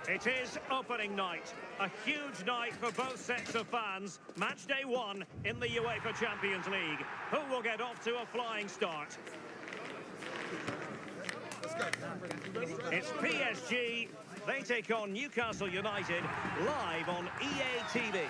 It is opening night. A huge night for both sets of fans. Match day one in the UEFA Champions League. Who will get off to a flying start? It's PSG. They take on Newcastle United live on EA TV.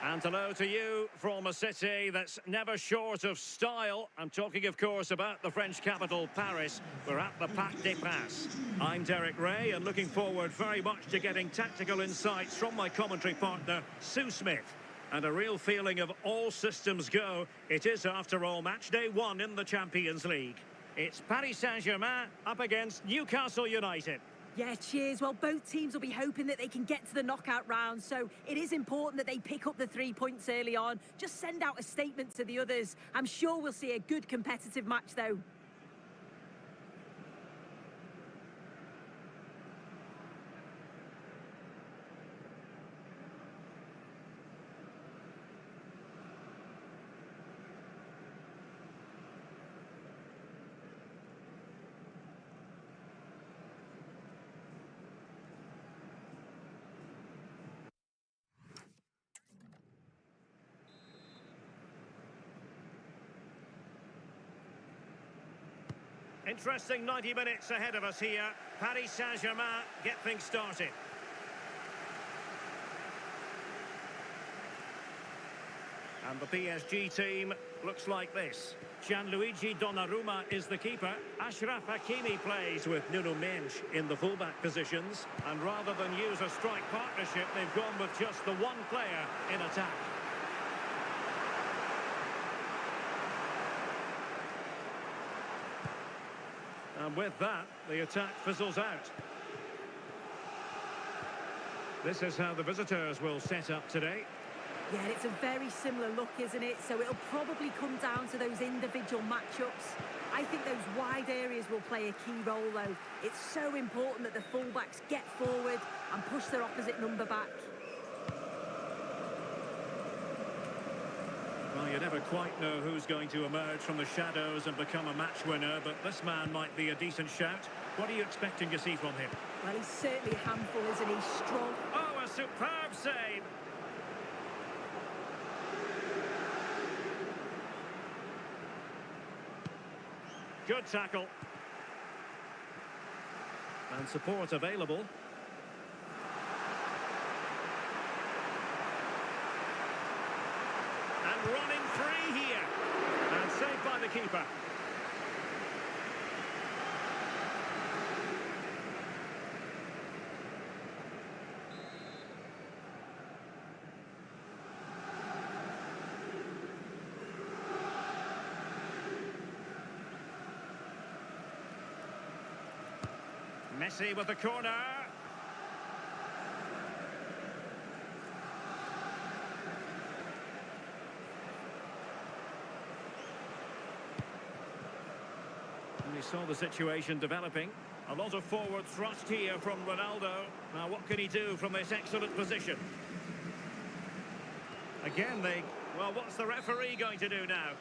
And hello to you from a city that's never short of style. I'm talking, of course, about the French capital, Paris. We're at the Parc des Princes. I'm Derek Ray, and looking forward very much to getting tactical insights from my commentary partner, Sue Smith. And a real feeling of all systems go. It is, after all, match day one in the Champions League. It's Paris Saint-Germain up against Newcastle United. Yeah, cheers. Well, both teams will be hoping that they can get to the knockout round, so it is important that they pick up the 3 points early on. Just send out a statement to the others. I'm sure we'll see a good competitive match, though. Interesting 90 minutes ahead of us here. Paris Saint-Germain get things started. And the PSG team looks like this. Gianluigi Donnarumma is the keeper. Achraf Hakimi plays with Nuno Mendes in the fullback positions. And rather than use a strike partnership, they've gone with just the one player in attack. And with that, the attack fizzles out. This is how the visitors will set up today. Yeah, it's a very similar look, isn't it? So it'll probably come down to those individual matchups. I think those wide areas will play a key role, though. It's so important that the fullbacks get forward and push their opposite number back. Well, you never quite know who's going to emerge from the shadows and become a match winner, but this man might be a decent shout. What are you expecting to see from him? Well, he's certainly a handful, isn't he? Strong. Oh, a superb save! Good tackle. And support available. Running free here. And saved by the keeper. Messi with the corner. We saw the situation developing. A lot of forward thrust here from Ronaldo. Now, what can he do from this excellent position? Again, well, what's the referee going to do now?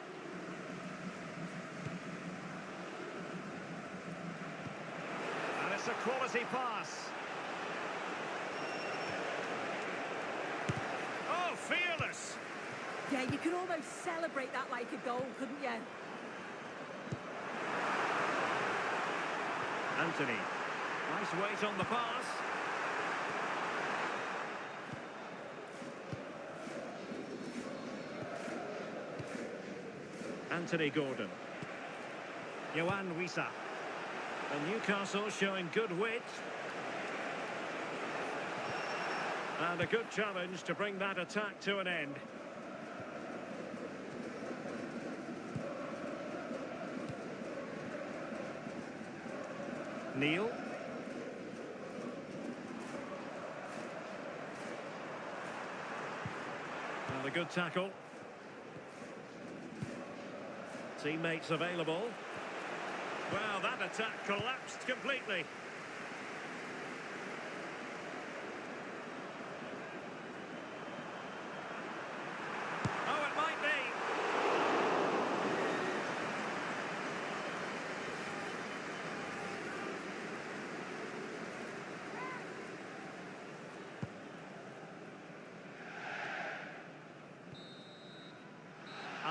And it's a quality pass. Oh, fearless! Yeah, you could almost celebrate that like a goal, couldn't you? Anthony. Nice weight on the pass. Anthony Gordon. Yohan Wissa. And Newcastle showing good wit. And a good challenge to bring that attack to an end. Neil. And a good tackle. Teammates available. Well, that attack collapsed completely. Oh, it might be.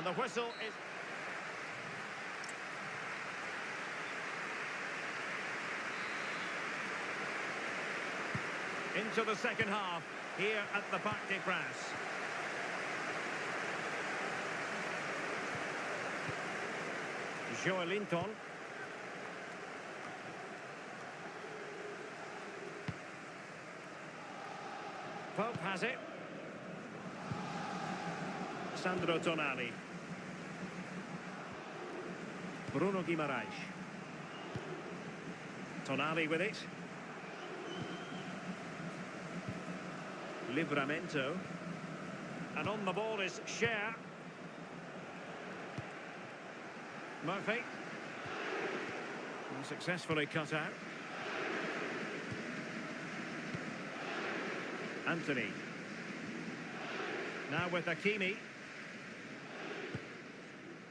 And the whistle is... into the second half, here at the Parc des Princes. Joelinton. Pope has it. Sandro Tonali. Bruno Guimaraes. Tonali with it. Livramento. And on the ball is Cher. Murphy. And successfully cut out. Anthony. Now with Hakimi.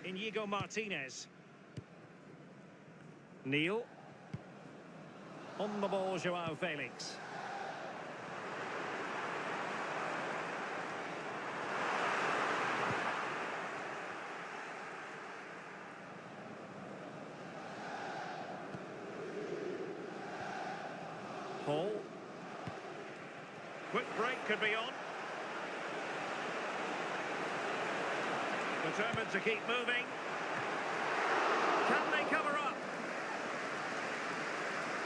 Inigo Martinez. Neil. On the ball, Joao Felix. Hall. Quick break could be on. Determined to keep moving. Can they cover up?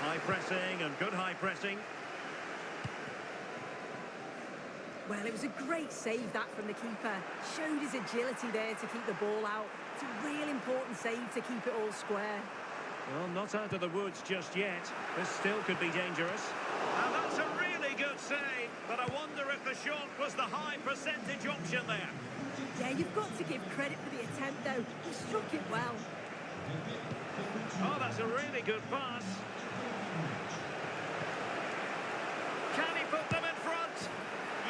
High pressing and good high pressing. Well, it was a great save that from the keeper. Showed his agility there to keep the ball out. It's a real important save to keep it all square. Well, not out of the woods just yet. This still could be dangerous. And that's a really good save. But I wonder if the shot was the high percentage option there. Yeah, you've got to give credit for the attempt, though. He struck it well. Oh, that's a really good pass. Can he put them in front?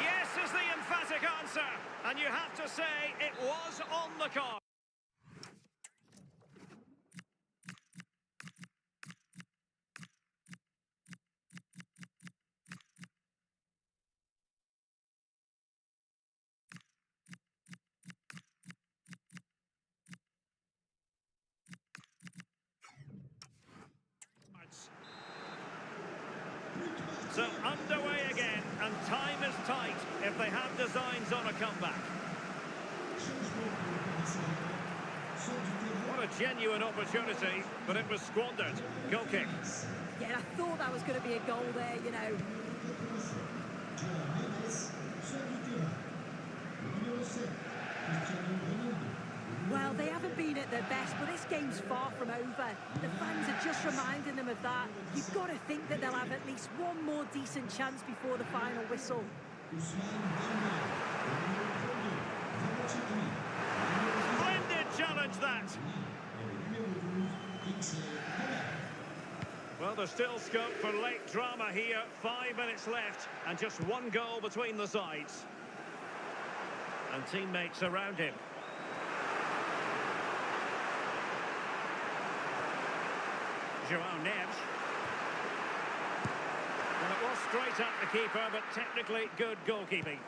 Yes is the emphatic answer. And you have to say it was on the card. So underway again, and time is tight if they have designs on a comeback. What a genuine opportunity, but it was squandered. Goal kick. Yeah, I thought that was going to be a goal there, you know. Well, they haven't been at their best, but this game's far from over. The fans are just reminding them of that. You've got to think that they'll have at least one more decent chance before the final whistle. Splendid challenge, that. Well, there's still scope for late drama here. 5 minutes left, and just one goal between the sides. And teammates around him. Joao Neves. Well, it was straight at the keeper, but technically good goalkeeping.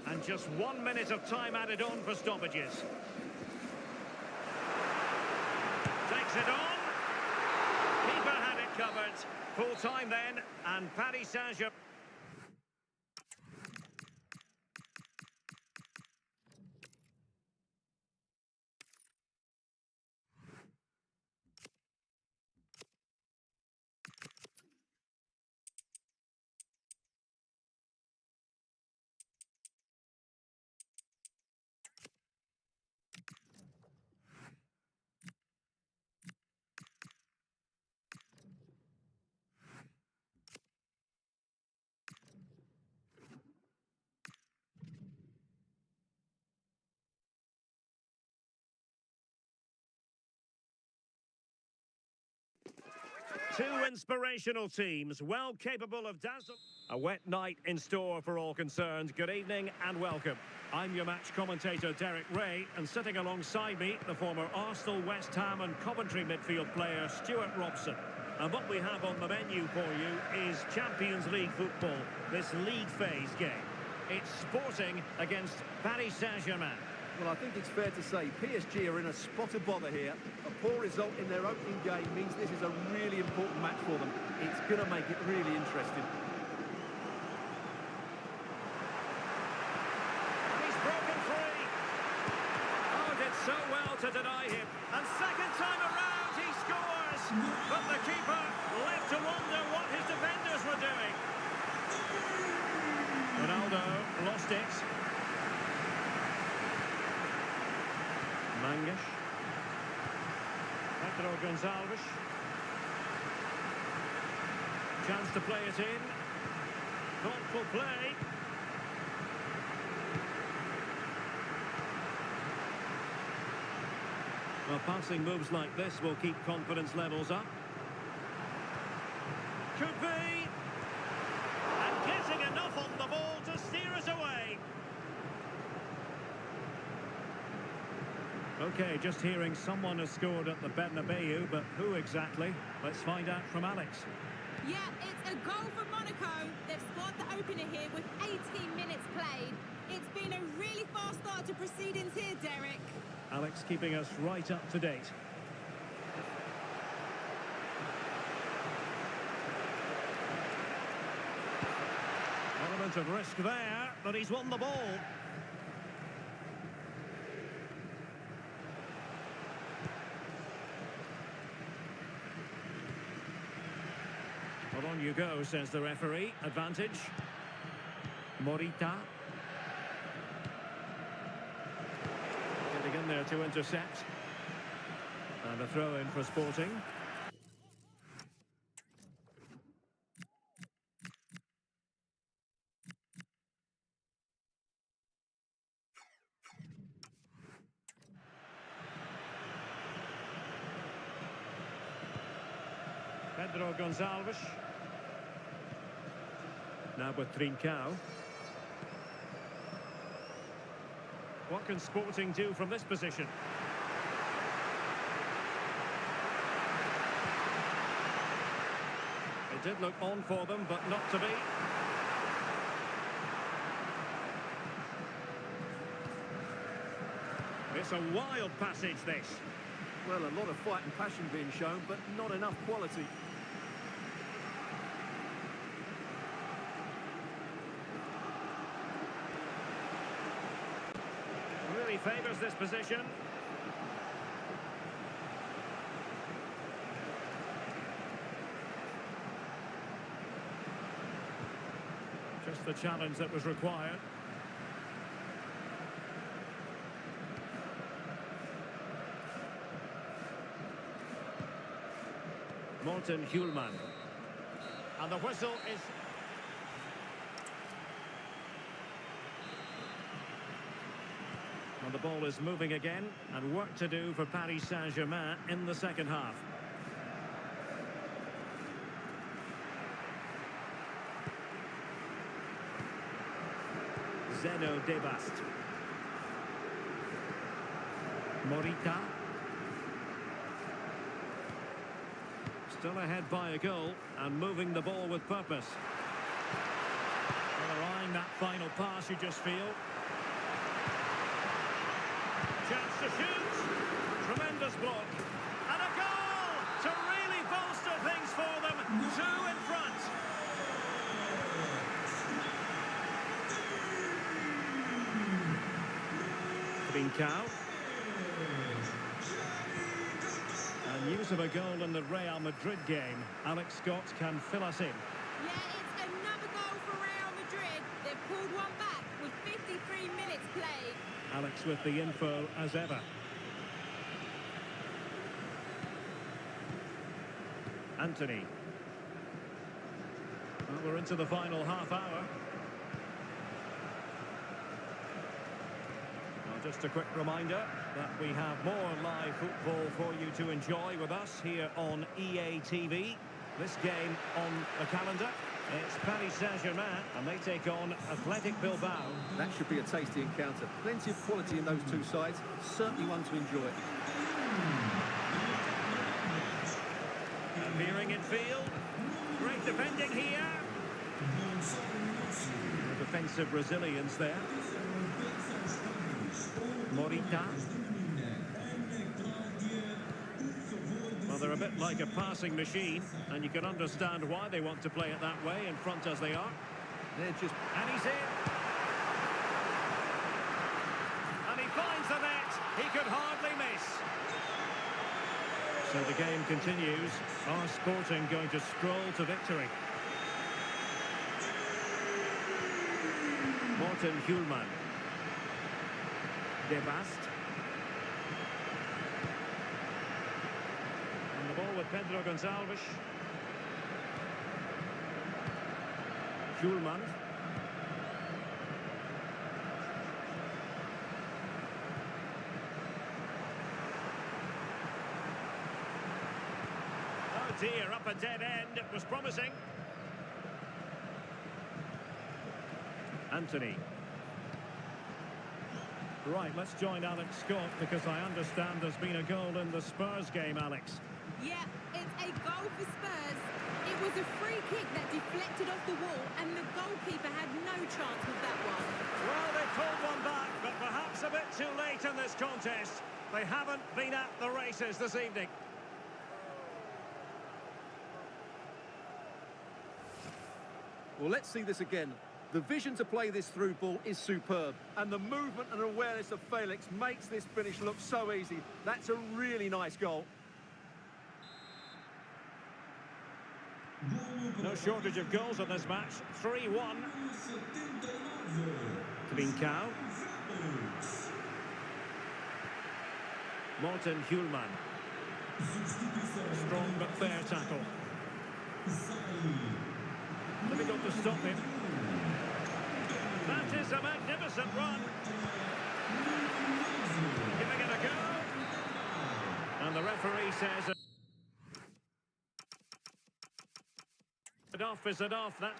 And just 1 minute of time added on for stoppages. Takes it on. Keeper had it covered. Full time then, and Paris Saint-Germain. Two inspirational teams, well capable of dazzle. A wet night in store for all concerned. Good evening and welcome. I'm your match commentator, Derek Ray, and sitting alongside me, the former Arsenal, West Ham and Coventry midfield player, Stuart Robson. And what we have on the menu for you is Champions League football, this league phase game. It's Sporting against Paris Saint-Germain. Well, I think it's fair to say PSG are in a spot of bother here. A poor result in their opening game means this is a really important match for them. It's going to make it really interesting. He's broken free. Oh, did so well to deny him. And second time around, he scores. But the keeper left to wonder what his defenders were doing. Ronaldo lost it. Mangas. Pedro Gonçalves. Chance to play it in. Thoughtful play. Well, passing moves like this will keep confidence levels up. Could be. And getting enough on the ball to steer us away. Okay, just hearing someone has scored at the Bernabeu, but who exactly? Let's find out from Alex. Yeah, it's a goal for Monaco. They've scored the opener here with 18 minutes played. It's been a really fast start to proceedings here, Derek. Alex keeping us right up to date. Element of risk there, but he's won the ball. Well, on you go, says the referee. Advantage. Morita. Getting in there to intercept. And a throw in for Sporting. Pedro Gonçalves. Now with Trincao. What can Sporting do from this position? It did look on for them, but not to be. It's a wild passage, this. Well, a lot of fight and passion being shown, but not enough quality. Really favours this position. Just the challenge that was required. Morten Hjulman. And the whistle is... And the ball is moving again, and work to do for Paris Saint-Germain in the second half. Zeno Debast. Morita. Still ahead by a goal, and moving the ball with purpose. Well, eyeing that final pass, you just feel. Chance to shoot. Tremendous block. And a goal to really bolster things for them. 2 in front. Trincao. And news of a goal in the Real Madrid game. Alex Scott can fill us in. Yeah, it's another goal for Real Madrid. They've pulled one back with 53 minutes played. Alex with the info as ever. Anthony. Well, we're into the final half hour. Well, just a quick reminder that we have more live football for you to enjoy with us here on EA TV. This game on the calendar, it's Paris Saint-Germain, and they take on Athletic Bilbao. That should be a tasty encounter. Plenty of quality in those two sides. Certainly one to enjoy. Veering in field. Great defending here. The defensive resilience there. Morita. Well, they're a bit like a passing machine, and you can understand why they want to play it that way in front as they are. They're just... And he's in. And he finds the net. He could hardly miss. So the game continues. Are Sporting going to stroll to victory? Morten Hjulman. De Bast. And the ball with Pedro Gonçalves. Hjulman. Oh dear, up a dead end. It was promising. Anthony. Right, let's join Alex Scott because I understand there's been a goal in the Spurs game, Alex. Yeah, it's a goal for Spurs. It was a free kick that deflected off the wall, and the goalkeeper had no chance with that one. Well, they pulled one back, but perhaps a bit too late in this contest. They haven't been at the races this evening. Well, let's see this again. The vision to play this through ball is superb, and the movement and awareness of Felix makes this finish look so easy. That's a really nice goal. No shortage of goals in this match. 3-1. Trincao. Morten Hjulman. Strong but fair tackle. Difficult to stop him. That is a magnificent run. Giving it a go. And the referee says... Is it off? That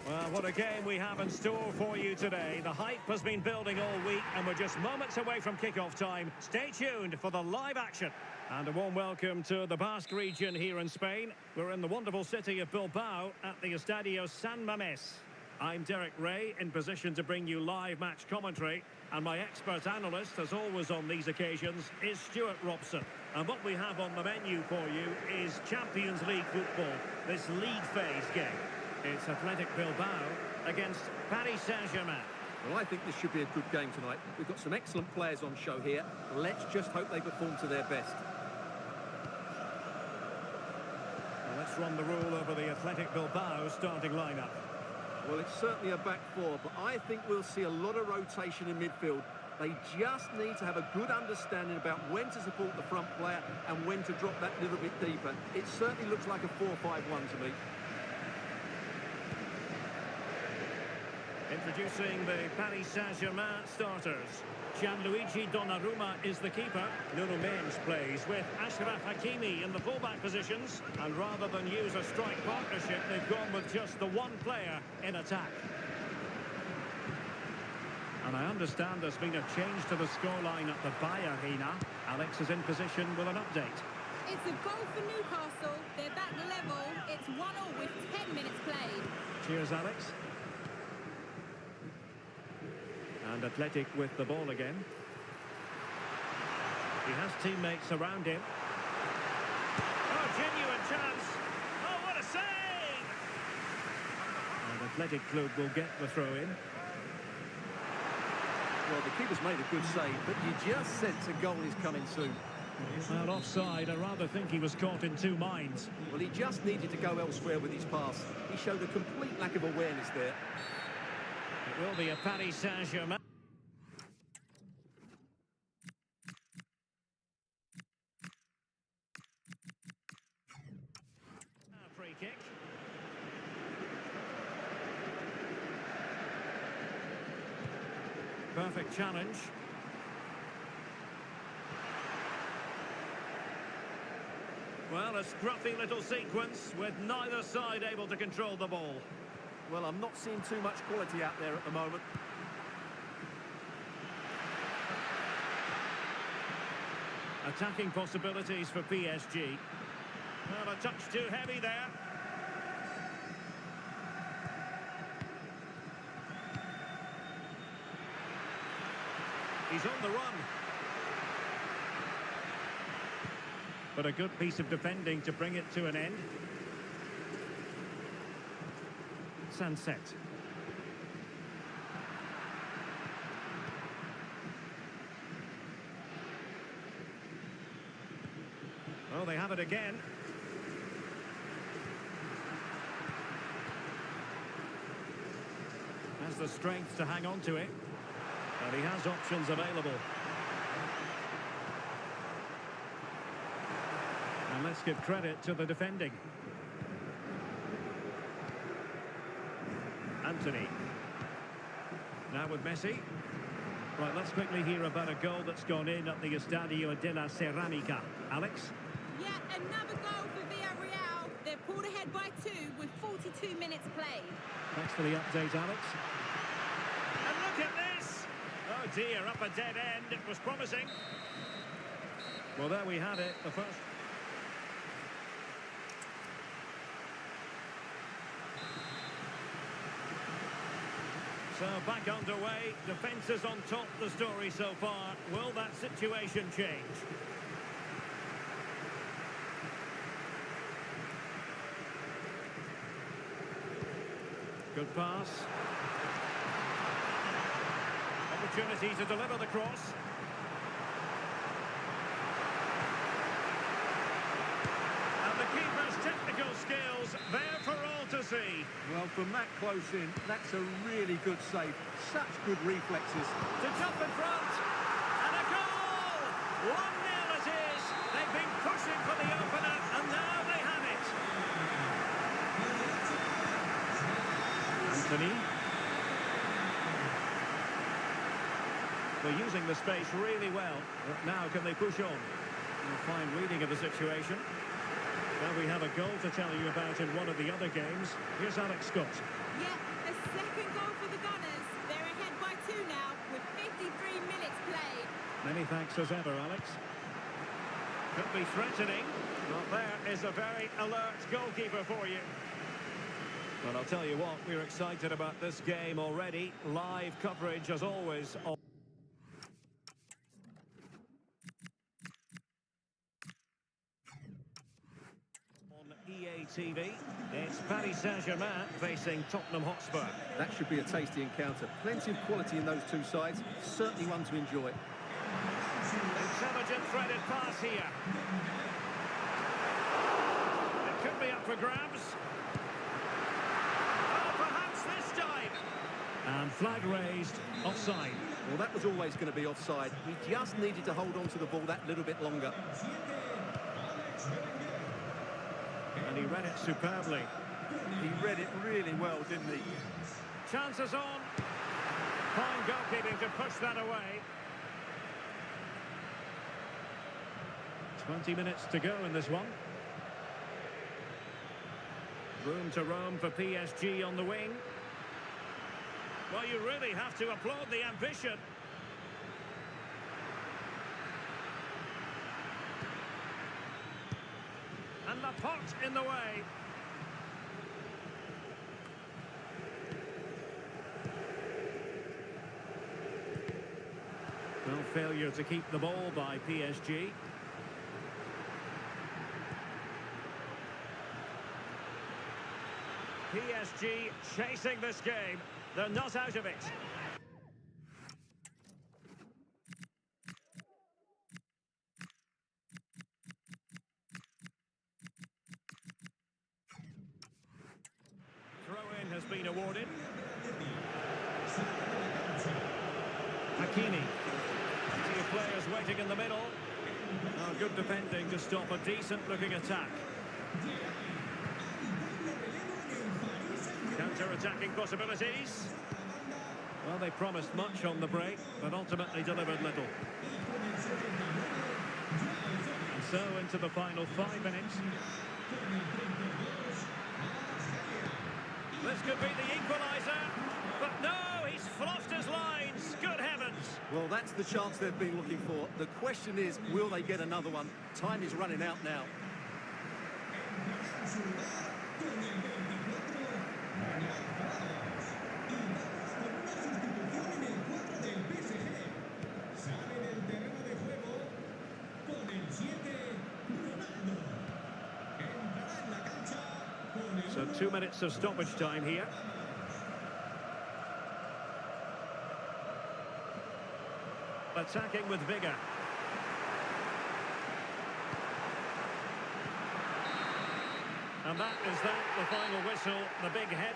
Well, what a game we have in store for you today. The hype has been building all week, and we're just moments away from kickoff time. Stay tuned for the live action. And a warm welcome to the Basque region here in Spain. We're in the wonderful city of Bilbao at the Estadio San Mamés. I'm Derek Ray, in position to bring you live match commentary. And my expert analyst, as always on these occasions, is Stuart Robson. And what we have on the menu for you is Champions League football, this league phase game. It's Athletic Bilbao against Paris Saint-Germain. Well, I think this should be a good game tonight. We've got some excellent players on show here. Let's just hope they perform to their best. Well, let's run the rule over the Athletic Bilbao starting lineup. Well, it's certainly a back four, but I think we'll see a lot of rotation in midfield. They just need to have a good understanding about when to support the front player and when to drop that little bit deeper. It certainly looks like a 4-5-1 to me. Introducing the Paris Saint-Germain starters. Gianluigi Donnarumma is the keeper. Nuno Mendes plays with Achraf Hakimi in the fullback positions. And rather than use a strike partnership, they've gone with just the one player in attack. And I understand there's been a change to the scoreline at the Bayer Arena. Alex is in position with an update. It's a goal for Newcastle. They're back level. It's 1-1 with 10 minutes played. Cheers, Alex. And Athletic with the ball again. He has teammates around him. Oh, genuine chance. Oh, what a save! And Athletic Club will get the throw-in. Well, the keeper's made a good save, but you just sense a goal is coming soon. Well, offside, I rather think he was caught in two minds. Well, he just needed to go elsewhere with his pass. He showed a complete lack of awareness there. It will be a Paris Saint-Germain. Free kick. Perfect challenge. Well, a scruffy little sequence with neither side able to control the ball. Well, I'm not seeing too much quality out there at the moment. Attacking possibilities for PSG. Well, a touch too heavy there. He's on the run. But a good piece of defending to bring it to an end. Sunset. Oh, they have it again. Has the strength to hang on to it. And he has options available. And let's give credit to the defending. Anthony. Now with Messi. Right, let's quickly hear about a goal that's gone in at the Estadio de la Ceramica. Alex? Yeah, another goal for Villarreal. They've pulled ahead by 2 with 42 minutes played. Thanks for the update, Alex. And look at this! Oh dear, up a dead end. It was promising. Well, there we have it. The first... So back underway, defence is on top the story so far. Will that situation change? Good pass. Opportunity to deliver the cross. And the keeper's technical skills there for all to see. Well, from that close in, that's a really good save. Such good reflexes. To jump in front. And a goal! 1-0 it is. They've been pushing for the opener, and now they have it. Anthony. They're using the space really well. But now can they push on? A fine reading of the situation. Well, we have a goal to tell you about in one of the other games. Here's Alex Scott. Yeah, Second goal for the Gunners. They're ahead by 2 now with 53 minutes played. Many thanks as ever, Alex. Could be threatening. Well, there is a very alert goalkeeper for you. But I'll tell you what, we're excited about this game already. Live coverage, as always. On EA TV, it's Paris Saint-Germain facing Tottenham Hotspur. That should be a tasty encounter. Plenty of quality in those two sides. Certainly one to enjoy. Intelligent threaded pass here. It could be up for grabs. Oh, perhaps this time. And flag raised, offside. Well, that was always going to be offside. He just needed to hold on to the ball that little bit longer. And he read it superbly. He read it really well, didn't he? Chances on. Fine goalkeeping to push that away. 20 minutes to go in this one. Room to roam for PSG on the wing. Well, you really have to applaud the ambition. And the pot in the way. No failure to keep the ball by PSG. PSG chasing this game. They're not out of it. Throw-in has been awarded. Hakimi. Plenty of players waiting in the middle. Oh, good defending to stop a decent-looking attack. Counter-attacking possibilities. Well, they promised much on the break, but ultimately delivered little. And so into the final 5 minutes. This could be the equaliser, but no, he's fluffed his lines. Good heavens. Well, that's the chance they've been looking for. The question is, will they get another one? Time is running out now. So 2 minutes of stoppage time here. Attacking with vigour. And that is that, the final whistle, the big head.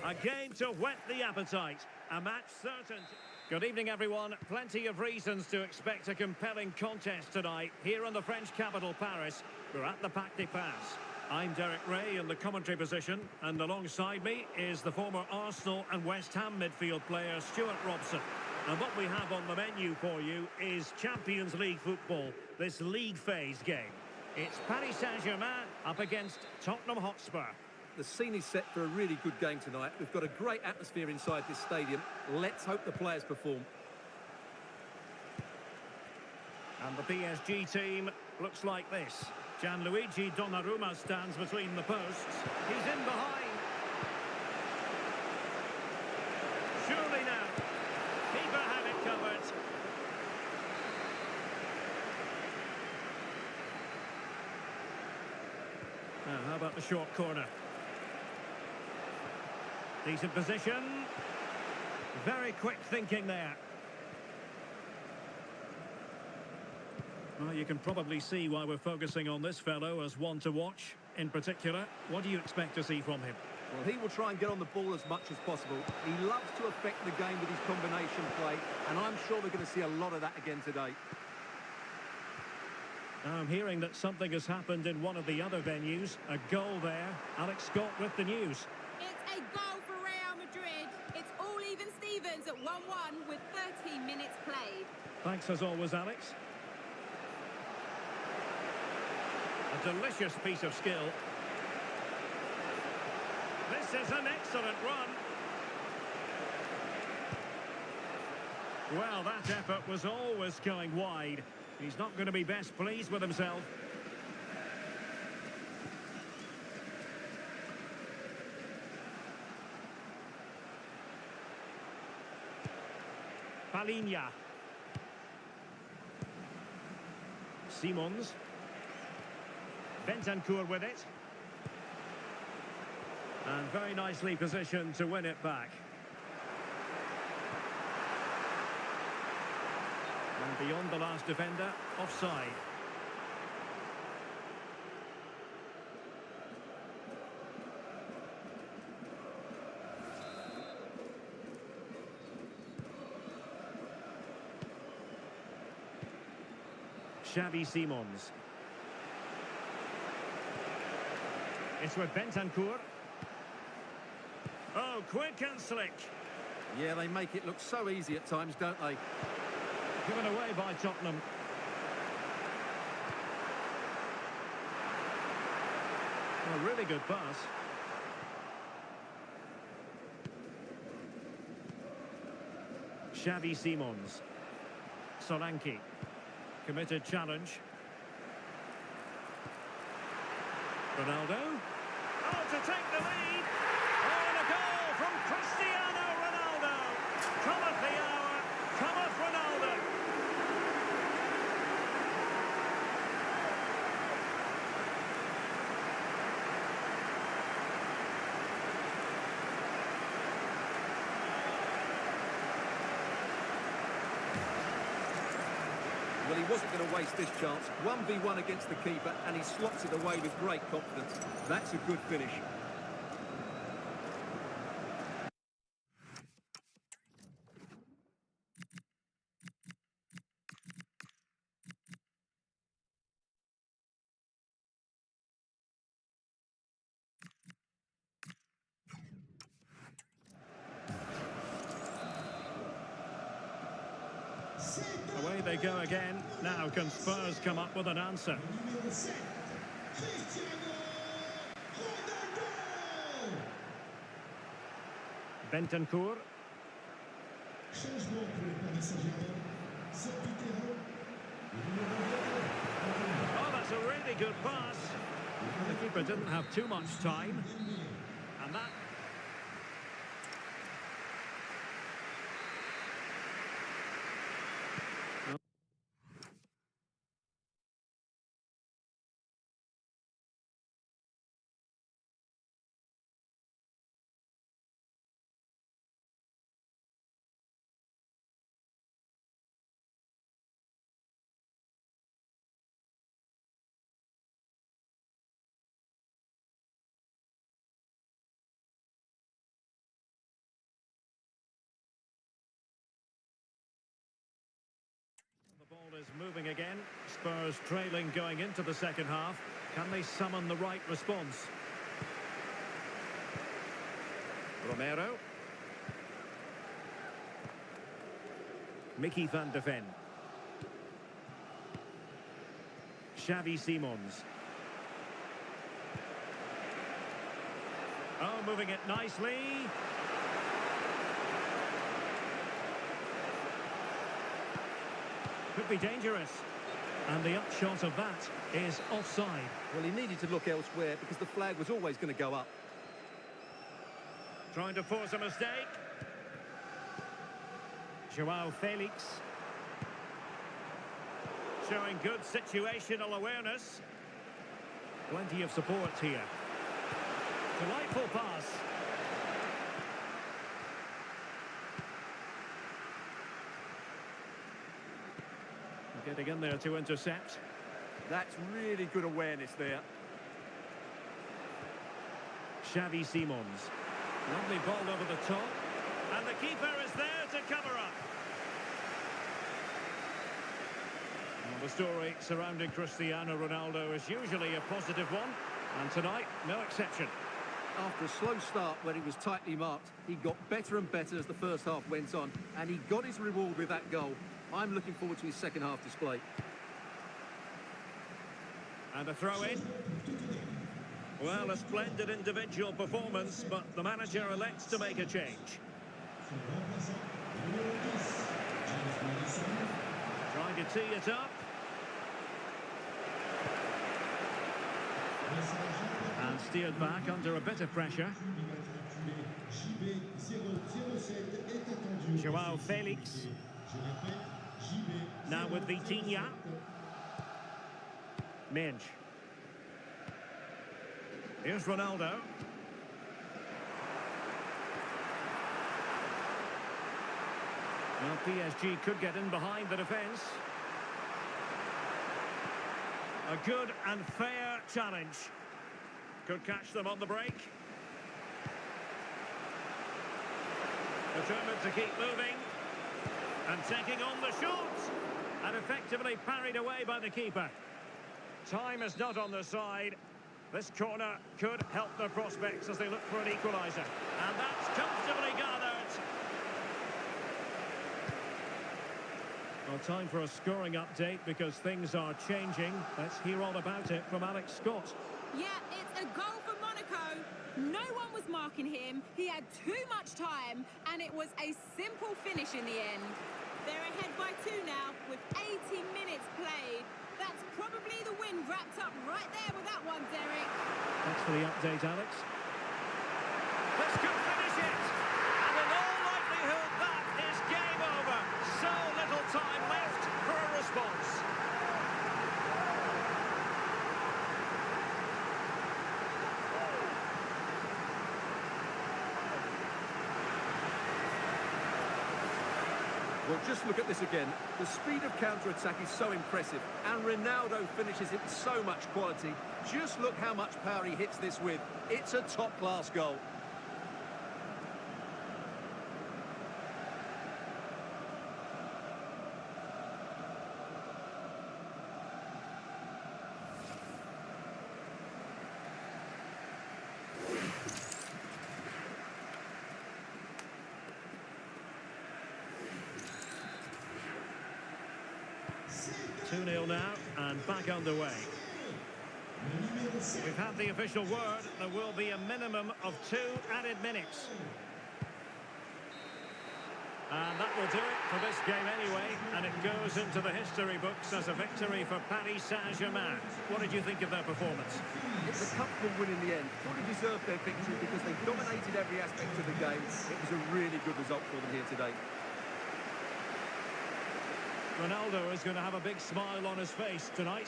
A game to whet the appetite. A match certain. Good evening, everyone. Plenty of reasons to expect a compelling contest tonight here in the French capital, Paris. We're at the Parc des Princes. I'm Derek Ray in the commentary position, and alongside me is the former Arsenal and West Ham midfield player Stuart Robson. And what we have on the menu for you is Champions League football, this league phase game. It's Paris Saint-Germain up against Tottenham Hotspur. The scene is set for a really good game tonight. We've got a great atmosphere inside this stadium. Let's hope the players perform. And the PSG team looks like this. Gianluigi Donnarumma stands between the posts. He's in behind. Surely now. Keeper have it covered. Now, how about the short corner? Decent position. Very quick thinking there. Well, you can probably see why we're focusing on this fellow as one to watch. In particular, what do you expect to see from him? Well, he will try and get on the ball as much as possible. He loves to affect the game with his combination play, and I'm sure we're going to see a lot of that again today. Now I'm hearing that something has happened in one of the other venues. A goal there. Alex Scott with the news. It's a goal for Real Madrid. It's all even Stevens at 1-1 with 13 minutes played. Thanks as always, Alex. A delicious piece of skill. This is an excellent run. Well, that effort was always going wide. He's not going to be best pleased with himself. Palinha. Simons. Bentancur with it. And very nicely positioned to win it back. And beyond the last defender, offside. Xavi Simons. It's with Bentancur. Oh, quick and slick. Yeah, they make it look so easy at times, don't they? Given away by Tottenham. A really good pass. Xavi Simons. Solanke. Committed challenge. Ronaldo. Oh, to take the lead. Oh, and a goal from Cristiano Ronaldo. Cometh the hour. Cometh Ronaldo. Well, he wasn't going to waste this chance. 1v1 against the keeper, and he slots it away with great confidence. That's a good finish. Away they go again. Now can Spurs come up with an answer? Bentancur. Oh, that's a really good pass. The keeper didn't have too much time. And that... The ball is moving again. Spurs trailing going into the second half. Can they summon the right response? Romero. Mickey van de Ven. Xavi Simons. Oh, moving it nicely. Could be dangerous. And the upshot of that is offside. Well, he needed to look elsewhere because the flag was always going to go up. Trying to force a mistake. Joao Felix. Showing good situational awareness. Plenty of support here. Delightful pass. Getting in there to intercept. That's really good awareness there. Xavi Simons. Lovely ball over the top. And the keeper is there to cover up. Well, the story surrounding Cristiano Ronaldo is usually a positive one, and tonight, no exception. After a slow start when he was tightly marked, he got better and better as the first half went on, and he got his reward with that goal. I'm looking forward to his second half display. And a throw-in. Well, a splendid individual performance, but the manager elects to make a change. Trying to tee it up. And steered back under a bit of pressure. Joao Felix. Now with Vitinha. Minge. Here's Ronaldo. Well, PSG could get in behind the defence. A good and fair challenge. Could catch them on the break. Determined to keep moving. And taking on the shot. And effectively parried away by the keeper. Time is not on their side. This corner could help their prospects as they look for an equaliser. And that's comfortably gathered. Well, time for a scoring update because things are changing. Let's hear all about it from Alex Scott. Yeah, it's a goal for Monaco. No one was marking him. He had too much time, and it was a simple finish in the end. They're ahead by 2 now with 80 minutes played. That's probably the win wrapped up right there with that one, Derek. Thanks for the update, Alex. This could finish it. And in all likelihood, that is game over. So little time left for a response. Well, just look at this again. The speed of counter-attack is so impressive, and Ronaldo finishes it with so much quality. Just look how much power he hits this with. It's a top-class goal. Two 2-0 now, and back underway. We've had the official word. There will be a minimum of 2 added minutes. And that will do it for this game anyway, and it goes into the history books as a victory for Paris Saint-Germain. What did you think of their performance? It was a comfortable win in the end. Fully deserved their victory because they dominated every aspect of the game. It was a really good result for them here today. Ronaldo is going to have a big smile on his face tonight.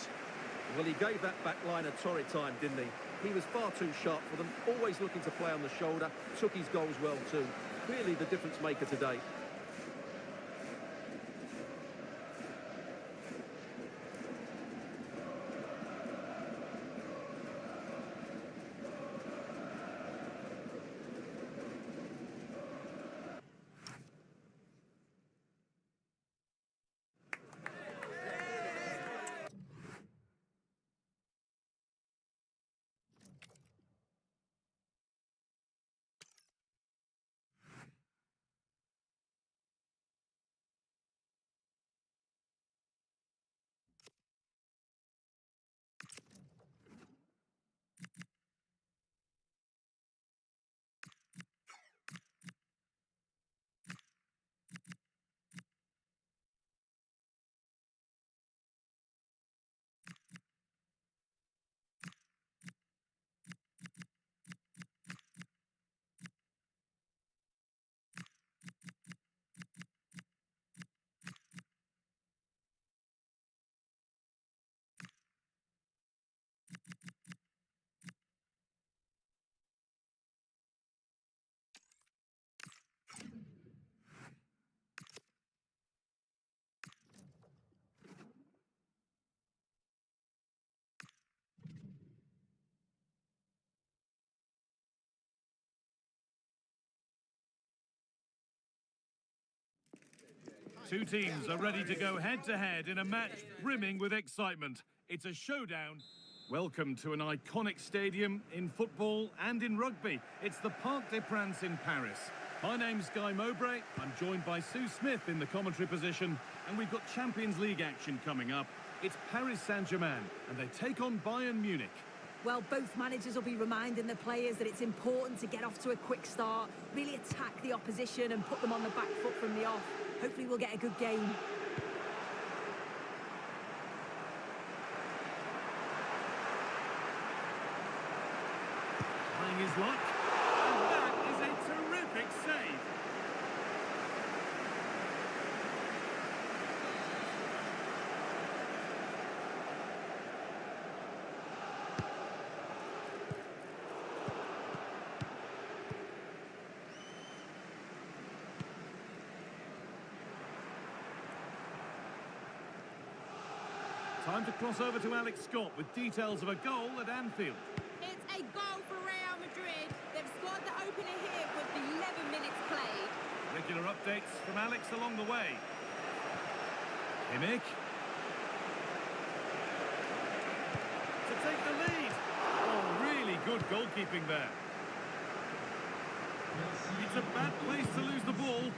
Well, he gave that back line a torrid time, didn't he? He was far too sharp for them, always looking to play on the shoulder, took his goals well too. Clearly the difference maker today. Two teams are ready to go head-to-head in a match brimming with excitement. It's a showdown. Welcome to an iconic stadium in football and in rugby. It's the Parc des Princes in Paris. My name's Guy Mowbray. I'm joined by Sue Smith in the commentary position, and we've got Champions League action coming up. It's Paris Saint-Germain, and they take on Bayern Munich. Well, both managers will be reminding the players that it's important to get off to a quick start, really attack the opposition and put them on the back foot from the off. Hopefully we'll get a good game. Trying his luck, and that is a terrific save. Time to cross over to Alex Scott with details of a goal at Anfield. It's a goal for Real Madrid. They've scored the opener here with 11 minutes played. Regular updates from Alex along the way. Kimmich. To take the lead. Oh, really good goalkeeping there. It's a bad place to lose the ball.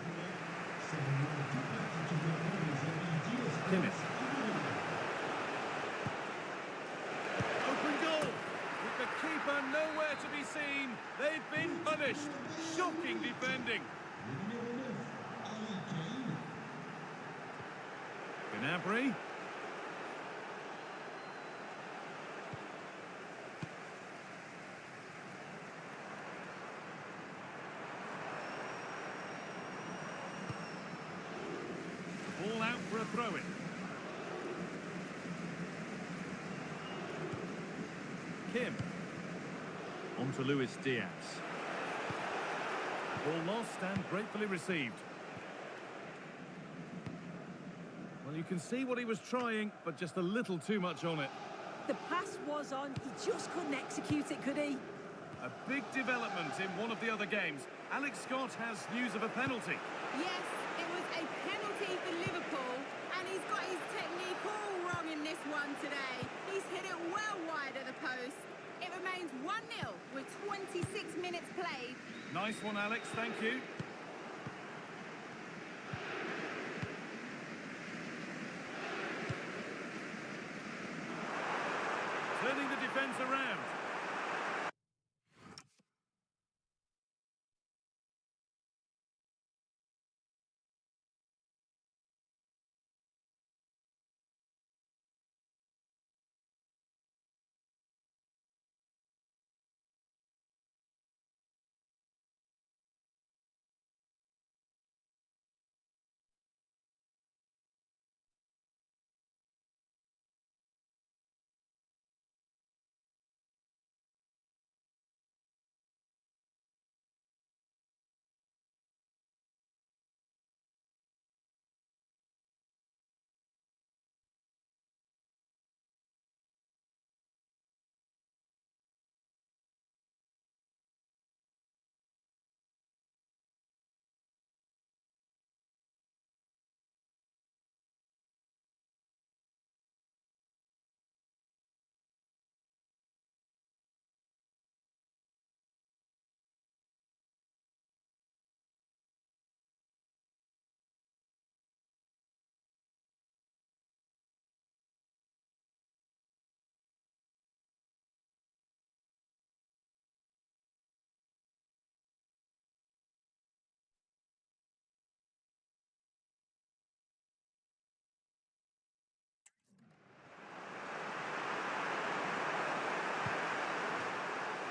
Kimmich. Keeper nowhere to be seen. They've been punished. Shocking defending. Gnabry. Ball out for a throw-in. Kim. On to Luis Diaz. Ball lost and gratefully received. Well, you can see what he was trying, but just a little too much on it. The pass was on, he just couldn't execute it, could he? A big development in one of the other games. Alex Scott has news of a penalty. Yes, it was a penalty for Liverpool, and he's got his technique all wrong in this one today. He's hit it well wide of the post. It remains 1-0 with 26 minutes played. Nice one, Alex. Thank you. Turning the defence around.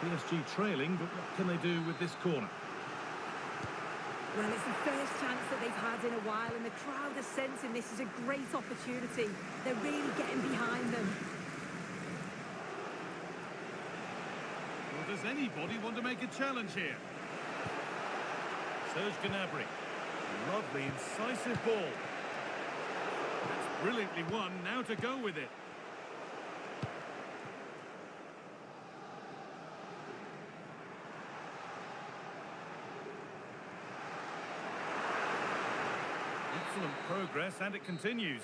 PSG trailing, but what can they do with this corner? Well, it's the first chance that they've had in a while, and the crowd are sensing this is a great opportunity. They're really getting behind them. Well, does anybody want to make a challenge here? Serge Gnabry. Lovely, incisive ball. That's brilliantly won. Now to go with it. Excellent progress, and it continues.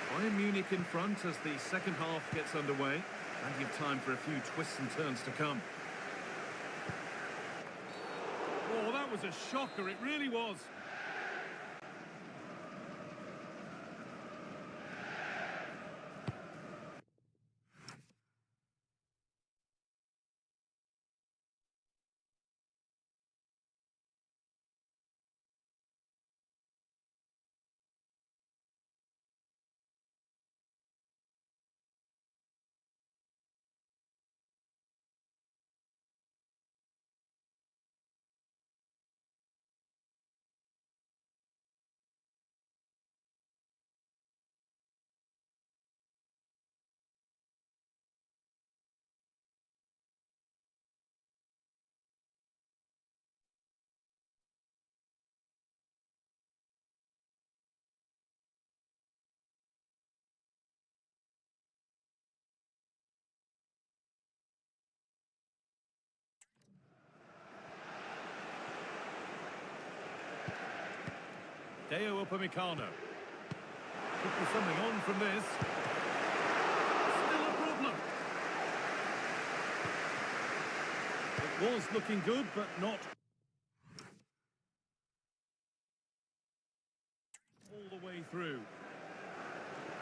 Bayern Munich in front as the second half gets underway. Plenty of time for a few twists and turns to come. Oh, that was a shocker, it really was. Deo Upamecano. Could be something on from this. Still a problem. It was looking good, but not all the way through.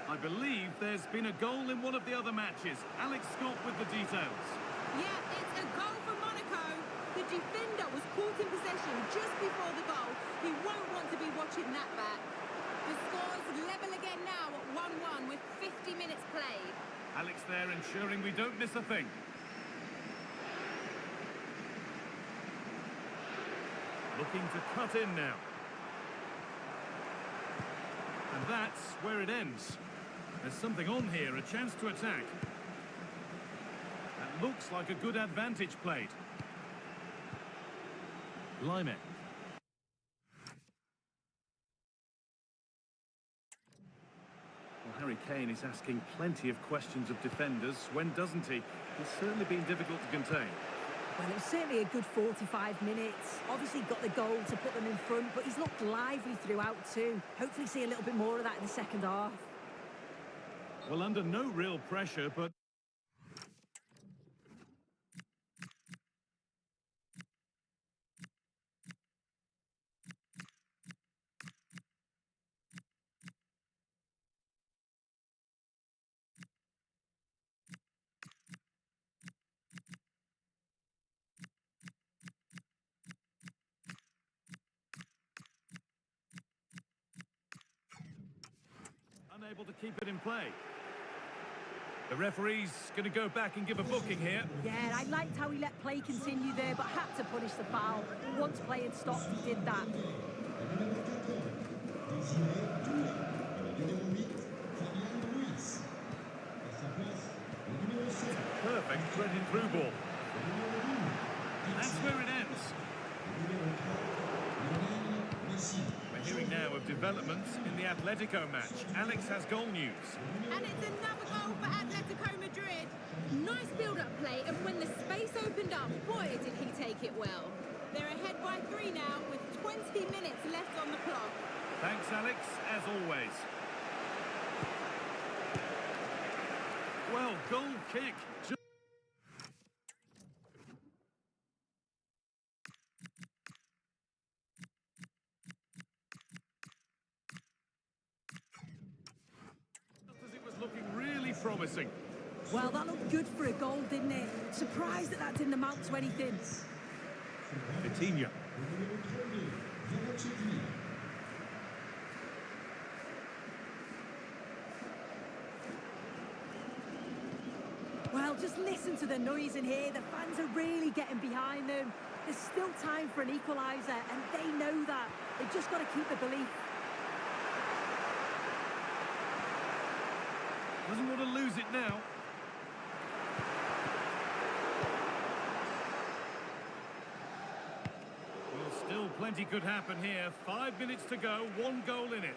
I believe there's been a goal in one of the other matches. Alex Scott with the details. Yeah, it's a goal for Monaco. The defender was caught in possession just before the goal. He won't want to be watching that back. The score's level again now at 1-1 with 50 minutes played. Alex there ensuring we don't miss a thing. Looking to cut in now. And that's where it ends. There's something on here, a chance to attack. That looks like a good advantage played. Lime. Well, Harry Kane is asking plenty of questions of defenders. When doesn't he? It's certainly been difficult to contain. Well, it was certainly a good 45 minutes. Obviously got the goal to put them in front, but he's looked lively throughout too. Hopefully see a little bit more of that in the second half. Well, under no real pressure, but unable to keep it in play. The referee's going to go back and give a booking here. Yeah, I liked how he let play continue there, but had to punish the foul. Once play had stopped, he did that. Perfect threading through ball. That's where it ends. We're hearing now of developments in the Atletico match. Alex has goal news. And it's another goal for Atletico Madrid. Nice build-up play, and when the space opened up, boy, did he take it well. They're ahead by 3 now, with 20 minutes left on the clock. Thanks, Alex, as always. Well, goal kick. Just as it was looking really promising. Well, that looked good for a goal, didn't it? Surprised that that didn't amount to anything. Coutinho. Well, just listen to the noise in here. The fans are really getting behind them. There's still time for an equaliser, and they know that. They've just got to keep the belief. Doesn't want to lose it now. Well, still plenty could happen here. 5 minutes to go, 1 goal in it.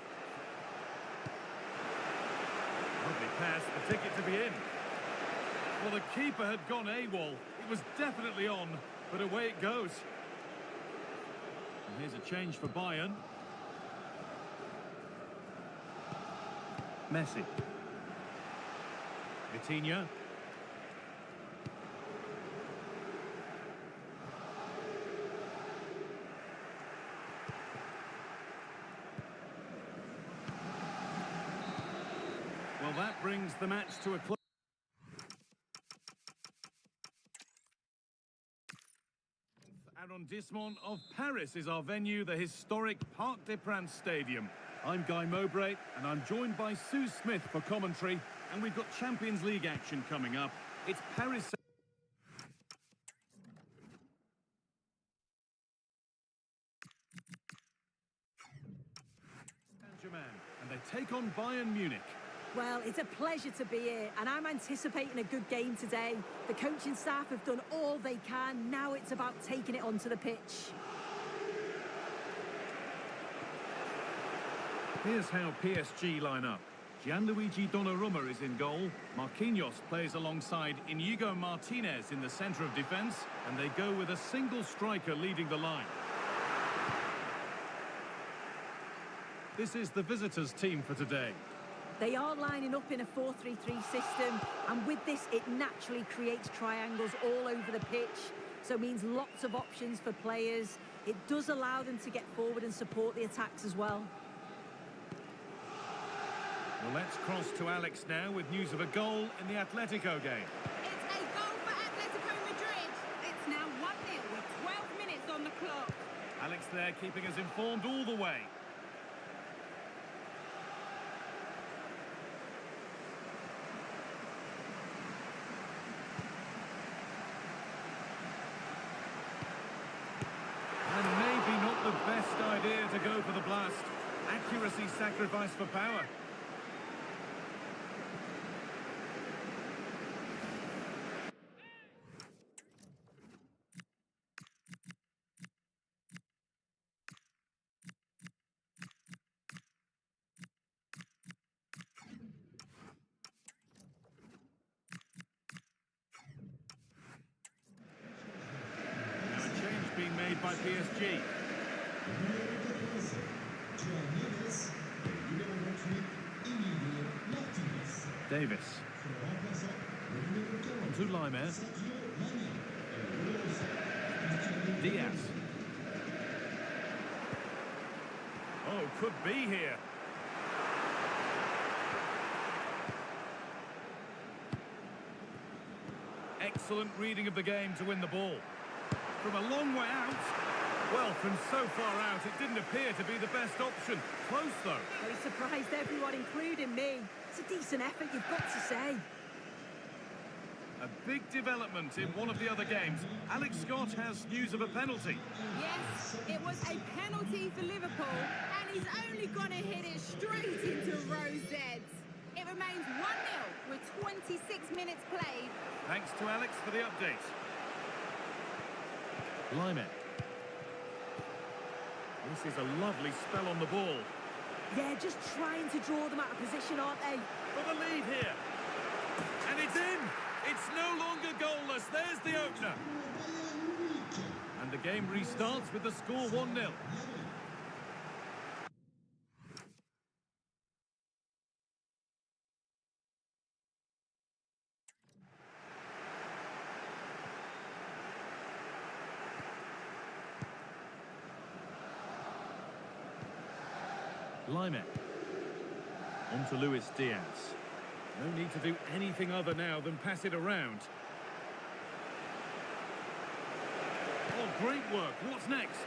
Lovely pass, the ticket to be in. Well, the keeper had gone AWOL. It was definitely on, but away it goes. And here's a change for Bayern. Messi. Vitinha. Well, that brings the match to a close. Arrondissement of Paris is our venue, the historic Parc des Princes Stadium. I'm Guy Mowbray, and I'm joined by Sue Smith for commentary, and we've got Champions League action coming up. It's Paris Saint-Germain, and they take on Bayern Munich. Well, it's a pleasure to be here, and I'm anticipating a good game today. The coaching staff have done all they can. Now it's about taking it onto the pitch. Here's how PSG line up. Gianluigi Donnarumma is in goal. Marquinhos plays alongside Inigo Martinez in the centre of defence, and they go with a single striker leading the line. This is the visitors' team for today. They are lining up in a 4-3-3 system, and with this, it naturally creates triangles all over the pitch, so it means lots of options for players. It does allow them to get forward and support the attacks as well. Well, let's cross to Alex now with news of a goal in the Atletico game. It's a goal for Atletico Madrid. It's now 1-0 with 12 minutes on the clock. Alex there keeping us informed all the way. And maybe not the best idea to go for the blast. Accuracy sacrificed for power. Now a change being made by PSG. Davis. On to Laimer. Diaz. Oh, could be here. Excellent reading of the game to win the ball. From a long way out. Well, from so far out, it didn't appear to be the best option. Close, though. Well, he surprised everyone, including me. It's a decent effort, you've got to say. A big development in one of the other games. Alex Scott has news of a penalty. Yes, it was a penalty for Liverpool, and he's only going to hit it straight into Rose Z. It remains 1-0 with 26 minutes played. Thanks to Alex for the update. Laimer. This is a lovely spell on the ball. Yeah, just trying to draw them out of position, aren't they? For the lead here. And it's in! It's no longer goalless. There's the opener. And the game restarts with the score 1-0. Laimer. On to Luis Diaz. No need to do anything other now than pass it around. Oh, great work. What's next?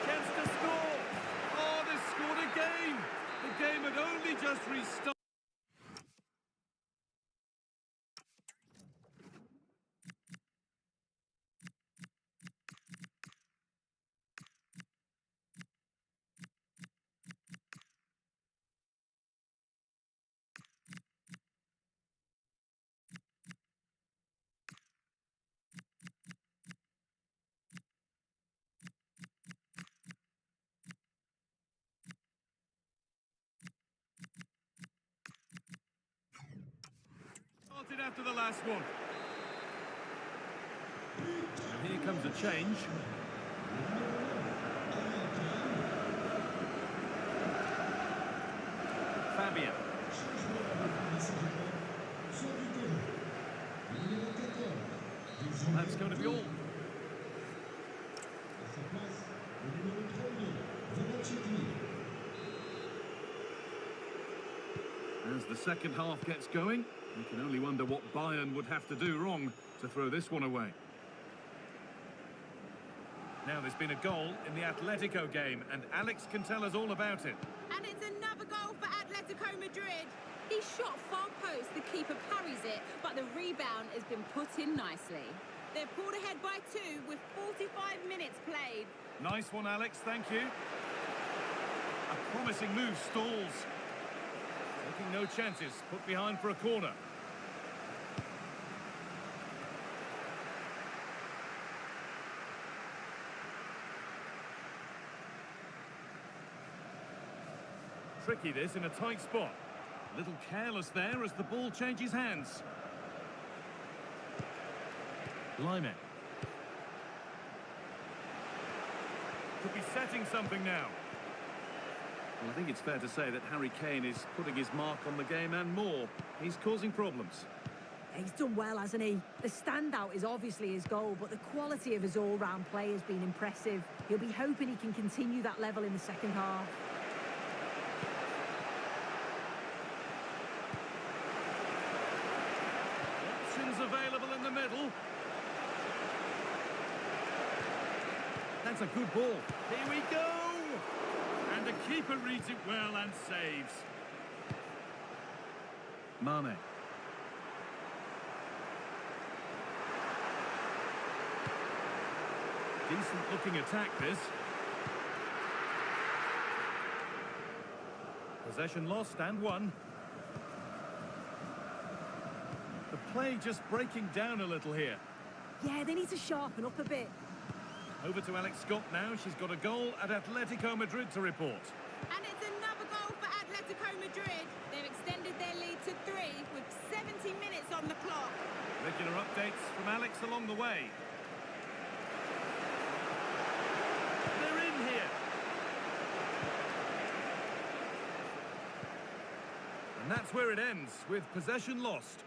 Chance to score. Oh, they scored again. The game had only just restarted. after the last one. And here comes a change. Fabian. That's going to be all. As the second half gets going, you can only wonder what Bayern would have to do wrong to throw this one away. Now there's been a goal in the Atletico game, and Alex can tell us all about it. And it's another goal for Atletico Madrid. He shot far post, the keeper parries it, but the rebound has been put in nicely. They've pulled ahead by 2 with 45 minutes played. Nice one, Alex, thank you. A promising move stalls. Taking no chances, put behind for a corner. Tricky this in a tight spot. A little careless there as the ball changes hands. Lyman. Could be setting something now. Well, I think it's fair to say that Harry Kane is putting his mark on the game and more. He's causing problems. He's done well, hasn't he? The standout is obviously his goal, but the quality of his all-round play has been impressive. He'll be hoping he can continue that level in the second half. Options available in the middle. That's a good ball. Here we go! And the keeper reads it well and saves. Mane. Decent looking attack this. Possession lost and won. The play just breaking down a little here. Yeah, they need to sharpen up a bit. Over to Alex Scott now. She's got a goal at Atletico Madrid to report. And it's another goal for Atletico Madrid. They've extended their lead to 3 with 70 minutes on the clock. Regular updates from Alex along the way. They're in here. And that's where it ends, with possession lost.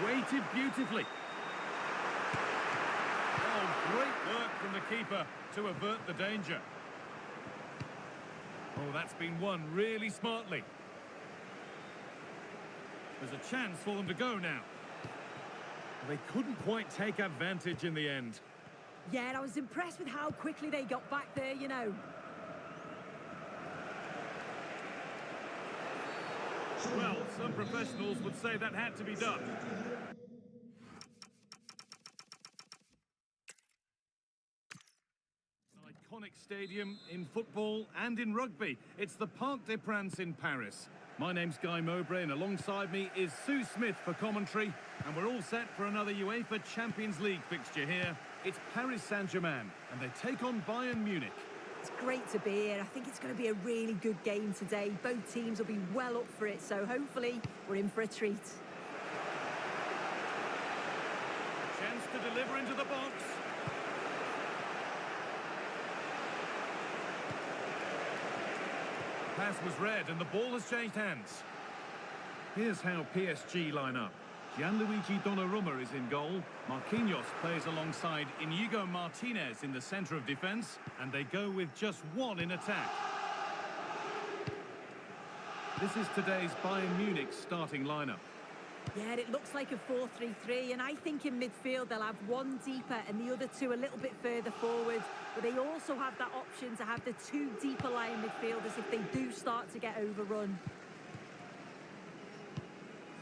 Weighted beautifully. Oh, great work from the keeper to avert the danger. Oh, that's been won really smartly. There's a chance for them to go now. They couldn't quite take advantage in the end. Yeah, I was impressed with how quickly they got back there, you know. Well, some professionals would say that had to be done. An iconic stadium in football and in rugby. It's the Parc des Princes in Paris. My name's Guy Mowbray, and alongside me is Sue Smith for commentary. And we're all set for another UEFA Champions League fixture here. It's Paris Saint-Germain, and they take on Bayern Munich. It's great to be here. I think it's going to be a really good game today. Both teams will be well up for it, so hopefully we're in for a treat. Chance to deliver into the box. Pass was read and the ball has changed hands. Here's how PSG line up. Gianluigi Donnarumma is in goal. Marquinhos plays alongside Inigo Martinez in the centre of defence, and they go with just one in attack. This is today's Bayern Munich starting lineup. Yeah, it looks like a 4-3-3, and I think in midfield they'll have one deeper and the other two a little bit further forward. But they also have that option to have the 2 deeper lying midfielders if they do start to get overrun.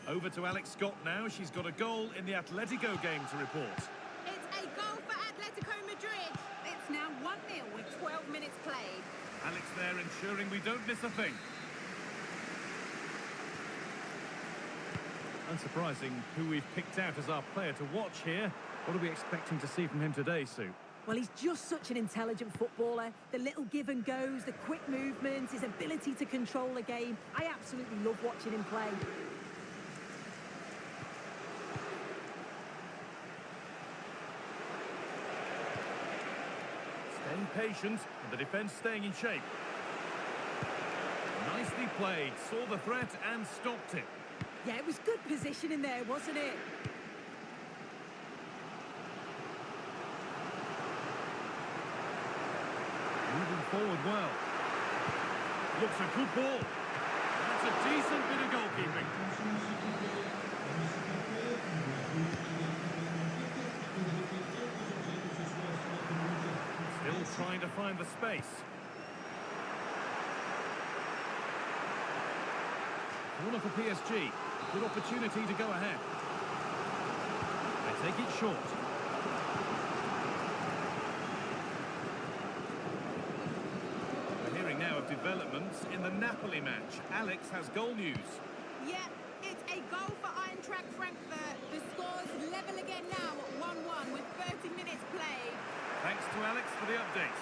Over to Alex Scott now. She's got a goal in the Atletico game to report. It's a goal for Atletico Madrid. It's now 1-0 with 12 minutes played. Alex there ensuring we don't miss a thing. Unsurprising who we've picked out as our player to watch here. What are we expecting to see from him today, Sue? Well, he's just such an intelligent footballer. The little give and goes, the quick movements, his ability to control the game. I absolutely love watching him play. Staying patient and the defence staying in shape. Nicely played, saw the threat and stopped it. Yeah, it was good positioning there, wasn't it? Moving forward well. Looks a good ball. That's a decent bit of goalkeeping. Still trying to find the space. Corner for PSG. Good opportunity to go ahead. They take it short. We're hearing now of developments in the Napoli match. Alex has goal news. Yeah, it's a goal for Eintracht Frankfurt. The score's level again now at 1-1 with 30 minutes played. Thanks to Alex for the update.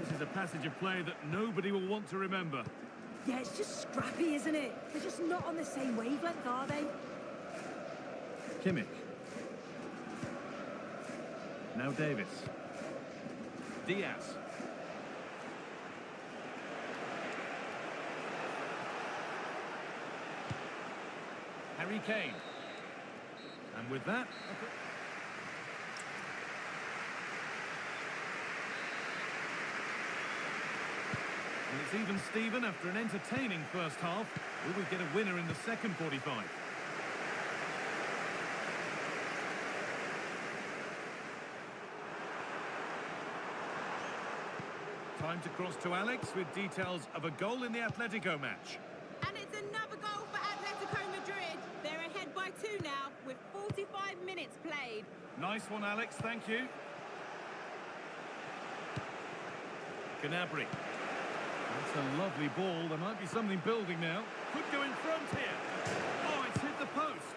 This is a passage of play that nobody will want to remember. Yeah, it's just scrappy, isn't it? They're just not on the same wavelength, are they? Kimmich. Now Davis. Diaz. Harry Kane. And with that... And it's even Steven after an entertaining first half. Will we get a winner in the second 45? Time to cross to Alex with details of a goal in the Atletico match. And it's another goal for Atletico Madrid. They're ahead by 2 now with 45 minutes played. Nice one, Alex, thank you. Gnabry. That's a lovely ball. There might be something building now. Could go in front here. Oh, it's hit the post.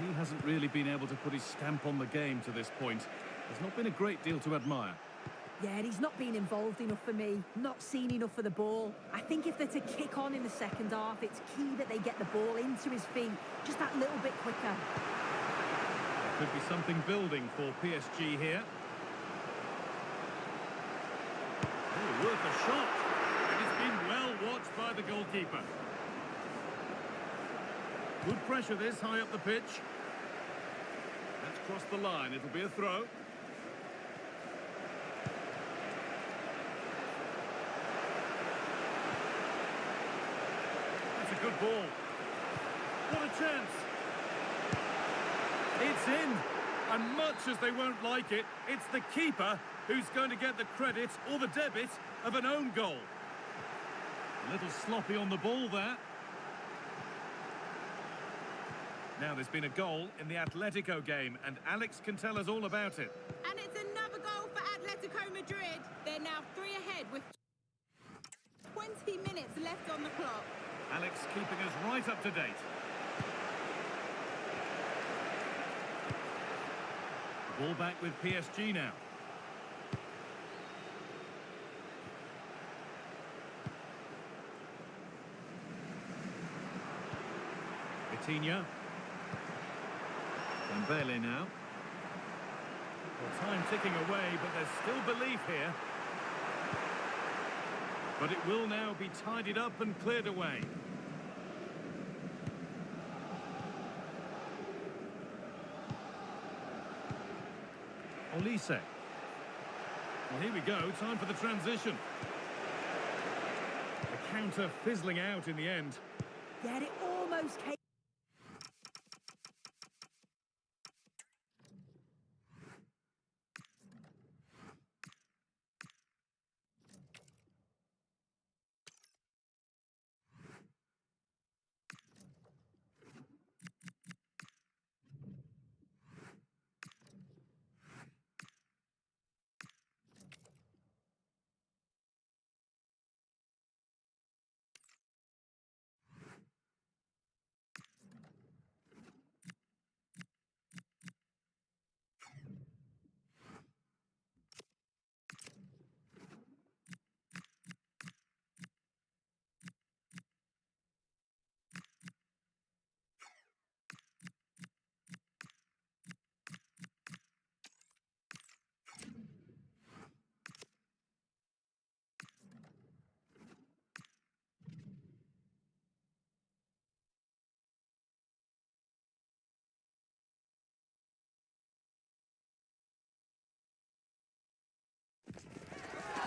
He hasn't really been able to put his stamp on the game to this point. There's not been a great deal to admire. Yeah, and he's not been involved enough for me, not seen enough of the ball. I think if they're to kick on in the second half, it's key that they get the ball into his feet just that little bit quicker. There could be something building for PSG here. Oh, worth a shot. And it's been well watched by the goalkeeper. Good pressure this, high up the pitch. That's crossed the line, it'll be a throw. That's a good ball. What a chance. It's in. And much as they won't like it, it's the keeper who's going to get the credit or the debit of an own goal. A little sloppy on the ball there. Now there's been a goal in the Atletico game, and Alex can tell us all about it. And it's another goal for Atletico Madrid. They're now 3 ahead with 20 minutes left on the clock. Alex keeping us right up to date. Ball back with PSG now. Vitinha. Dembele now. Well, time ticking away, but there's still belief here. But it will now be tidied up and cleared away. Olise. Well, here we go, time for the transition. counter fizzling out in the end. Yeah, it almost came.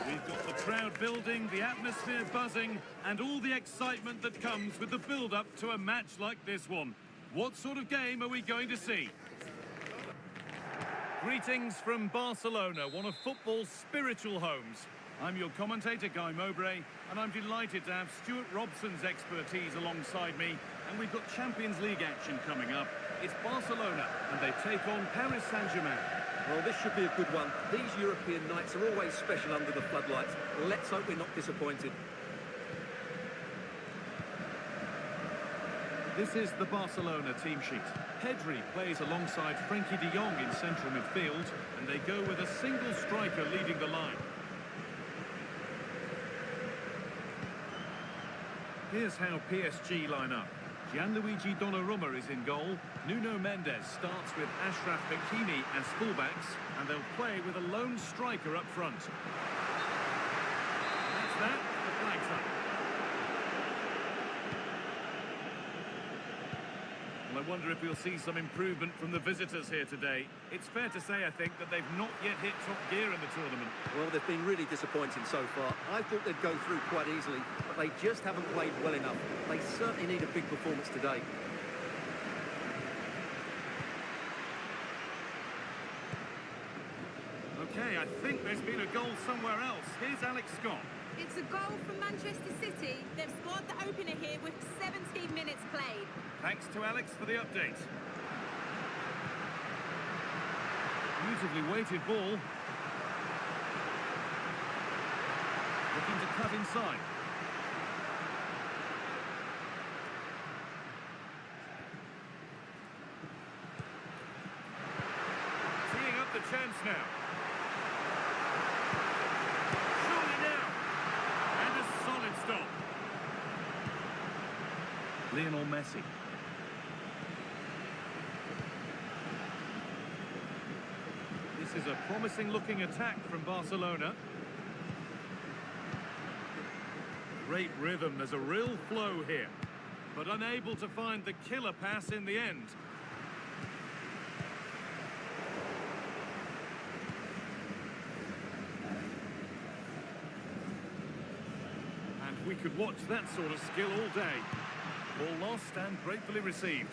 We've got the crowd building, the atmosphere buzzing, and all the excitement that comes with the build-up to a match like this one. What sort of game are we going to see? Greetings from Barcelona, one of football's spiritual homes. I'm your commentator, Guy Mowbray, and I'm delighted to have Stuart Robson's expertise alongside me, and we've got Champions League action coming up. It's Barcelona, and they take on Paris Saint-Germain. Well, this should be a good one. These European nights are always special under the floodlights. Let's hope we're not disappointed. This is the Barcelona team sheet. Pedri plays alongside Frenkie de Jong in central midfield, and they go with a single striker leading the line. Here's how PSG line up. Gianluigi Donnarumma is in goal. Nuno Mendes starts with Achraf Hakimi as fullbacks, and they'll play with a lone striker up front. That's that. The flag's up. Well, I wonder if we'll see some improvement from the visitors here today. It's fair to say, I think, that they've not yet hit top gear in the tournament. Well, they've been really disappointing so far. I thought they'd go through quite easily, but they just haven't played well enough. They certainly need a big performance today. Okay, I think there's been a goal somewhere else. Here's Alex Scott. It's a goal from Manchester City. They've scored the opener here with 17 minutes played. Thanks to Alex for the update. Beautifully weighted ball. Looking to cut inside. Teeing up the chance now. Surely now. And a solid stop. Lionel Messi. This is a promising-looking attack from Barcelona. Great rhythm, there's a real flow here, but unable to find the killer pass in the end. And we could watch that sort of skill all day. Ball lost and gratefully received.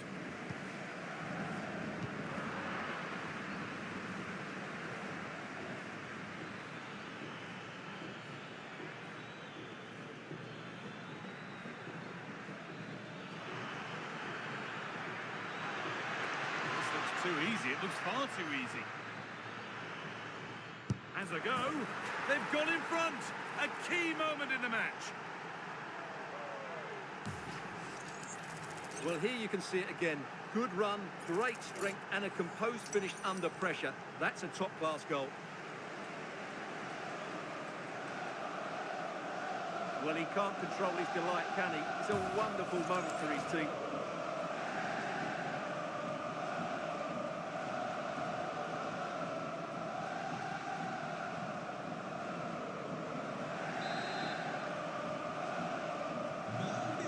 Too easy, it looks far too easy. As a go, they've gone in front. A key moment in the match. Well, here you can see it again. Good run, great strength, and a composed finish under pressure. That's a top-class goal. Well, he can't control his delight, can he? It's a wonderful moment for his team.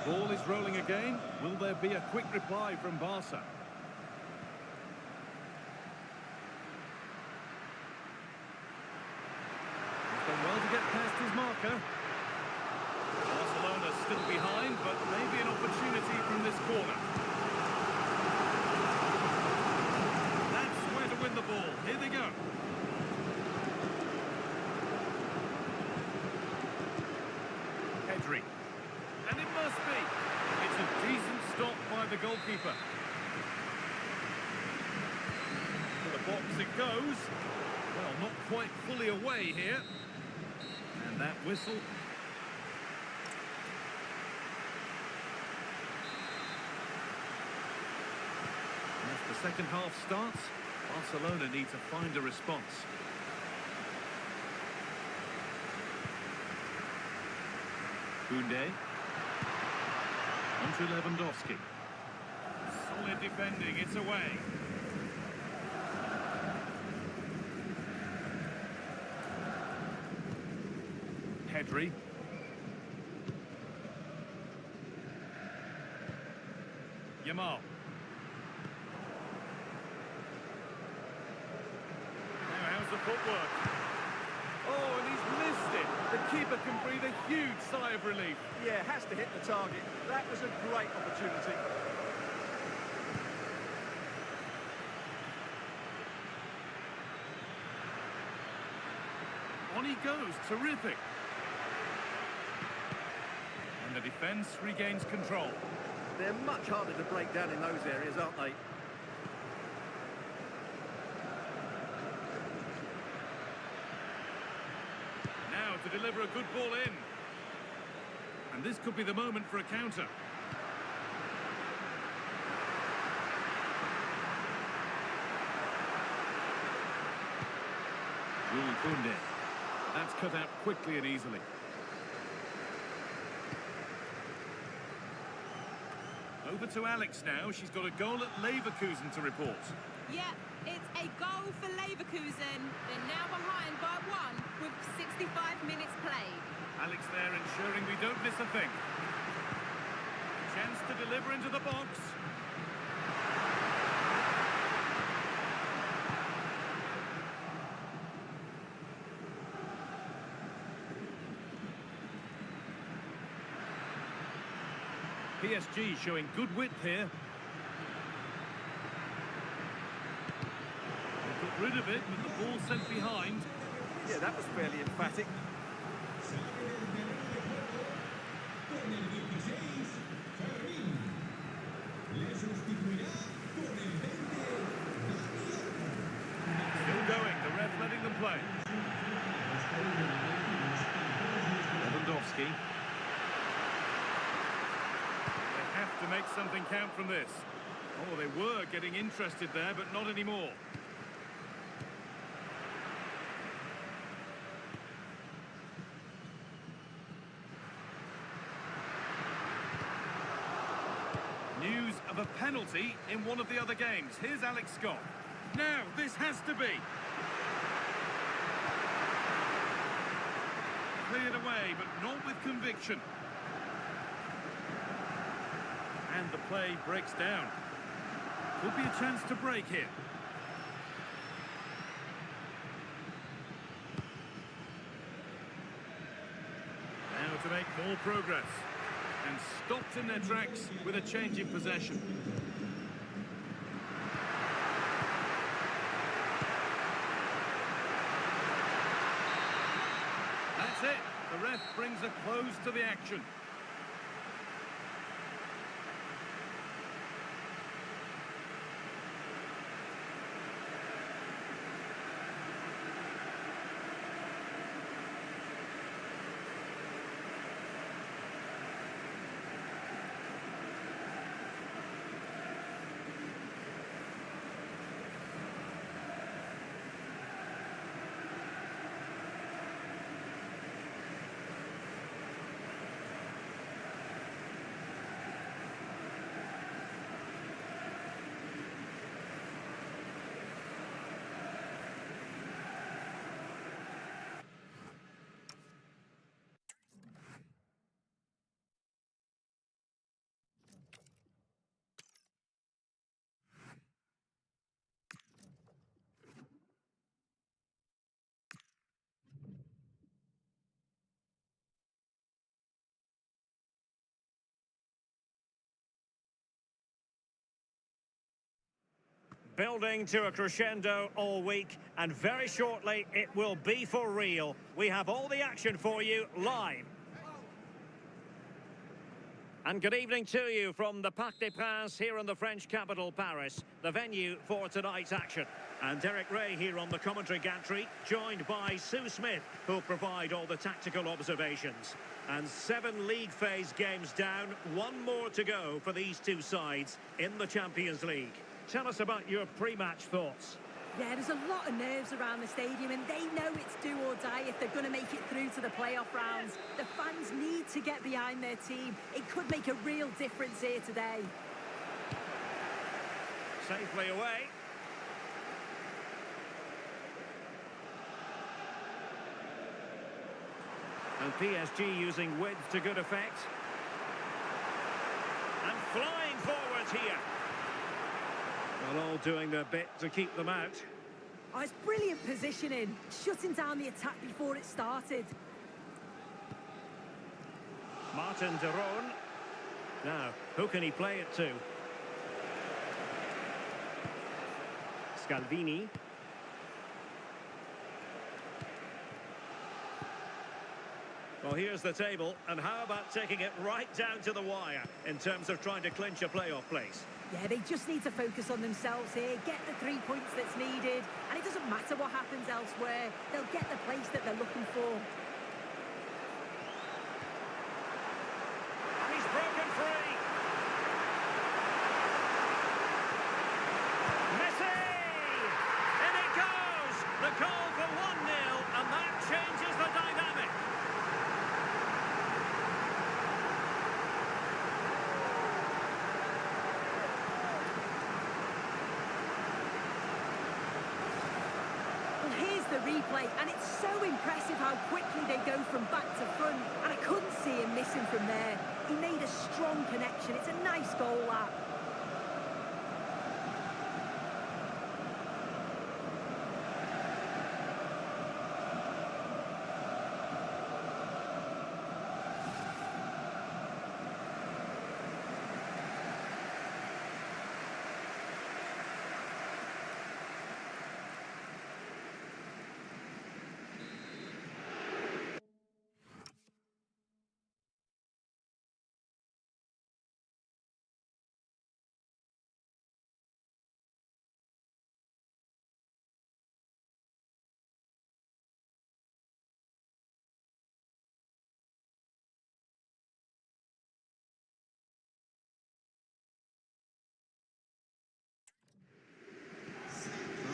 Ball is rolling again. Will there be a quick reply from Barca? He's done well to get past his marker. Barcelona still behind, but maybe an opportunity from this corner. That's where to win the ball. Here they go. Pedri. And it must be. It's a decent stop by the goalkeeper. To the box it goes. Well, not quite fully away here. And that whistle. As the second half starts, Barcelona need to find a response. Koundé. Onto Lewandowski. Solid defending, it's away. Pedri. Yamal. Now, how's the footwork? Oh, and he's missed it. The keeper can breathe a huge sigh of relief. Yeah, has to hit the target. That was a great opportunity. On he goes, terrific. And the defence regains control. They're much harder to break down in those areas, aren't they? Now to deliver a good ball in. And this could be the moment for a counter. Koundé. That's cut out quickly and easily. Over to Alex now. She's got a goal at Leverkusen to report. Yeah, it's a goal for Leverkusen. They're now behind by 1 with 65 minutes played. Alex there ensuring we don't miss a thing. Chance to deliver into the box. PSG showing good width here. They got rid of it, but the ball sent behind. Yeah, that was fairly emphatic. Still going, the ref letting them play. Lewandowski. They have to make something count from this. Oh, they were getting interested there, but not anymore. News of a penalty in one of the other games. Here's Alex Scott. Now, this has to be. Cleared away, but not with conviction. And the play breaks down. Could be a chance to break here. Now to make more progress. And stopped in their tracks with a change in possession. That's it. The ref brings a close to the action. Building to a crescendo all week, and very shortly it will be for real. We have all the action for you live. And good evening to you from the Parc des Princes here in the French capital, Paris, the venue for tonight's action. And Derek Ray here on the commentary gantry, joined by Sue Smith, who'll provide all the tactical observations. And 7 league phase games down, 1 more to go for these two sides in the Champions League. Tell us about your pre-match thoughts. Yeah, there's a lot of nerves around the stadium, and they know it's do or die if they're going to make it through to the playoff rounds. The fans need to get behind their team. It could make a real difference here today. Safely away. And PSG using width to good effect. And flying forwards here. Well, all doing their bit to keep them out. Oh, it's brilliant positioning, shutting down the attack before it started. Martin de Roon. Now, who can he play it to? Scalvini. Well, here's the table, and how about taking it right down to the wire in terms of trying to clinch a playoff place? Yeah, they just need to focus on themselves here, get the 3 points that's needed, and it doesn't matter what happens elsewhere. They'll get the place that they're looking for. He's broken free. Messi! In it goes! The goal for 1-0, and that changes the dynamic. The replay, and it's so impressive how quickly they go from back to front, and I couldn't see him missing from there. He made a strong connection. It's a nice goal, that.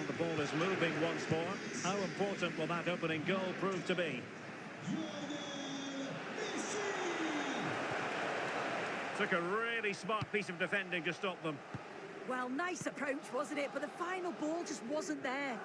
The ball is moving once more. How important will that opening goal prove to be? Took a really smart piece of defending to stop them. Well, nice approach, wasn't it? But the final ball just wasn't there.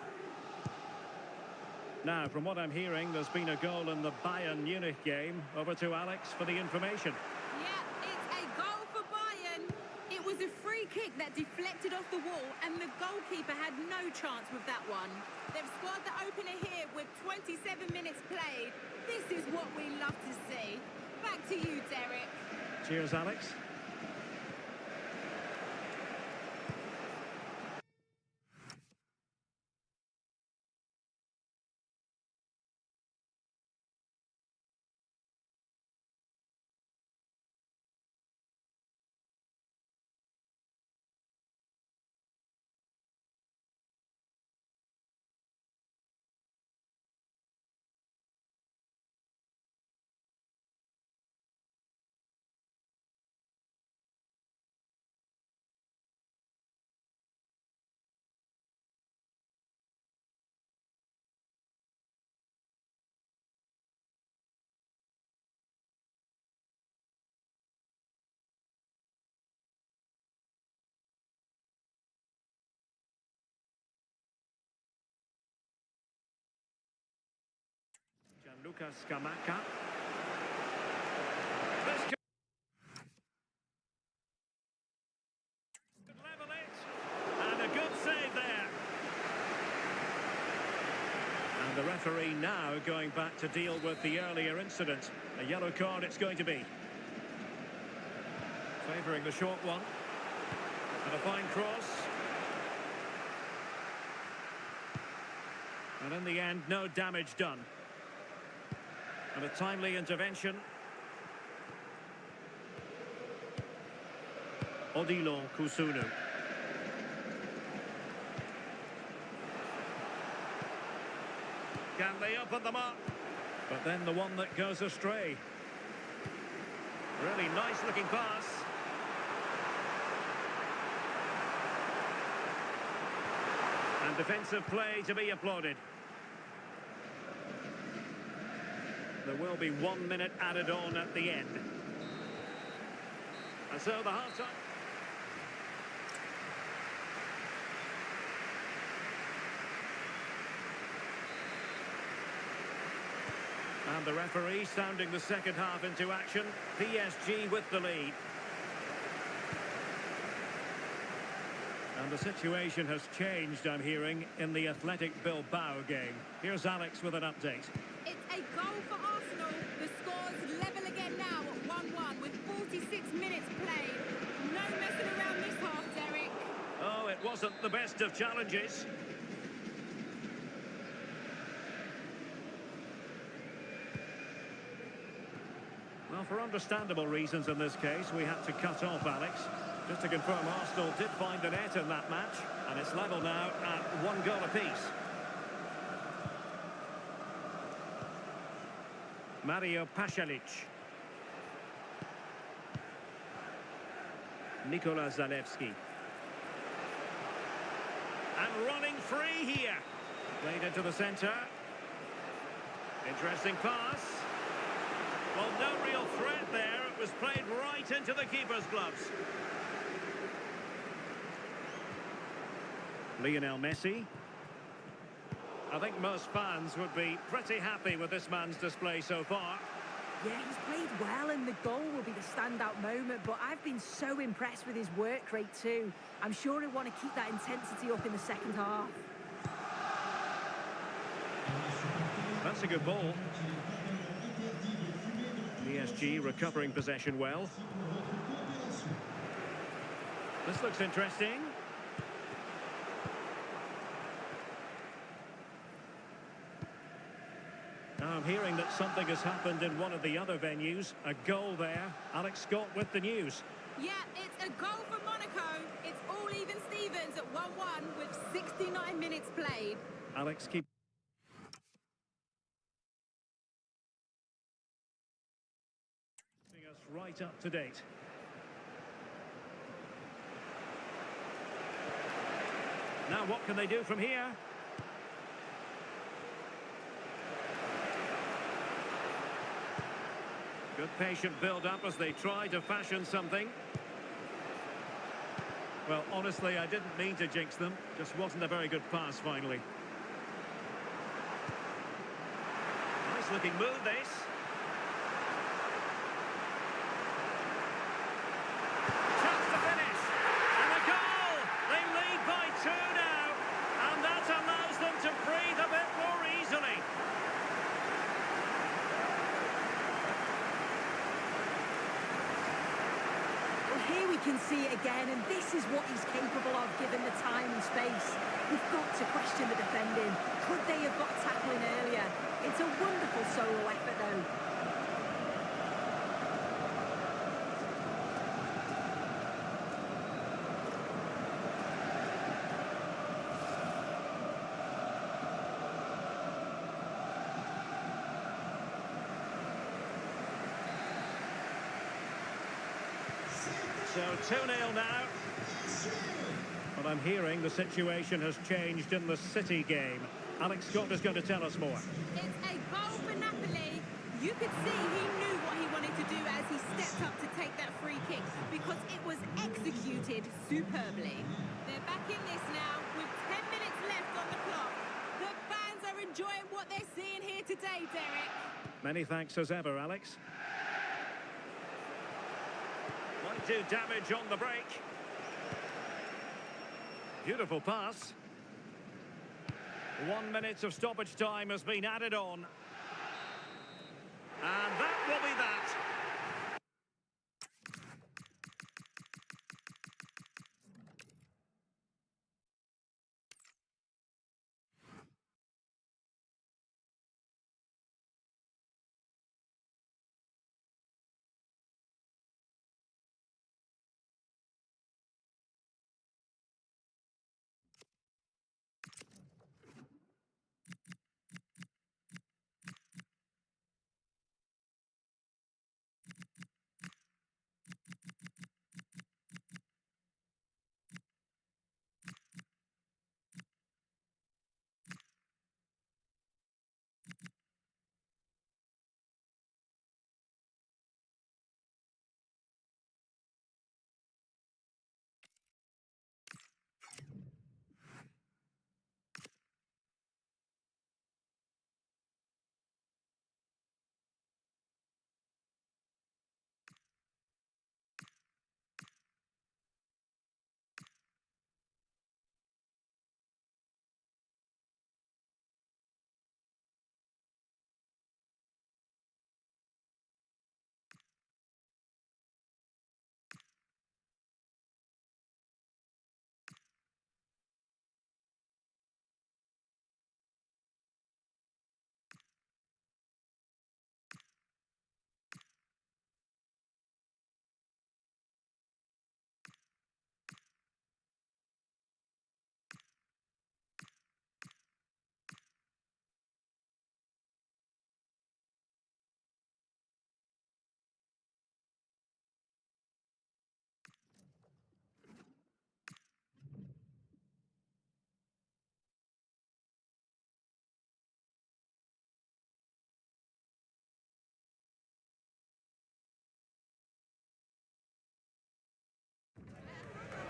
Now, from what I'm hearing, there's been a goal in the Bayern Munich game. Over to Alex for the information. Yeah, it's a goal for Bayern. It was a free kick that deflected off the wall, and the goalkeeper had no chance with that one. They've scored the opener here with 27 minutes played. This is what we love to see. Back to you, Derek. Cheers, Alex. Lucas Scamacca. This could level it. And a good save there. And the referee now going back to deal with the earlier incident. A yellow card it's going to be. Favouring the short one. And a fine cross. And in the end, no damage done. And a timely intervention. Odilo Kusunu. Can they open them up? But then the one that goes astray. Really nice looking pass. And defensive play to be applauded. There will be 1 minute added on at the end. And so the half-time. And the referee sounding the second half into action. PSG with the lead. And the situation has changed, I'm hearing, in the Athletic Bilbao game. Here's Alex with an update. It's a goal for Arsenal. The score's level again now at 1-1 with 46 minutes played. No messing around this half, Derek. Oh, it wasn't the best of challenges. Well, for understandable reasons in this case, we had to cut off Alex. Just to confirm, Arsenal did find the net in that match, and it's level now at 1 goal apiece. Mario Pasalic. Nikola Zalewski. And running free here. Played into the centre. Interesting pass. Well, no real threat there. It was played right into the keeper's gloves. Lionel Messi. I think most fans would be pretty happy with this man's display so far. Yeah, he's played well and the goal will be the standout moment, but I've been so impressed with his work rate too. I'm sure he'll want to keep that intensity up in the second half. That's a good ball. PSG recovering possession well. This looks interesting. Now I'm hearing that something has happened in one of the other venues. A goal there. Alex Scott with the news. Yeah, it's a goal for Monaco. It's all even Stevens at 1-1 with 69 minutes played. Alex, keep us right up to date. Now what can they do from here? Good patient build-up as they try to fashion something. Well, honestly, I didn't mean to jinx them. Just wasn't a very good pass, finally. Nice-looking move, this. Chance to finish. And a goal! They lead by 2 now. And that allows them to breathe a bit more easily. Here we can see it again, and this is what he's capable of given the time and space. We've got to question the defending. Could they have got a tackle in earlier? It's a wonderful solo effort, though. So 2-0 now. But I'm hearing the situation has changed in the City game. Alex Scott is going to tell us more. It's a goal for Napoli. You could see he knew what he wanted to do as he stepped up to take that free kick because it was executed superbly. They're back in this now with 10 minutes left on the clock. The fans are enjoying what they're seeing here today, Derek. Many thanks as ever, Alex. Might do damage on the break. Beautiful pass. 1 minute of stoppage time has been added on. And that will be that.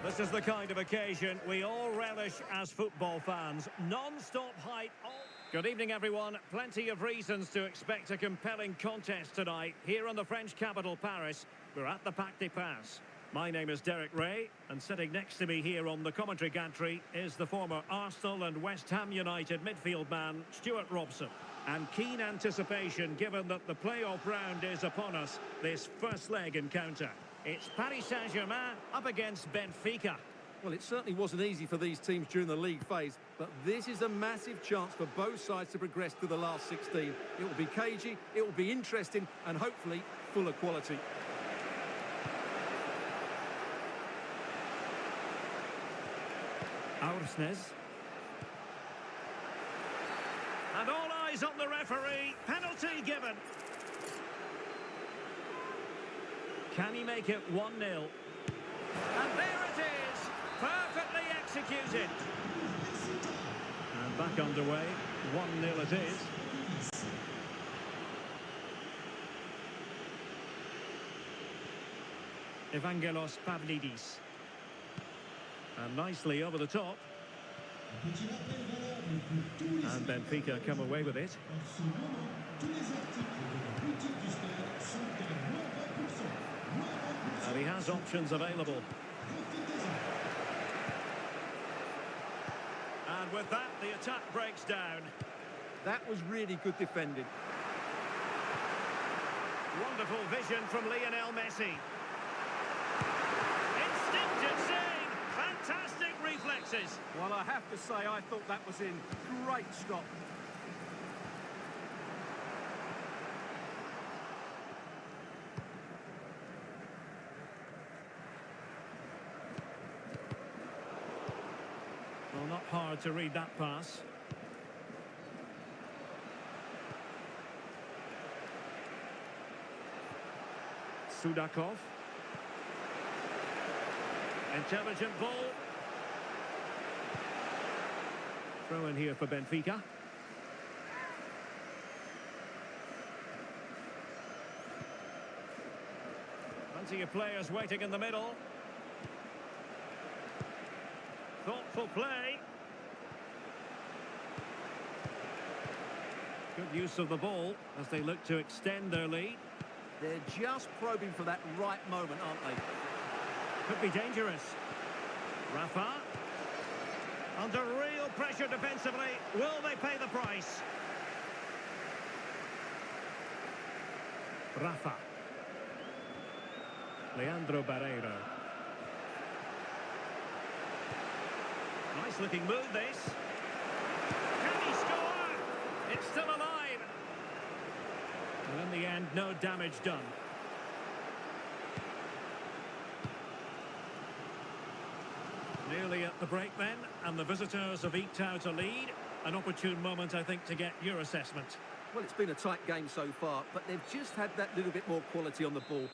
This is the kind of occasion we all relish as football fans. Non-stop hype. Good evening, everyone. Plenty of reasons to expect a compelling contest tonight here in the French capital, Paris. We're at the Parc des Princes. My name is Derek Ray, and sitting next to me here on the commentary gantry is the former Arsenal and West Ham United midfield man, Stuart Robson. And keen anticipation given that the playoff round is upon us, this first leg encounter. It's Paris Saint-Germain up against Benfica. Well, it certainly wasn't easy for these teams during the league phase, but this is a massive chance for both sides to progress to the last 16. It will be cagey, it will be interesting, and hopefully full of quality. Aursnes. And all eyes on the referee. Penalty given. Can he make it 1-0? And there it is. Perfectly executed. And back underway. 1-0 it is. Evangelos Pavlidis. And nicely over the top. And Benfica come away with it. And he has options available. And with that, the attack breaks down. That was really good defending. Wonderful vision from Lionel Messi. Instinctive save. Fantastic reflexes. Well, I have to say, I thought that was in. Great stop. Well, not hard to read that pass. Sudakov. Intelligent ball. Throw in here for Benfica. Plenty of players waiting in the middle. Thoughtful play. Good use of the ball as they look to extend their lead. They're just probing for that right moment, aren't they? Could be dangerous. Rafa. Under real pressure defensively. Will they pay the price? Rafa. Leandro Barreiro. Nice looking move, this. Can he score? It's still alive. And in the end, no damage done. Nearly at the break then, and the visitors have eked out a lead. An opportune moment, I think, to get your assessment. Well, it's been a tight game so far, but they've just had that little bit more quality on the ball.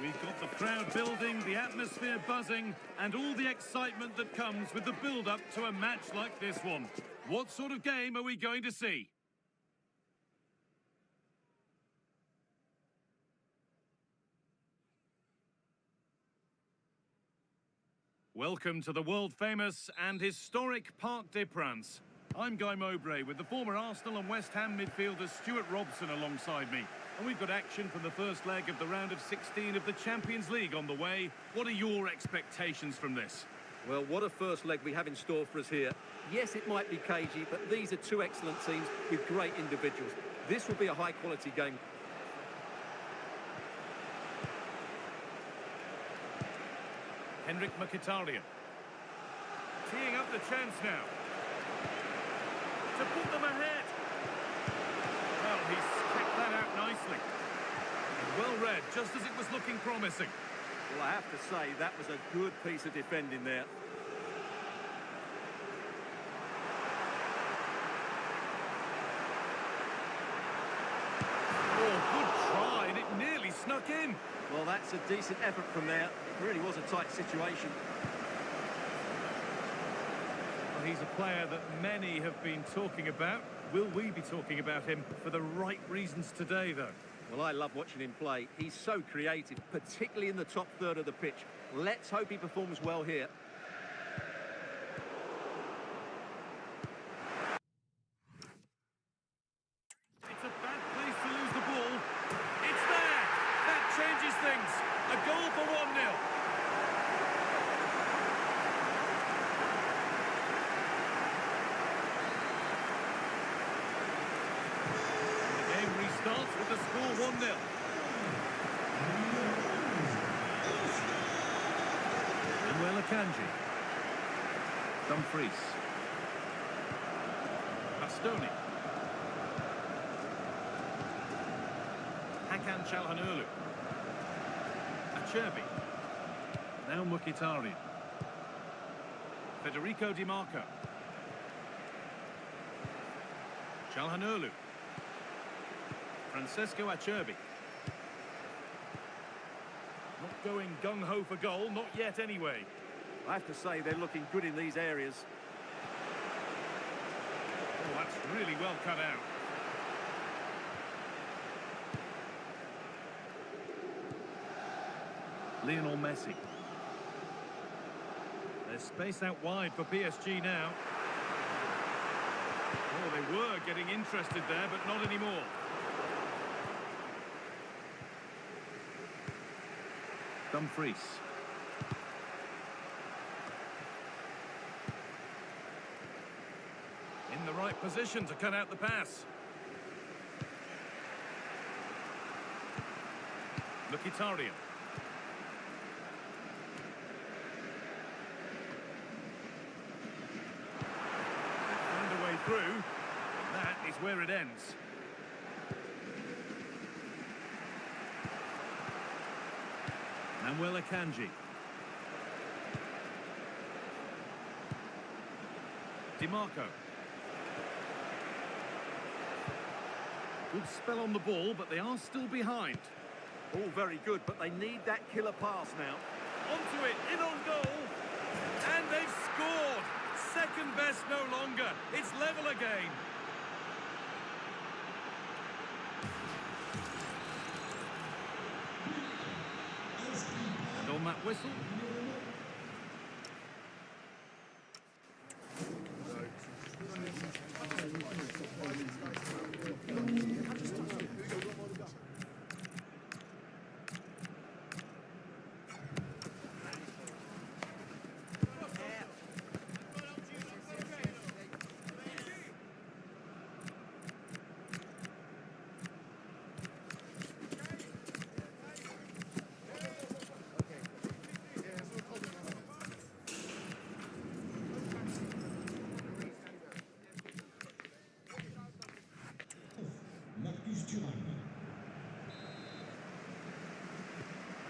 We've got the crowd building, the atmosphere buzzing, and all the excitement that comes with the build-up to a match like this one. What sort of game are we going to see? Welcome to the world-famous and historic Parc des Princes. I'm Guy Mowbray with the former Arsenal and West Ham midfielder Stuart Robson alongside me. And we've got action from the first leg of the round of 16 of the Champions League on the way. What are your expectations from this? Well, what a first leg we have in store for us here. Yes, it might be cagey, but these are two excellent teams with great individuals. This will be a high-quality game. Henrik Mkhitaryan. Teeing up the chance now. To put them ahead. Well, he's kicked that out nicely. Well read, just as it was looking promising. Well, I have to say, that was a good piece of defending there. Oh, good try, and it nearly snuck in. Well, that's a decent effort from there. It really was a tight situation. Well, he's a player that many have been talking about. Will we be talking about him for the right reasons today, though? Well, I love watching him play. He's so creative, particularly in the top third of the pitch. Let's hope he performs well here. It's a bad place to lose the ball. It's there! That changes things. A goal for 1-0. Starts with the score 1-0. Manuel Akanji. Dumfries. Bastoni. Hakan Çalhanoğlu. Acerbi. Now Mkhitaryan. Federico Di Marco. Çalhanoğlu. Francesco Acerbi. Not going gung-ho for goal, not yet anyway. I have to say, they're looking good in these areas. Oh, that's really well cut out. Lionel Messi. There's space out wide for PSG now. Oh, they were getting interested there, but not anymore. Dumfries. In the right position to cut out the pass. Mkhitaryan. Find a way through. And that is where it ends. Manuel Akanji. Di Marco. Good spell on the ball, but they are still behind. All very good, but they need that killer pass now. Onto it, in on goal. And they've scored. Second best no longer. It's level again. And on that whistle.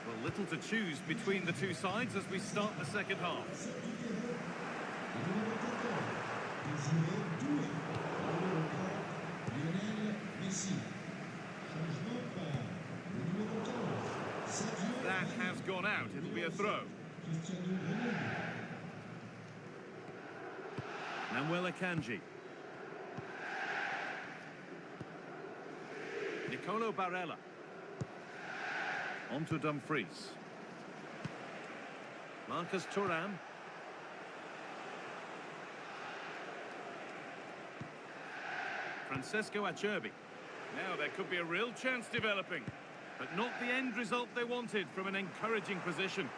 Well, little to choose between the two sides as we start the second half. that has gone out. It'll be a throw. Namuel Akanji. Nicolo Barella. On to Dumfries. Marcus Thuram. Francesco Acerbi. Now there could be a real chance developing, but not the end result they wanted from an encouraging position.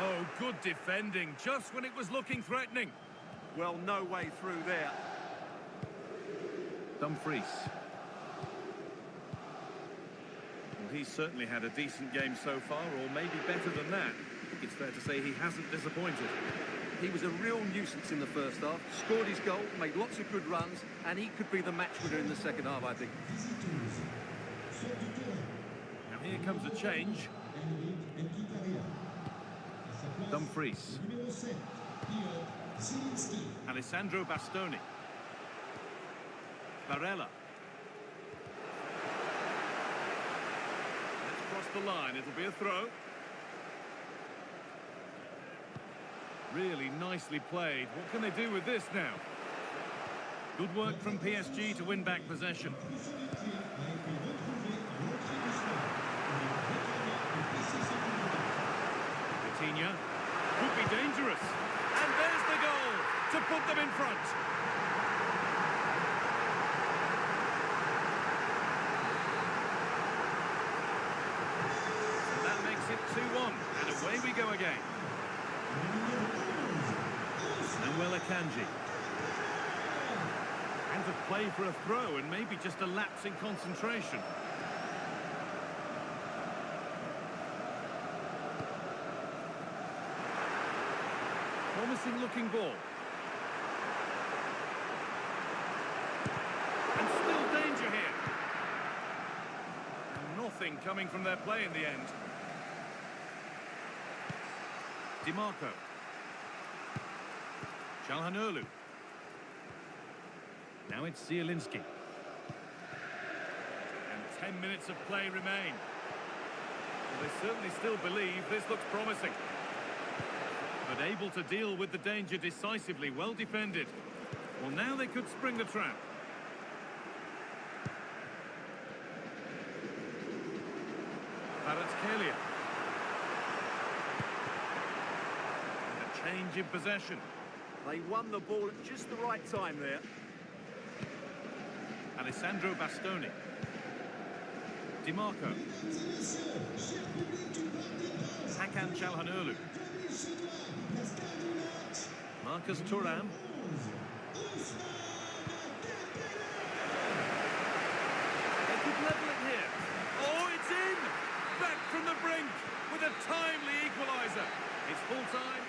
Oh, good defending, just when it was looking threatening. Well, no way through there. Dumfries. Well, he's certainly had a decent game so far, or maybe better than that. I think it's fair to say he hasn't disappointed. He was a real nuisance in the first half, scored his goal, made lots of good runs, and he could be the match winner in the second half, I think. Now here comes a change. Dumfries. Alessandro Bastoni. Barella. Let's cross the line, it'll be a throw. Really nicely played. What can they do with this now? Good work from PSG to win back possession. Coutinho could be dangerous. And there's the goal to put them in front. So that makes it 2-1, and away we go again. Namuel Akanji. Out of play for a throw, and maybe just a lapse in concentration. Promising looking ball. And still danger here. And nothing coming from their play in the end. DiMarco. Çalhanoğlu. Now it's Zielinski. And 10 minutes of play remain. Well, they certainly still believe this looks promising. But able to deal with the danger decisively, well defended. Well, now they could spring the trap. Kvaratskhelia. And a change in possession. They won the ball at just the right time there. Alessandro Bastoni. DiMarco. Hakan Çalhanoğlu. Marcus Thuram. They could level it here. Oh, it's in! Back from the brink with a timely equaliser. It's full time.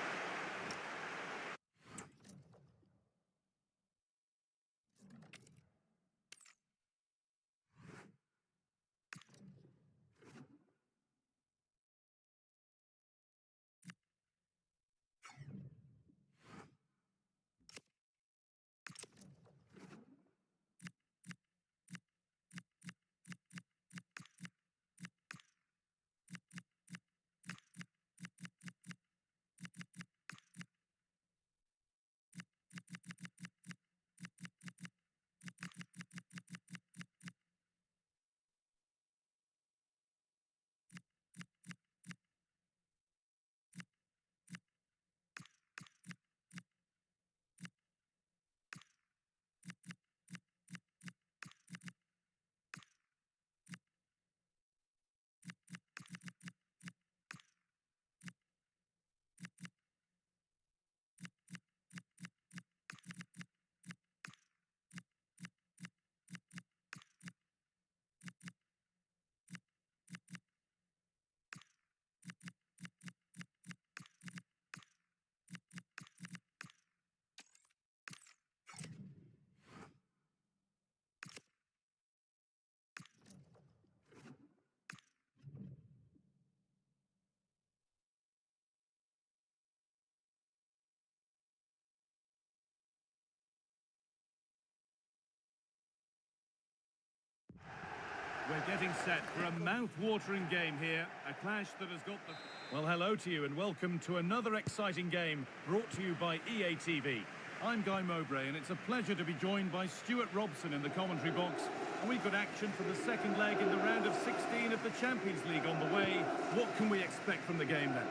We're getting set for a mouth-watering game here. A clash that has got the... Well, hello to you and welcome to another exciting game brought to you by EA TV. I'm Guy Mowbray and it's a pleasure to be joined by Stuart Robson in the commentary box. And we've got action for the second leg in the round of 16 of the Champions League on the way. What can we expect from the game then?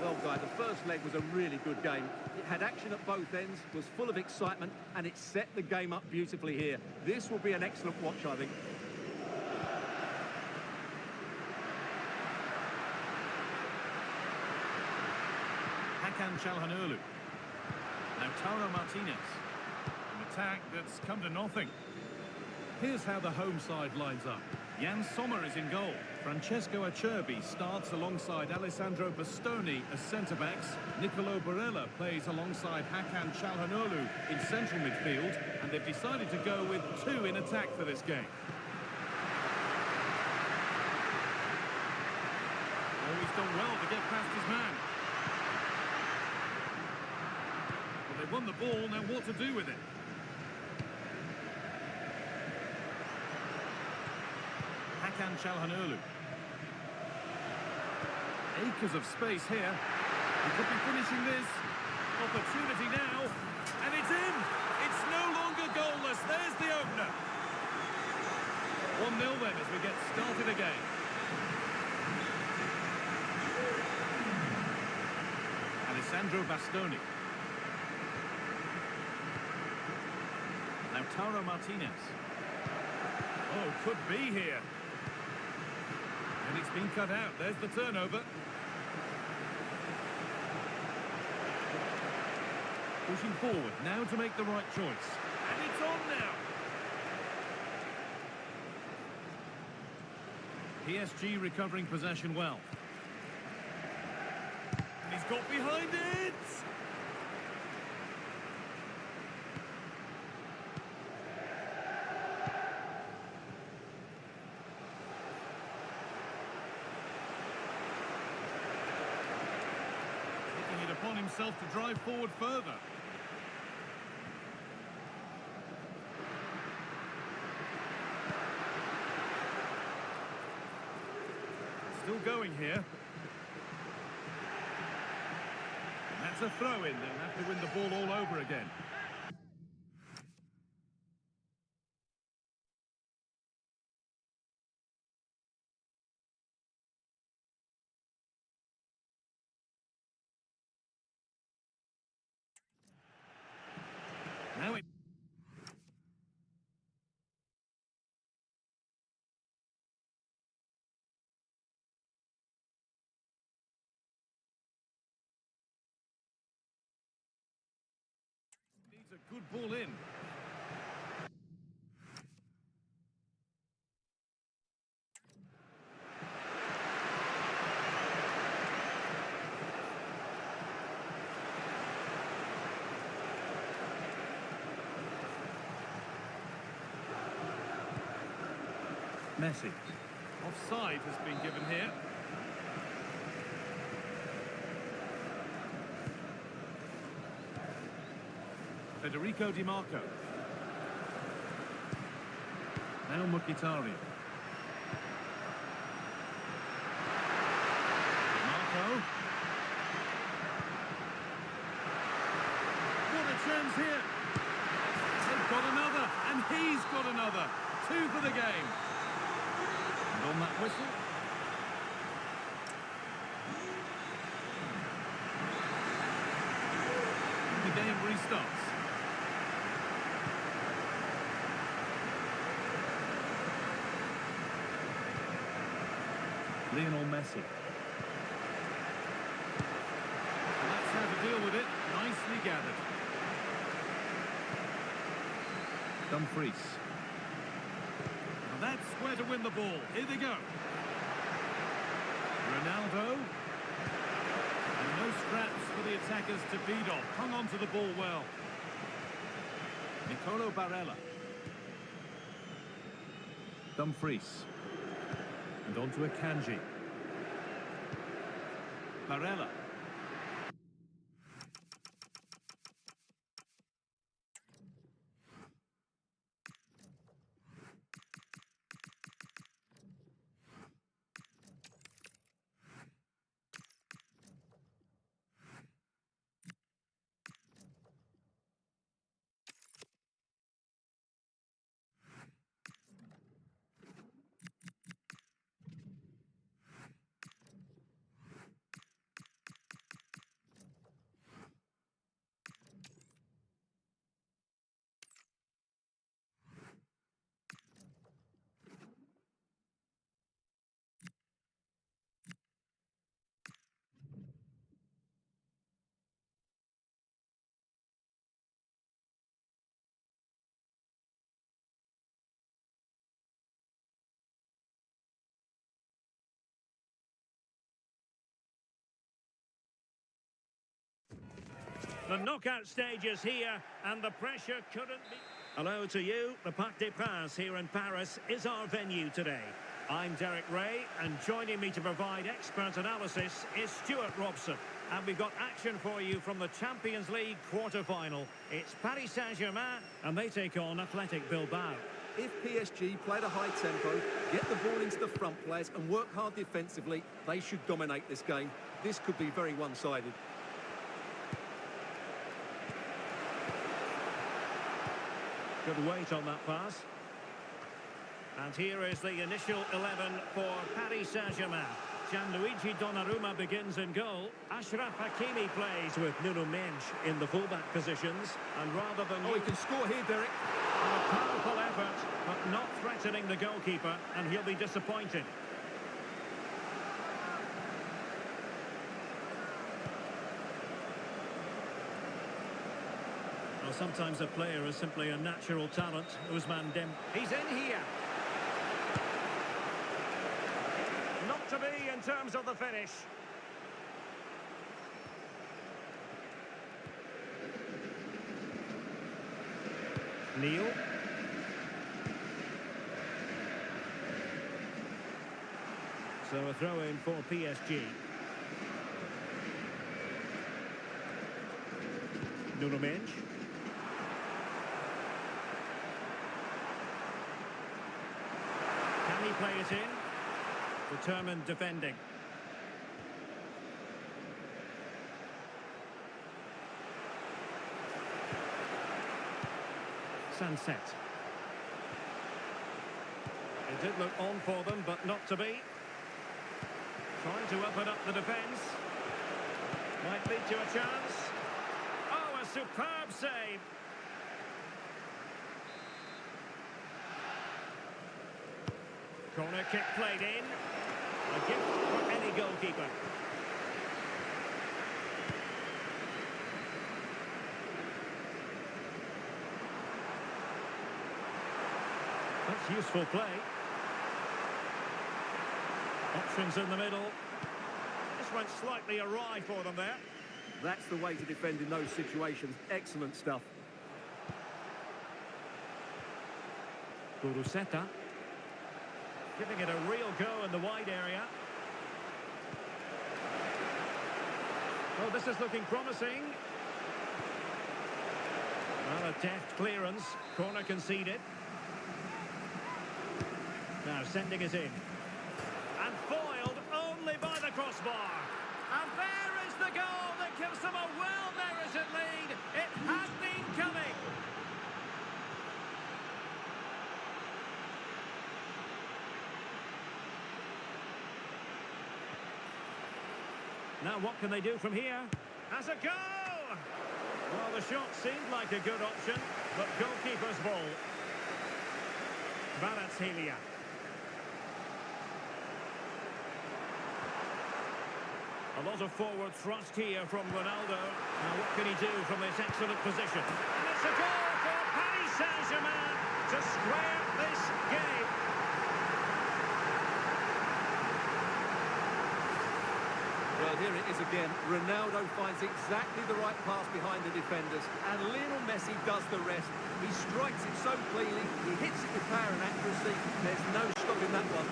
Well, Guy, the first leg was a really good game. It had action at both ends, was full of excitement, and it set the game up beautifully here. This will be an excellent watch, I think. Hakan Çalhanoğlu. Now Taro Martinez. An attack that's come to nothing. Here's how the home side lines up. Jan Sommer is in goal. Francesco Acerbi starts alongside Alessandro Bastoni as centre-backs. Nicolo Barella plays alongside Hakan Çalhanoğlu in central midfield. And they've decided to go with two in attack for this game. Oh, he's done well to get past his man. Well, they've won the ball, now what to do with it? Hakan Çalhanoğlu. Acres of space here. He could be finishing this. Opportunity now. And it's in! It's no longer goalless. There's the opener. 1-0 then as we get started again. Alessandro Bastoni. Now Taro Martinez. Oh, could be here. And it's been cut out. There's the turnover. Pushing forward now to make the right choice. And it's on now. PSG recovering possession well. And he's got behind it. Upon himself to drive forward further. Still going here. And that's a throw-in. They'll have to win the ball all over again. Now it... needs a good ball in. Messi. Offside has been given here. Federico Di Marco. Now Mkhitaryan. Di Marco. What a chance here. They've got another, and he's got another. 2 for the game. On that whistle. The game restarts. Lionel Messi. And that's how to deal with it. Nicely gathered. Dumfries. That's where to win the ball. Here they go. Ronaldo. And no scraps for the attackers to feed off. Hung on to the ball well. Nicolo Barella. Dumfries. And on to Akanji. Barella. The knockout stage is here, and the pressure couldn't be... Hello to you. The Parc des Princes here in Paris is our venue today. I'm Derek Ray, and joining me to provide expert analysis is Stuart Robson. And we've got action for you from the Champions League quarter-final. It's Paris Saint-Germain, and they take on Athletic Bilbao. If PSG play at a high tempo, get the ball into the front players and work hard defensively, they should dominate this game. This could be very one-sided. Good weight on that pass. And here is the initial 11 for Paris Saint-Germain. Gianluigi Donnarumma begins in goal. Achraf Hakimi plays with Nuno Mendes in the fullback positions. And rather than... Oh, he can score here, Derek. A powerful effort, but not threatening the goalkeeper, and he'll be disappointed. Well, sometimes a player is simply a natural talent. Ousmane Dembélé. He's in here. Not to be in terms of the finish. Neil. So a throw-in for PSG. Nuno Mendes. Can he play it in? Determined defending. Sunset. It did look on for them, but not to be. Trying to open up the defence. Might lead to a chance. Oh, a superb save. Corner kick played in. A gift for any goalkeeper. That's useful play. Options in the middle. This went slightly awry for them there. That's the way to defend in those situations. Excellent stuff. Guruseta. Giving it a real go in the wide area. Oh, this is looking promising. Well, a deft clearance. Corner conceded. Now sending it in. And foiled only by the crossbar. And there is the goal that gives them a well-merited lead. It had been coming. Now what can they do from here? As a goal! Well, the shot seemed like a good option, but goalkeeper's ball. Kvaratskhelia. A lot of forward thrust here from Ronaldo. Now what can he do from this excellent position? And it's a goal for Paris Saint-Germain to square this game. Well, here it is again. Ronaldo finds exactly the right pass behind the defenders, and Lionel Messi does the rest. He strikes it so cleanly, he hits it with power and accuracy. There's no stopping that one.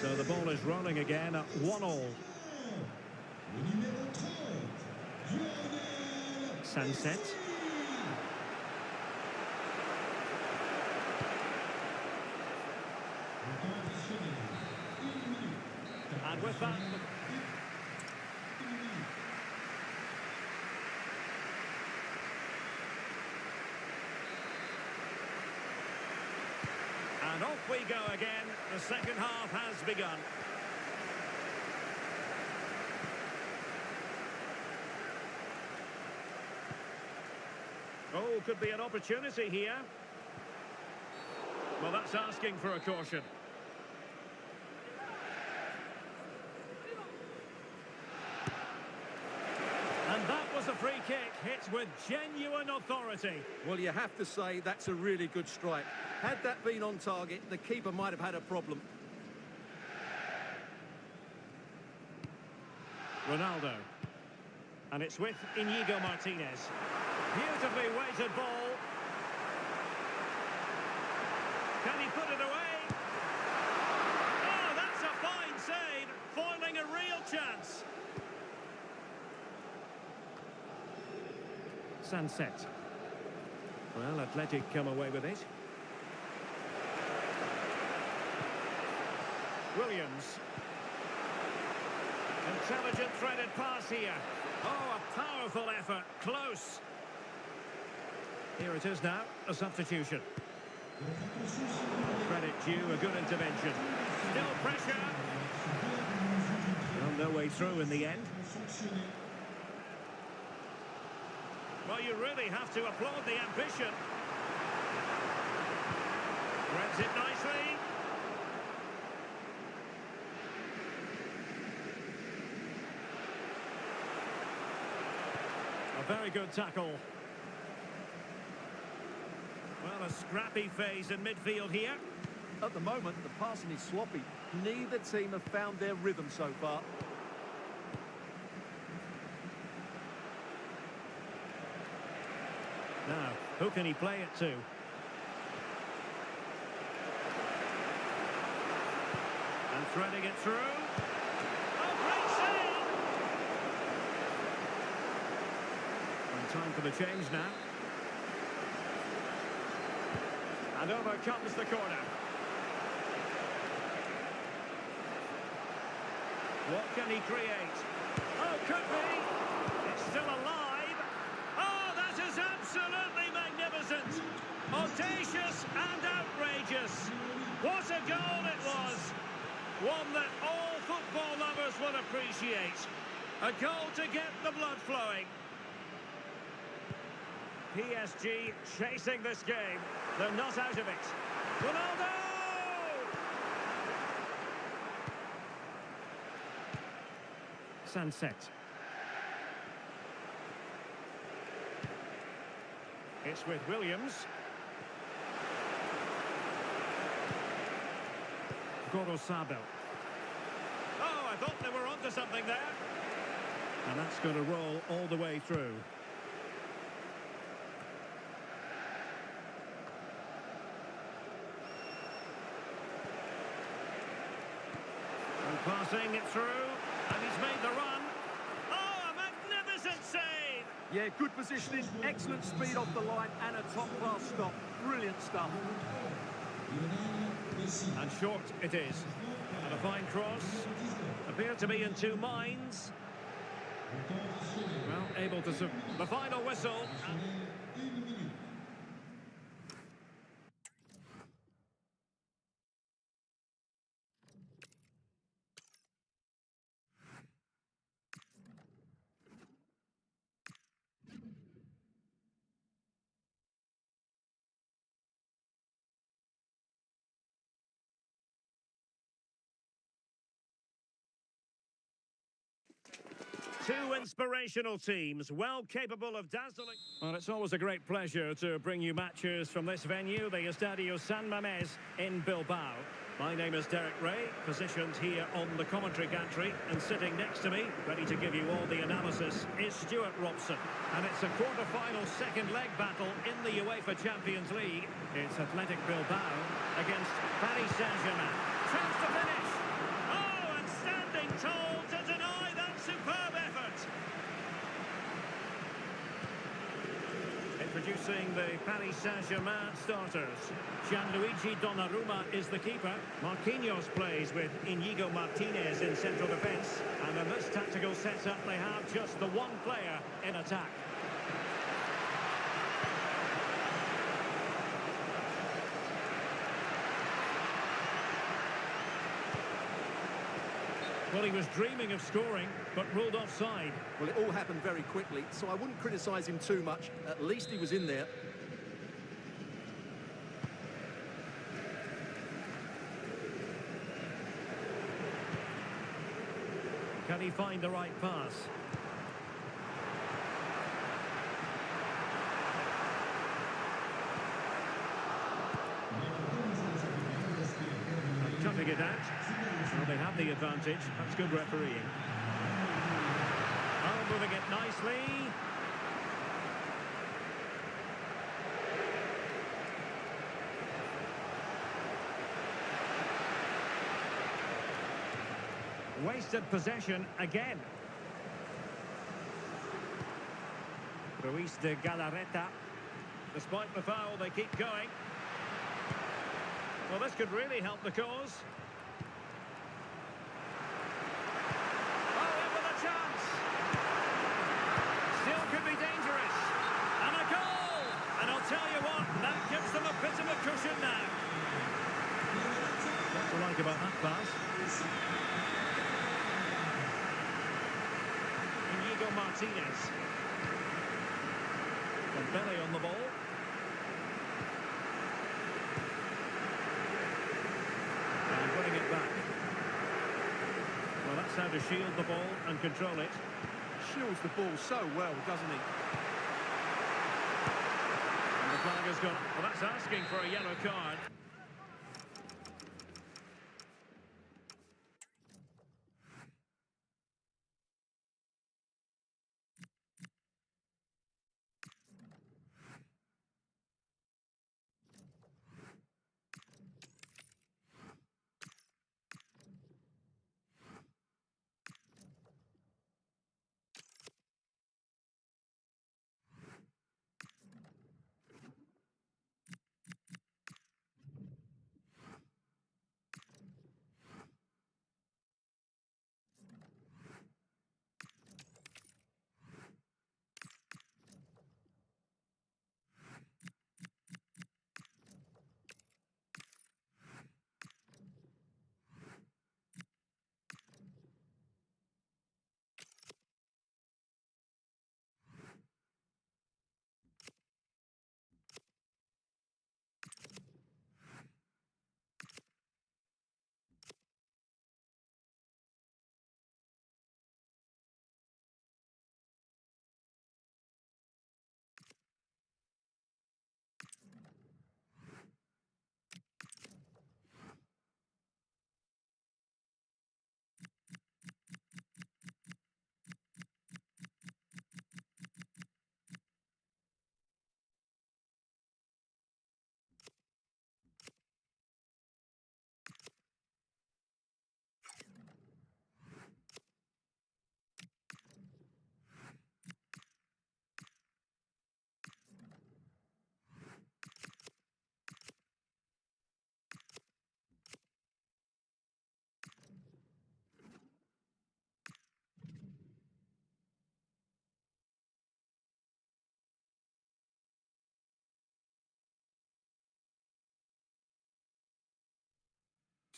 So the ball is rolling again at 1-1. Sunset. And with that... And off we go again. The second half has begun. Oh, could be an opportunity here. Well, that's asking for a caution. And that was a free kick. hit with genuine authority. Well, you have to say that's a really good strike. Had that been on target, the keeper might have had a problem. Ronaldo. And it's with Inigo Martinez. Beautifully weighted ball. Can he put it away? Oh, that's a fine save, foiling a real chance. Sunset. Well, Athletic come away with it. Williams. Intelligent threaded pass here. Oh, a powerful effort. Close. Here it is now, a substitution. Credit due, a good intervention. Still pressure. Well, no way through in the end. Well, you really have to applaud the ambition. Threads it nicely. A very good tackle. Well, a scrappy phase in midfield here. At the moment, the passing is sloppy. Neither team have found their rhythm so far. Now, who can he play it to? And threading it through. Oh, great save! And time for the change now. And over comes the corner. What can he create? Oh, could be. It's still alive. Oh, that is absolutely magnificent. Audacious and outrageous. What a goal it was. One that all football lovers will appreciate. A goal to get the blood flowing. PSG chasing this game. They're not out of it. Ronaldo! Sunset. It's with Williams. Gorosabel. Oh, I thought they were onto something there. And that's going to roll all the way through. And passing it through. And he's made the run. Oh, a magnificent save! Yeah, good positioning, excellent speed off the line, and a top-class stop. Brilliant stuff. And short it is. And a fine cross. Appeared to be in two minds. Well, able to... The final whistle. Two inspirational teams, well capable of dazzling. Well, it's always a great pleasure to bring you matches from this venue, the Estadio San Mamés in Bilbao. My name is Derek Ray, positioned here on the commentary gantry, and sitting next to me, ready to give you all the analysis, is Stuart Robson. And it's a quarter-final second leg battle in the UEFA Champions League. It's Athletic Bilbao against Paris Saint-Germain. Chance to finish! Oh, and standing tall to deny that superb effort! Introducing the Paris Saint-Germain starters. Gianluigi Donnarumma is the keeper. Marquinhos plays with Inigo Martinez in central defence. And in this tactical setup, they have just the one player in attack. Well, he was dreaming of scoring, but ruled offside. Well, it all happened very quickly, so I wouldn't criticise him too much. At least he was in there. Can he find the right pass? sniffing it out. Well, they have the advantage. That's good refereeing. Oh, moving it nicely. Wasted possession again. Ruiz de Galarreta. Despite the foul, they keep going. Well, this could really help the cause. Oh, in with a chance. Still could be dangerous. And a goal! And I'll tell you what, that gives them a bit of a cushion now. What to like about that pass? Inigo Martinez. Belly on the ball. And winning it back. Well, that's how to shield the ball and control it. Shields the ball so well, doesn't he? And the flag has gone. Well, that's asking for a yellow card.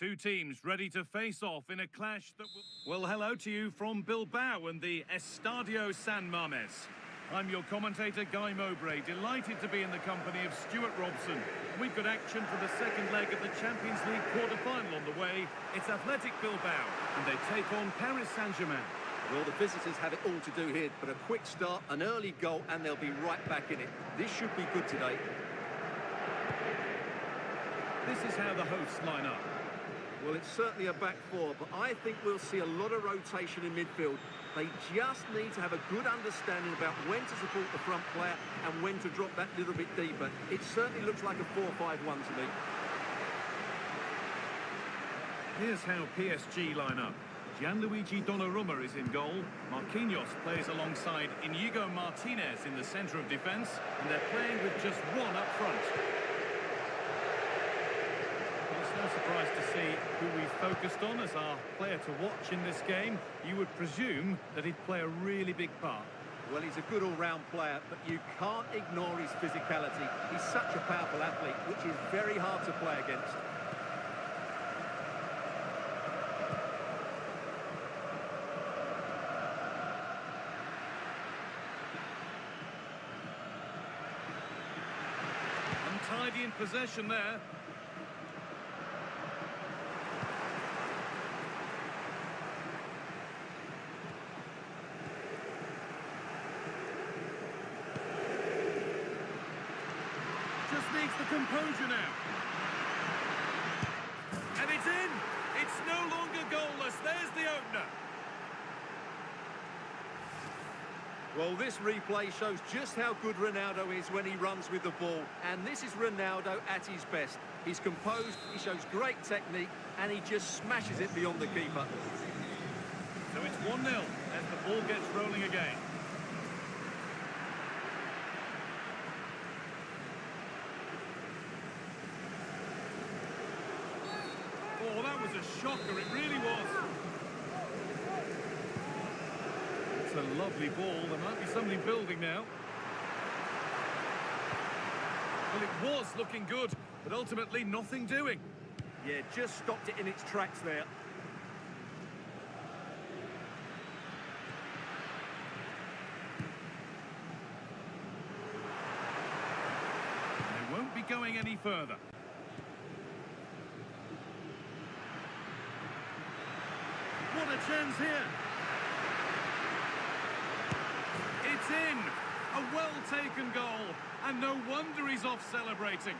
Two teams ready to face off in a clash that will... Well, hello to you from Bilbao and the Estadio San Mames. I'm your commentator, Guy Mowbray, delighted to be in the company of Stuart Robson. We've got action for the second leg of the Champions League quarter-final on the way. It's Athletic Bilbao, and they take on Paris Saint-Germain. Well, the visitors have it all to do here, but a quick start, an early goal, and they'll be right back in it. This should be good today. This is how the hosts line up. Well, it's certainly a back four, but I think we'll see a lot of rotation in midfield. They just need to have a good understanding about when to support the front player and when to drop that little bit deeper. It certainly looks like a 4-5-1 to me. Here's how PSG line up. Gianluigi Donnarumma is in goal. Marquinhos plays alongside Inigo Martinez in the centre of defence, and they're playing with just one up front. No surprise to see who we focused on as our player to watch in this game. You would presume that he'd play a really big part. Well, he's a good all-round player, but you can't ignore his physicality. He's such a powerful athlete, which is very hard to play against. Untidy in possession there. Just needs the composure now. And it's in! It's no longer goalless. There's the opener. Well, this replay shows just how good Ronaldo is when he runs with the ball. And this is Ronaldo at his best. He's composed, he shows great technique, and he just smashes it beyond the keeper. So it's 1-0 as the ball gets rolling again. Oh, that was a shocker, it really was. It's a lovely ball, there might be somebody building now. Well, it was looking good, but ultimately nothing doing. Yeah, just stopped it in its tracks there. They won't be going any further. What a chance here. It's in. A well-taken goal. And no wonder he's off celebrating.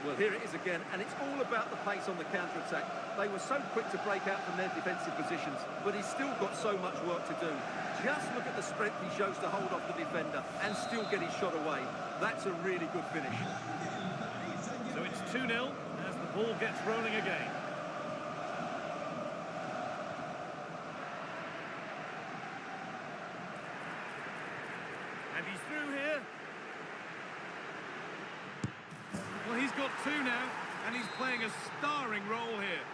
Well, here it is again, and it's all about the pace on the counter-attack. They were so quick to break out from their defensive positions, but he's still got so much work to do. Just look at the strength he shows to hold off the defender and still get his shot away. That's a really good finish. So it's 2-0 as the ball gets rolling again. And he's through here. Well, he's got two now, and he's playing a starring role here.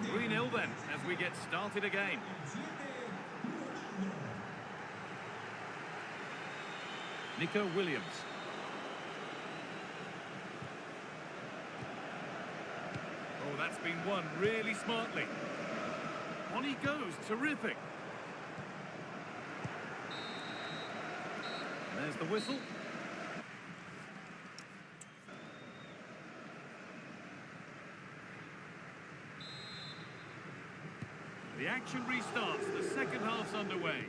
3-0 then, as we get started again. Nico Williams. Oh, that's been won really smartly. On he goes, terrific. And there's the whistle. The action restarts, the second half's underway.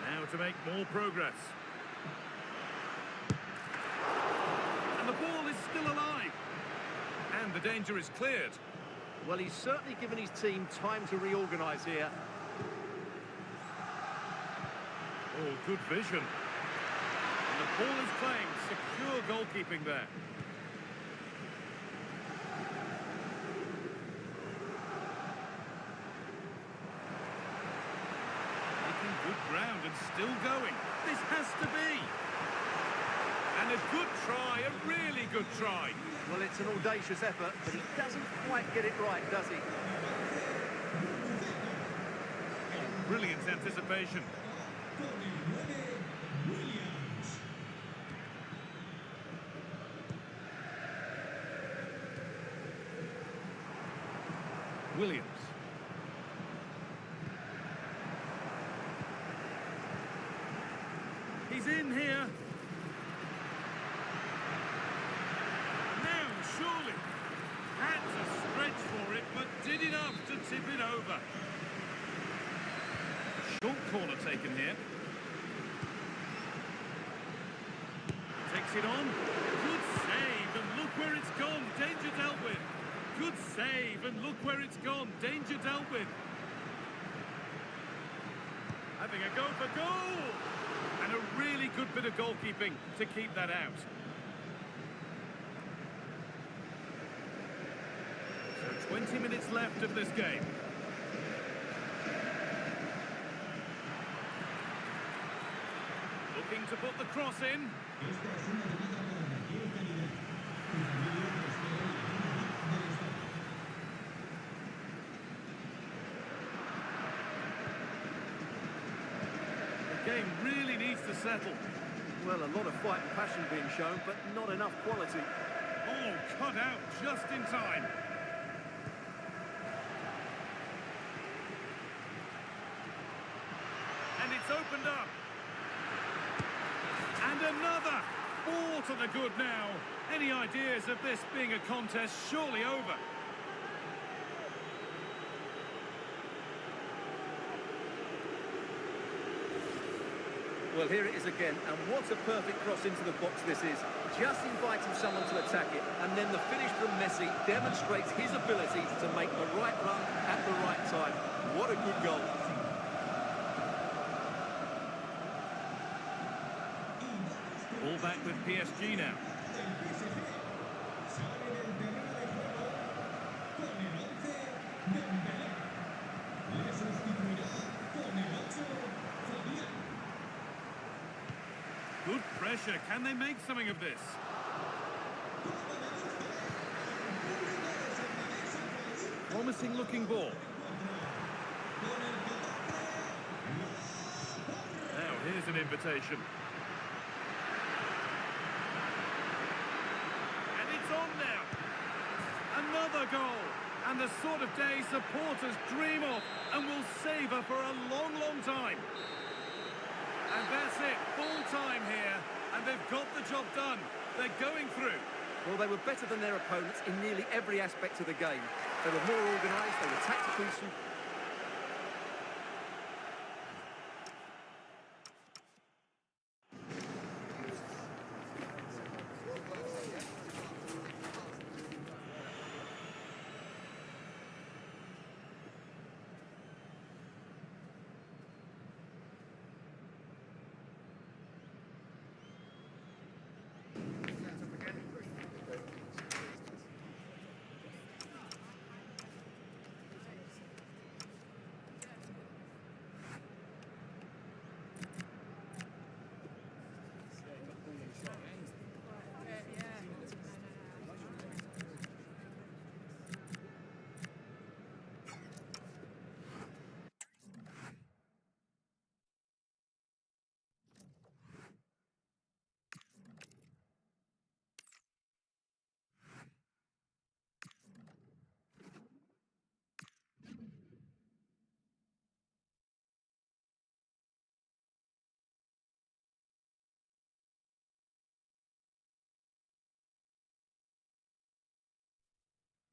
Now to make more progress. And the ball is still alive. And the danger is cleared. Well, he's certainly given his team time to reorganise here. Oh, good vision. And the ball is playing, secure goalkeeping there. Making good ground and still going. This has to be. And a good try, a really good try. Well, it's an audacious effort, but he doesn't quite get it right, does he? Brilliant anticipation. Williams. He's in here. Now, surely. Had to stretch for it, but did enough to tip it over. Short corner taken here. Takes it on. Good save, and look where it's gone. Danger dealt with. Good save, and look where it's gone. Danger dealt with. Having a go for goal. And a really good bit of goalkeeping to keep that out. So 20 minutes left of this game. Looking to put the cross in. The game really needs to settle. Well, a lot of fight and passion being shown, but not enough quality. Oh, cut out just in time. And it's opened up. And another. Shot at the good now. Any ideas of this being a contest surely over? Well, here it is again, and what a perfect cross into the box this is. Just inviting someone to attack it, and then the finish from Messi demonstrates his ability to make the right run at the right time. What a good goal. Ball back with PSG now. Good pressure. Can they make something of this? Promising looking ball. Now here's an invitation. And it's on now. Another goal. And the sort of day supporters dream of and will savour for a long, long time. And that's it, full time here, and they've got the job done. They're going through. Well, they were better than their opponents in nearly every aspect of the game. They were more organised, they were tactically...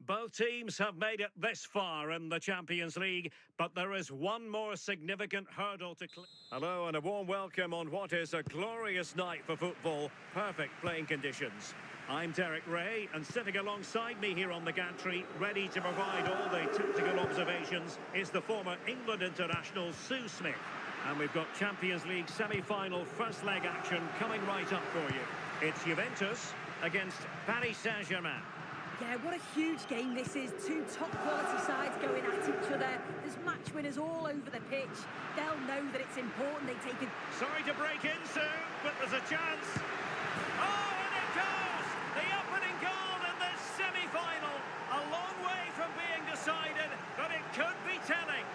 Both teams have made it this far in the Champions League, but there is one more significant hurdle to clear. Hello and a warm welcome on what is a glorious night for football. Perfect playing conditions. I'm Derek Ray, and sitting alongside me here on the gantry, ready to provide all the tactical observations, is the former England international Sue Smith. And we've got Champions League semi-final first leg action coming right up for you. It's Juventus against Paris Saint-Germain. Yeah, what a huge game this is. Two top-quality sides going at each other. There's match winners all over the pitch. They'll know that it's important they take it. Sorry to break in, Sue, but there's a chance. Oh, and it goes! The opening goal in this semi-final. A long way from being decided, but it could be telling.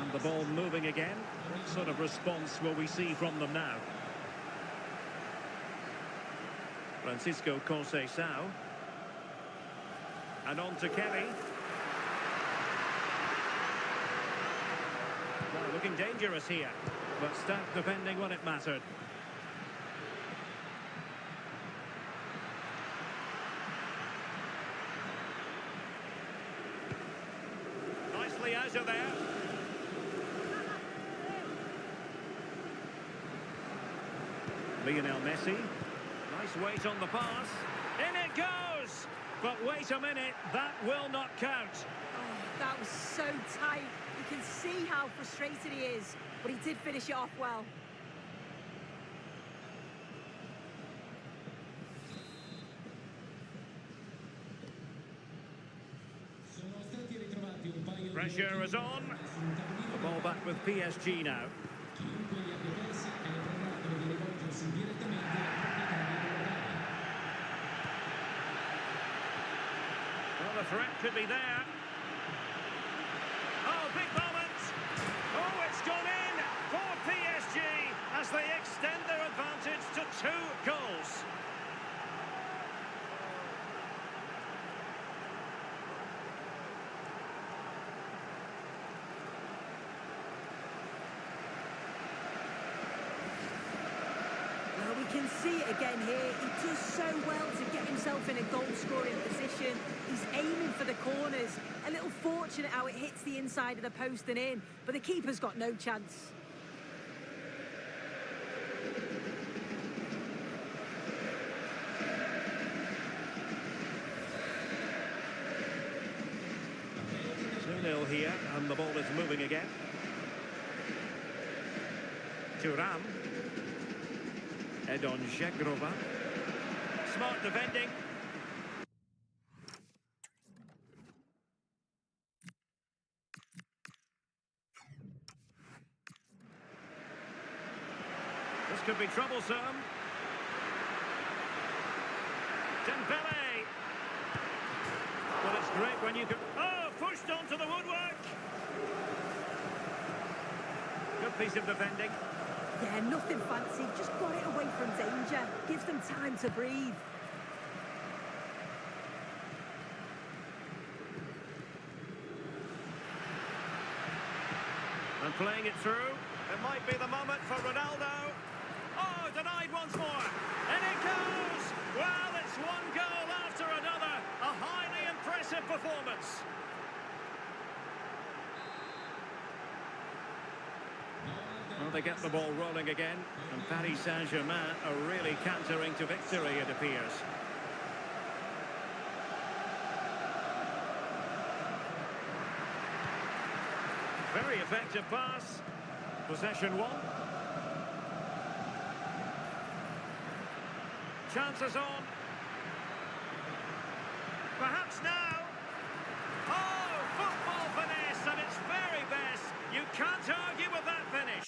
And the ball moving again. What sort of response will we see from them now? Francisco Conceição. And on to Kelly. Well, looking dangerous here, but stacked defending when it mattered. Nicely out of there. Lionel Messi. Nice weight on the pass. In it goes! But wait a minute, that will not count. Oh, that was so tight. You can see how frustrated he is, but he did finish it off well. Pressure is on. The ball back with PSG now. Well, the threat could be there. Oh, big moment. Oh, it's gone in for PSG as they extend their advantage to 2 goals. can see it again here. He does so well to get himself in a goal-scoring position. He's aiming for the corners. A little fortunate how it hits the inside of the post and in, but the keeper's got no chance. Here, and the ball is moving again. Thuram. Edon Žegrova. Smart defending. This could be troublesome. Dembele. Well, it's great when you can... Oh, pushed onto the woodwork. Good piece of defending. Yeah, nothing fancy. Just got it away from danger. Gives them time to breathe. And playing it through. It might be the moment for Ronaldo. Oh, denied once more. And it goes! Well, it's one goal after another. A highly impressive performance. Well, they get the ball rolling again. And Paris Saint-Germain are really cantering to victory, it appears. Very effective pass. Possession one. Chances on. Perhaps now. Oh, football finesse at its very best. You can't argue with that finish.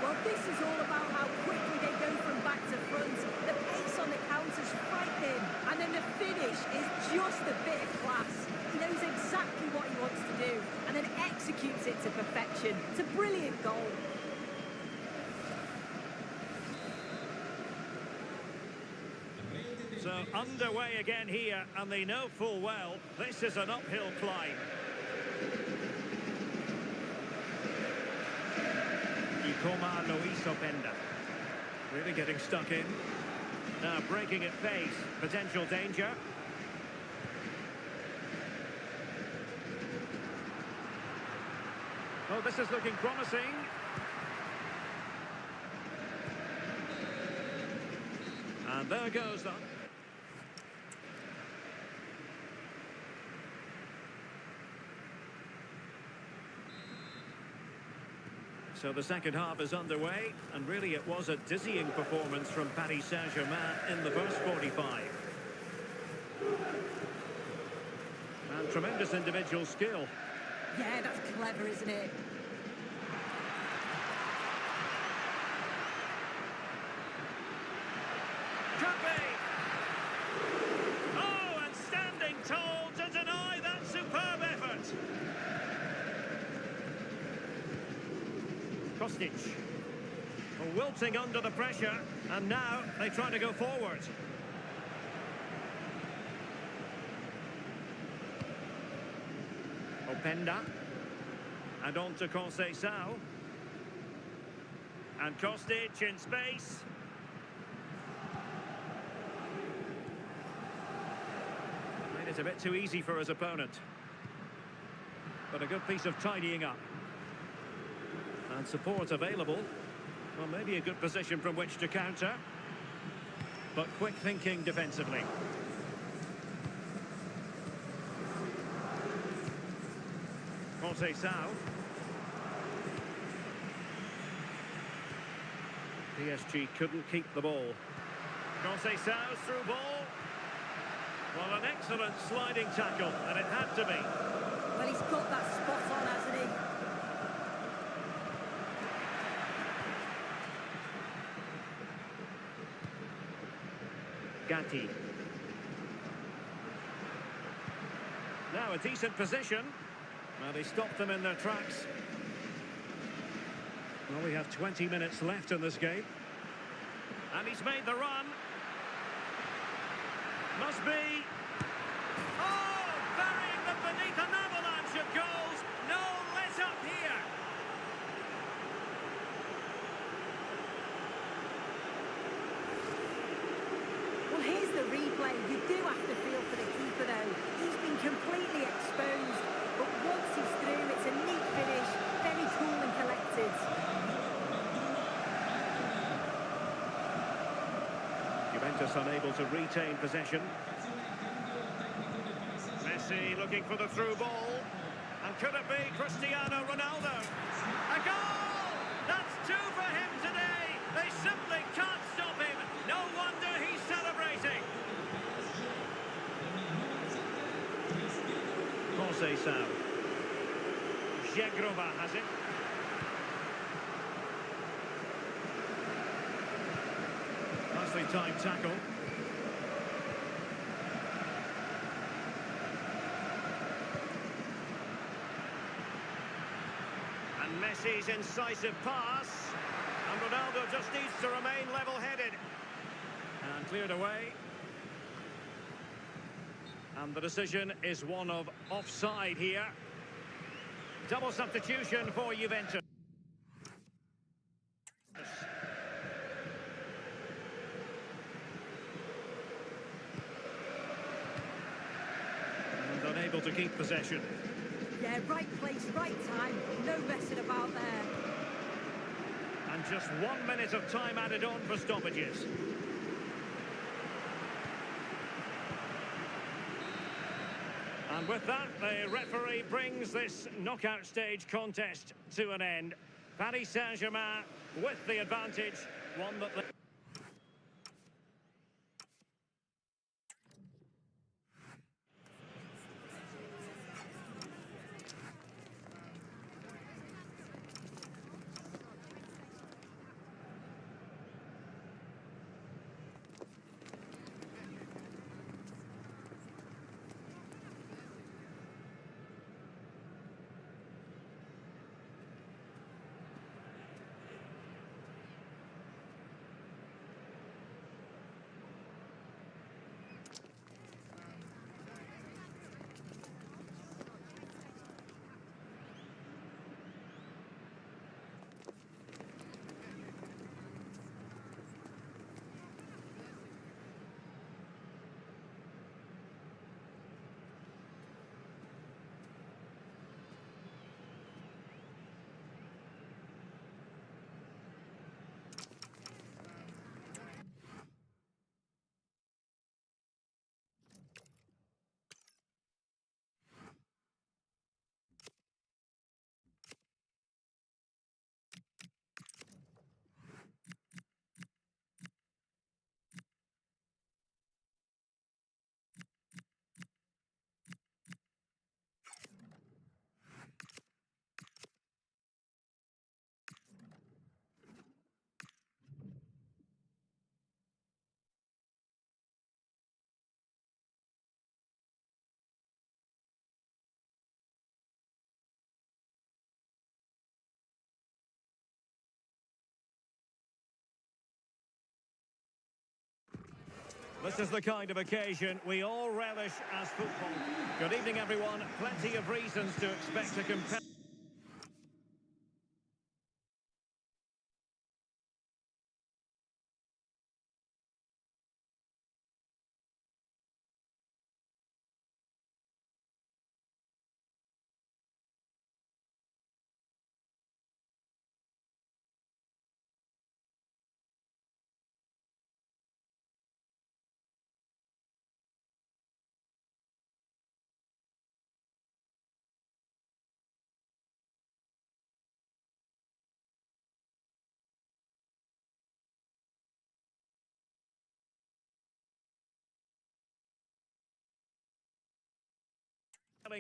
Well, this is all about how quickly they go from back to front. The pace on the counter's frightening. And then the finish is just a bit of class. He knows exactly what he wants to do and then executes it to perfection. It's a brilliant goal. So underway again here, and they know full well this is an uphill climb. Ikoma Luis Openda. Really getting stuck in. Now breaking at pace. Potential danger. Well, this is looking promising. And there goes that. So the second half is underway, and really it was a dizzying performance from Paris Saint-Germain in the first 45. And tremendous individual skill. Yeah, that's clever, isn't it? Could be. Oh, and standing tall to deny that superb effort. Kostic. Wilting under the pressure, and now they try to go forward. Openda. And on to Conceição. And Kostic in space. Made it a bit too easy for his opponent. But a good piece of tidying up. And support available. Well, maybe a good position from which to counter. But quick thinking defensively. Conceição. PSG couldn't keep the ball. Conceição's through ball. Well, an excellent sliding tackle, and it had to be. Well, he's got that spot on, hasn't he? Gatti. Now a decent position. Well, he stopped them in their tracks. Well, we have 20 minutes left in this game. And he's made the run. Must be. Oh, burying them beneath an avalanche of goals. No let up here. Well, here's the replay. You do have to feel for the keeper, though. He's been completely exposed. But once he's through, it's a neat finish. Very cool and collected. Juventus unable to retain possession. Messi looking for the through ball. And could it be Cristiano Ronaldo? A goal! That's two for him today. They simply can't stop him. No wonder he's celebrating. Conceição. Jegrova has it. Nicely timed tackle. And Messi's incisive pass. And Ronaldo just needs to remain level-headed. And cleared away. And the decision is one of offside here. Double substitution for Juventus. And unable to keep possession. Yeah, right place, right time. No messing about there. And just 1 minute of time added on for stoppages. And with that, the referee brings this knockout stage contest to an end. Paris Saint-Germain with the advantage, one that they... This is the kind of occasion we all relish as football. Good evening, everyone. Plenty of reasons to expect a competitive...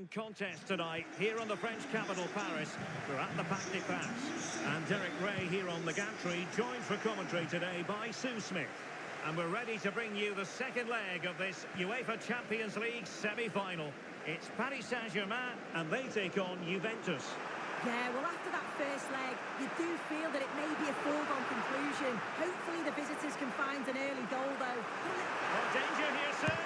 contest tonight here on the French capital, Paris. We're at the Parc des Princes. And Derek Ray here on the gantry, joined for commentary today by Sue Smith. And we're ready to bring you the second leg of this UEFA Champions League semi-final. It's Paris Saint-Germain and they take on Juventus. Yeah, well, after that first leg, you do feel that it may be a foregone conclusion. Hopefully the visitors can find an early goal, though. Well, danger here, sir.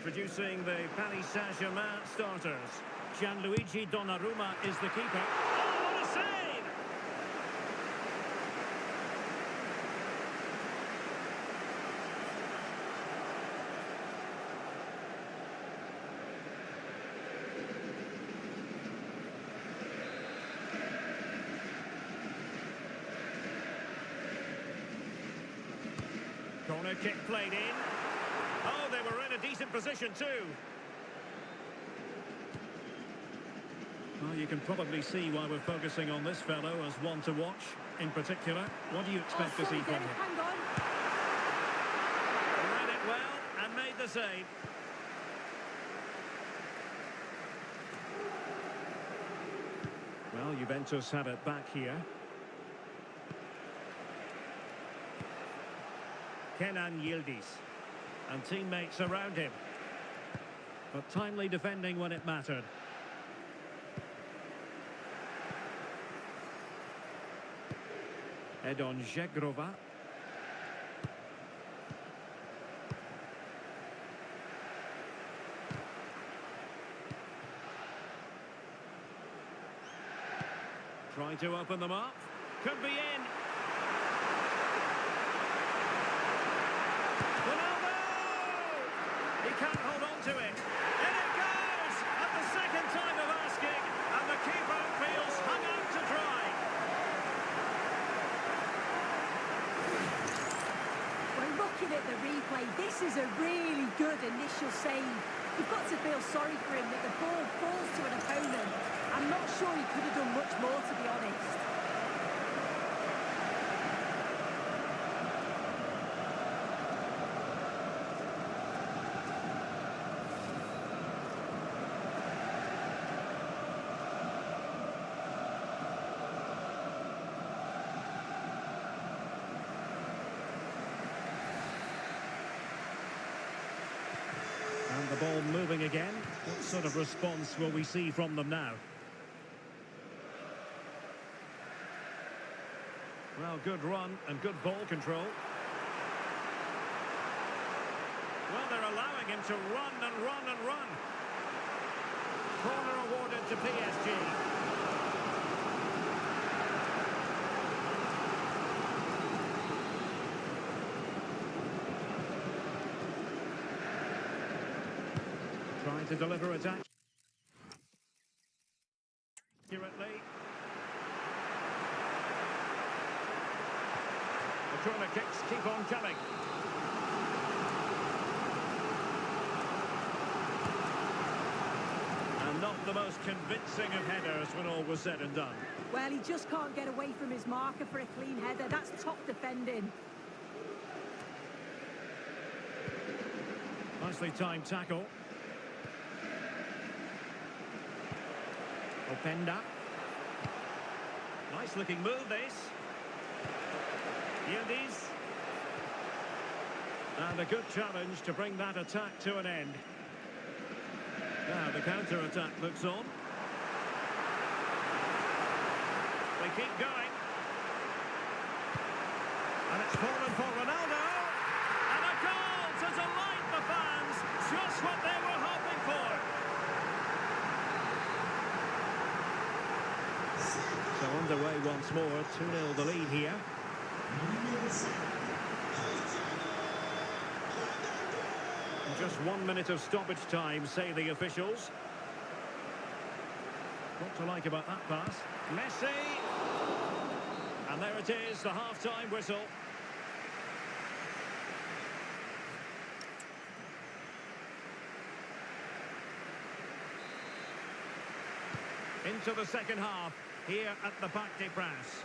Introducing the Paris Saint-Germain starters. Gianluigi Donnarumma is the keeper. Oh, what a save! Corner kick played in. Oh, they were in a decent position too. Well, you can probably see why we're focusing on this fellow as one to watch in particular. What do you expect to see from him? Hang on. Read it well and made the save. Well, Juventus have it back here. Kenan Yildiz. And teammates around him. But timely defending when it mattered. Edon Žegrova. Trying to open them up. Could be in. Ronaldo! He can't hold on to it. In it goes! At the second time of asking. And the keeper feels hung out to dry. When looking at the replay, this is a really good initial save. You've got to feel sorry for him that the ball falls to an opponent. I'm not sure he could have done much more, to be honest. And the ball moving again. What sort of response will we see from them now? Well, good run and good ball control. Well, they're allowing him to run and run and run. Corner awarded to PSG. Trying to deliver it accurately. The corner kicks keep on coming. And not the most convincing of headers when all was said and done. Well, he just can't get away from his marker for a clean header. That's top defending. Nicely timed tackle. Openda. Nice looking move this. Yildiz. And a good challenge to bring that attack to an end. Now the counter-attack looks on. They keep going. And it's fallen for Ronaldo. And a goal to delight the fans. Just what they were hoping for. So underway once more, 2-0 the lead here. And just 1 minute of stoppage time, say the officials. What to like about that pass? Messi! And there it is, the half-time whistle. Into the second half, here at the Parc des Princes.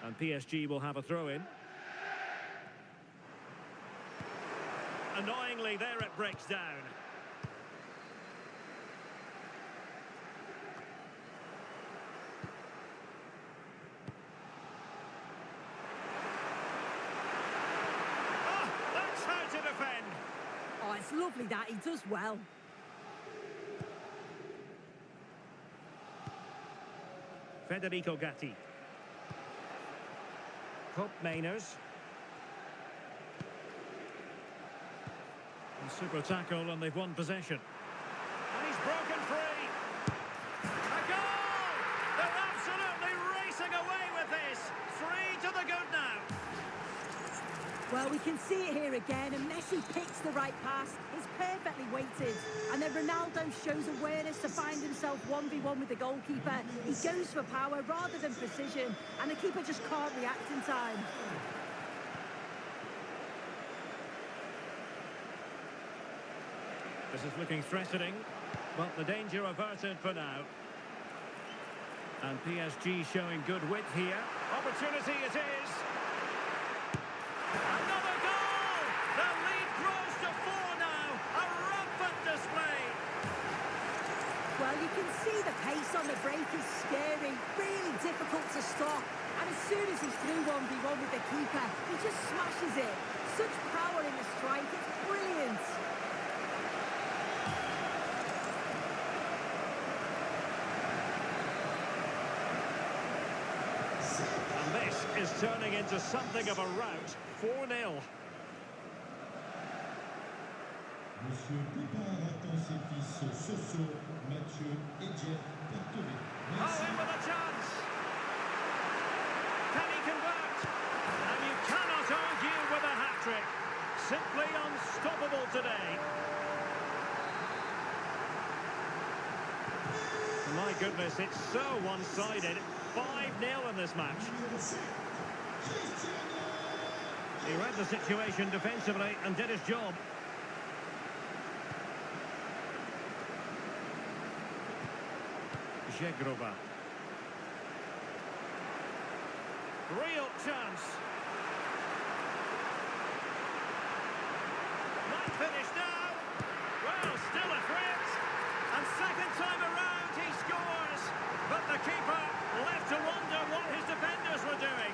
And PSG will have a throw-in. Annoyingly, there it breaks down. Oh, that's how to defend. Oh, it's lovely that. He does well. Federico Gatti. Cup Mainers. Super tackle and they've won possession. And he's broken free. A goal! They're absolutely racing away with this. 3 to the good now. Well, we can see it here again, and Messi picks the right pass. It's perfectly weighted. And then Ronaldo shows awareness to find himself 1v1 with the goalkeeper. He goes for power rather than precision, and the keeper just can't react in time. This is looking threatening, but the danger averted for now. And PSG showing good width here. Opportunity it is. Another goal! The lead grows to 4 now. A rampant display. Well, you can see the pace on the break is scary, really difficult to stop. And as soon as he's through 1v1 with the keeper, he just smashes it. Such power in the strike, it's brilliant. And this is turning into something of a rout. 4-0. Monsieur Poupin attend ses fils Soso, Mathieu et Jeff Pertové. Oh, in with a chance. Can he convert? And you cannot argue with a hat-trick. Simply unstoppable today. My goodness, it's so one-sided. 5-0 in this match. He read the situation defensively and did his job. Jegrova. Real chance. Might finish now. Well, still a threat. And second time around he scores. But the keeper left to wonder what his defenders were doing.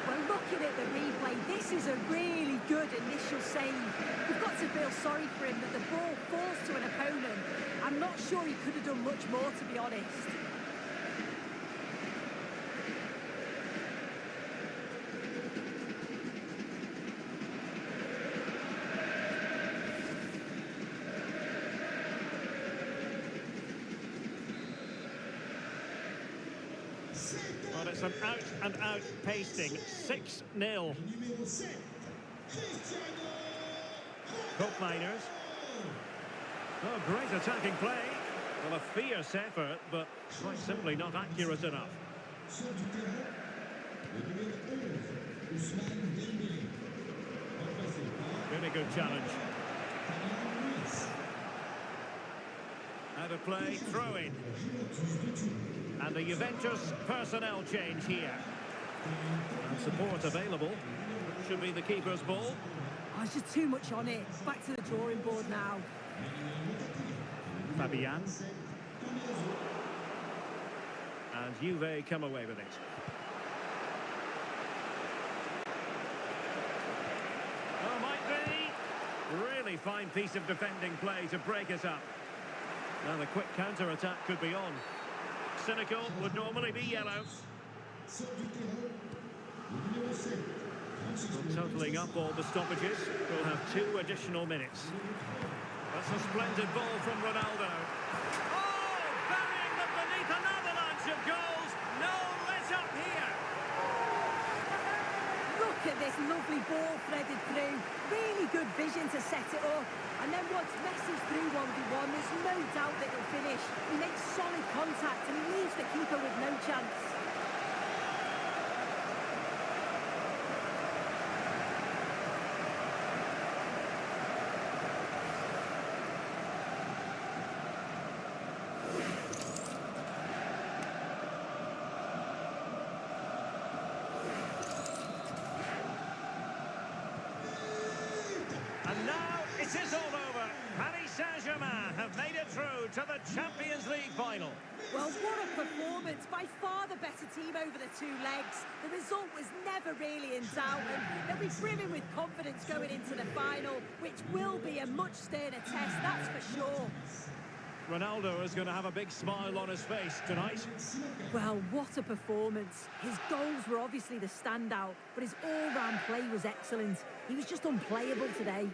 Well, looking at the replay, this is a really good initial save. You've got to feel sorry for him that the ball falls to an opponent. I'm not sure he could have done much more, to be honest. Well, it's an out-and-out pasting. 6-0. Cup Miners. Oh, great attacking play. Well, a fierce effort, but quite simply not accurate enough. Really good challenge. Out of play, throw in. And the Juventus personnel change here. And support available. Should be the keeper's ball. Oh, it's just too much on it. Back to the drawing board now. Fabian. And Juve come away with it. Oh, might be. Really fine piece of defending play to break it up. Now the quick counter-attack could be on. Cynical would normally be yellow. Well, totalling up all the stoppages, we'll have 2 additional minutes. That's a splendid ball from Ronaldo. Oh, burying them beneath an avalanche of goals. No let up here. Look at this lovely ball threaded through. Really good vision to set it up. And then once Messi's through 1v1, there's no doubt that he'll finish. He makes solid contact and he leaves the keeper with no chance. It is all over. Paris Saint-Germain have made it through to the Champions League final. Well, what a performance. By far the better team over the two legs. The result was never really in doubt, and they'll be brimming with confidence going into the final, which will be a much sterner test, that's for sure. Ronaldo is going to have a big smile on his face tonight. Well, what a performance. His goals were obviously the standout, but his all-round play was excellent. He was just unplayable today.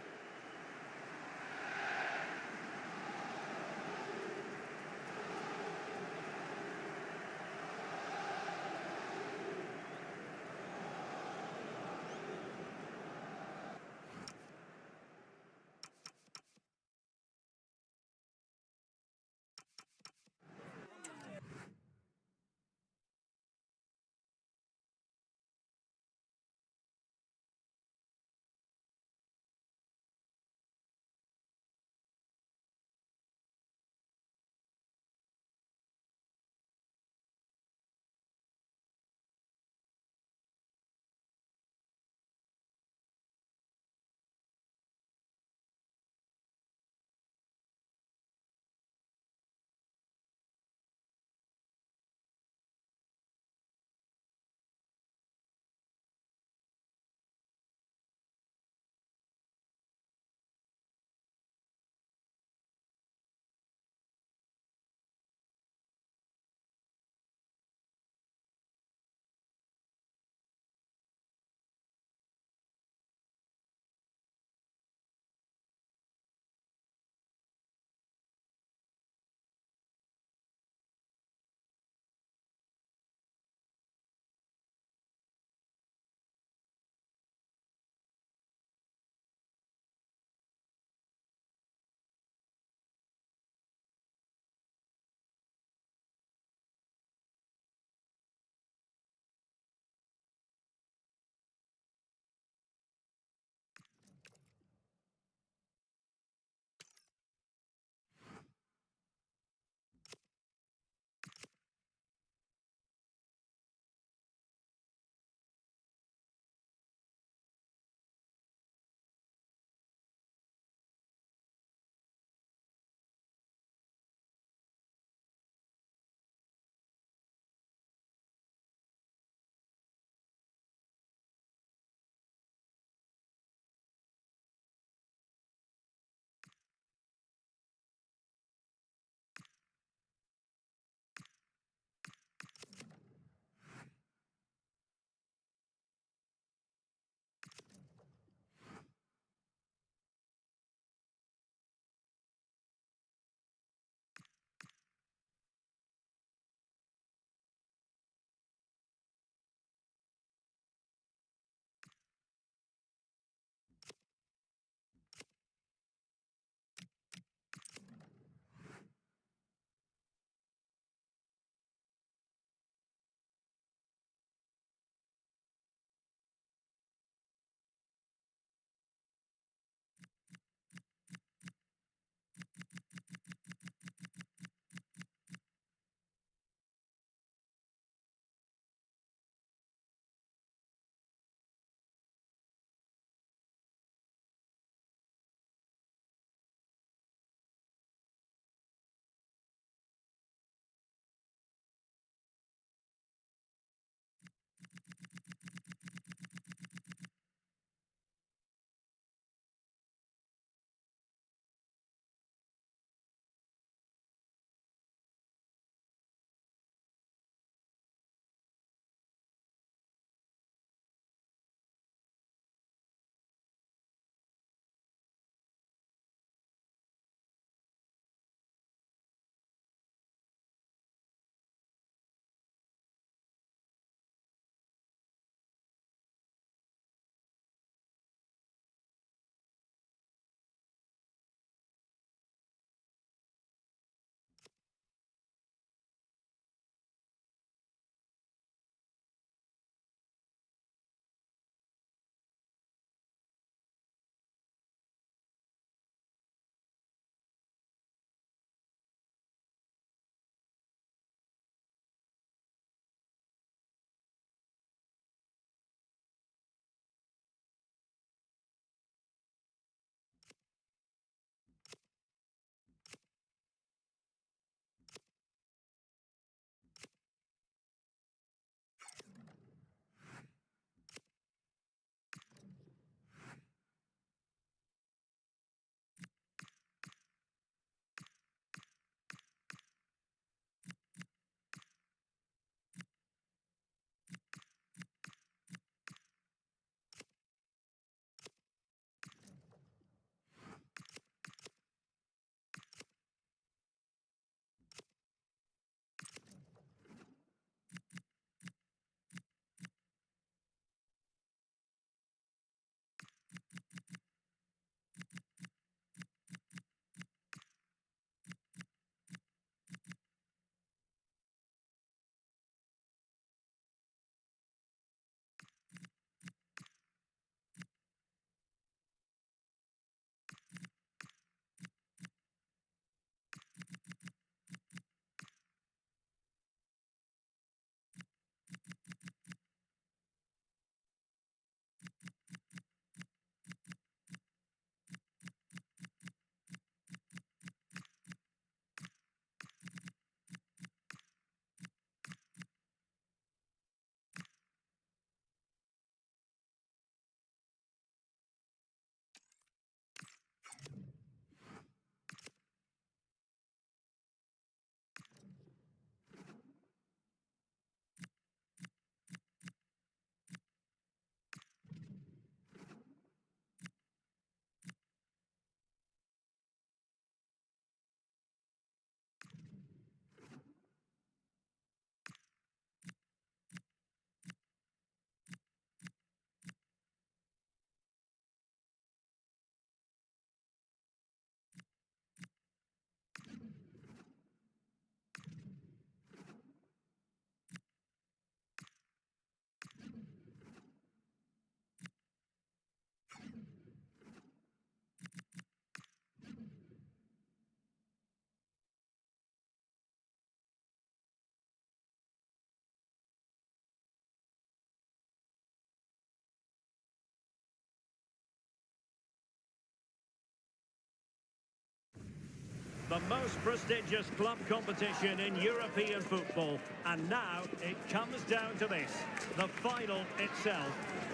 the most prestigious club competition in European football. And now it comes down to this, the final itself.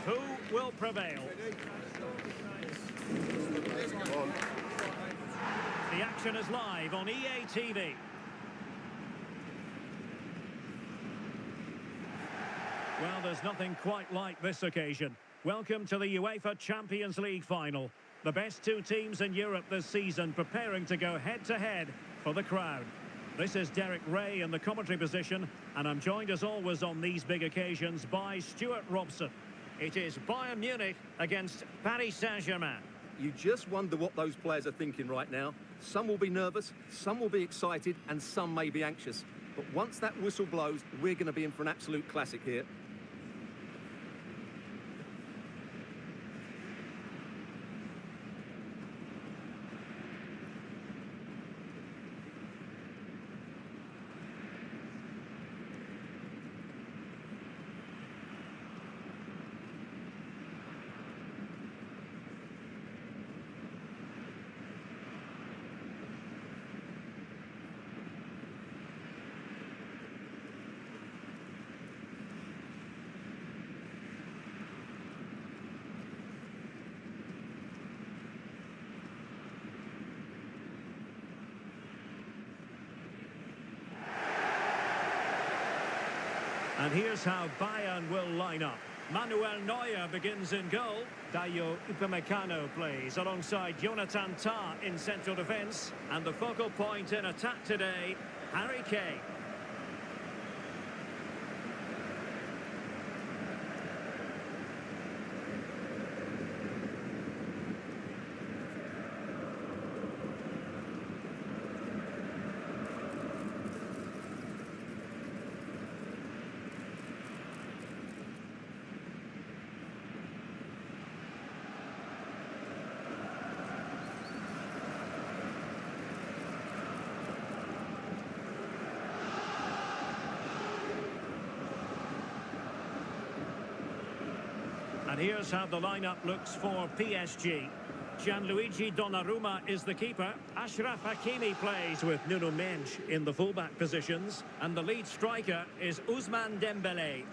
Who will prevail? The action is live on EA TV. Well, there's nothing quite like this occasion. Welcome to the UEFA Champions League final. The best two teams in Europe this season preparing to go head-to-head for the crown. This is Derek Ray in the commentary position, and I'm joined as always on these big occasions by Stuart Robson. It is Bayern Munich against Paris Saint-Germain. You just wonder what those players are thinking right now. Some will be nervous, some will be excited, and some may be anxious. But once that whistle blows, we're going to be in for an absolute classic here. And here's how Bayern will line up. Manuel Neuer begins in goal. Dayo Upamecano plays alongside Jonathan Tah in central defence. And the focal point in attack today, Harry Kane. And here's how the lineup looks for PSG. Gianluigi Donnarumma is the keeper. Achraf Hakimi plays with Nuno Mendes in the fullback positions. And the lead striker is Ousmane Dembélé.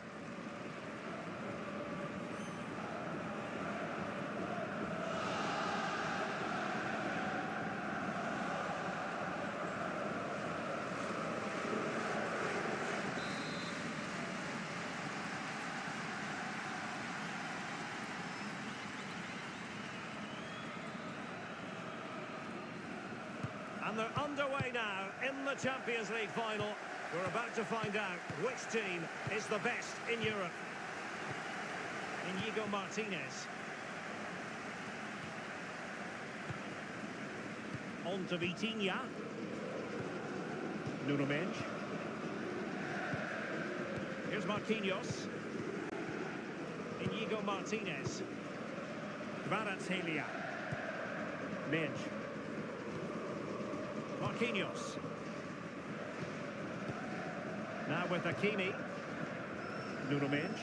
And they're underway now in the Champions League final. We're about to find out which team is the best in Europe. Inigo Martinez. On to Vitinha. Nuno Mendes. Here's Marquinhos. Inigo Martinez. Kvaratskhelia. Mendes. Marquinhos. Now with Hakimi. Nuno Mendes.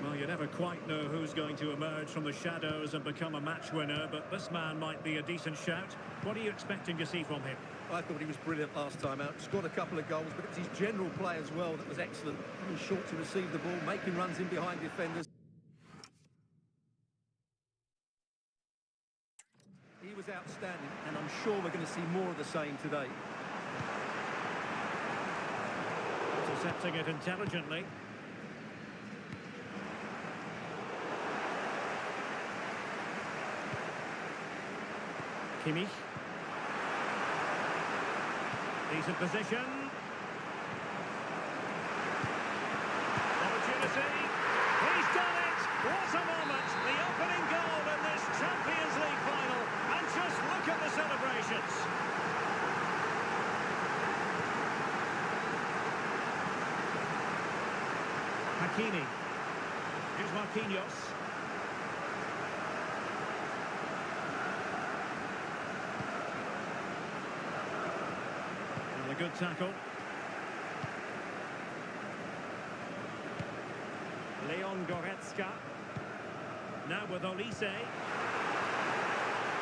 Well, you never quite know who's going to emerge from the shadows and become a match winner, but this man might be a decent shout. What are you expecting to see from him? I thought he was brilliant last time out. Scored a couple of goals, but it's his general play as well that was excellent. Coming short to receive the ball, making runs in behind defenders. He was outstanding, and I'm sure we're going to see more of the same today. Intercepting it intelligently. Kimmich. Decent position. Opportunity. He's done it! What a moment! The opening goal in this Champions League final. And just look at the celebrations. Hakimi. Here's Marquinhos. And a good tackle. Leon Goretzka. Now with Olise.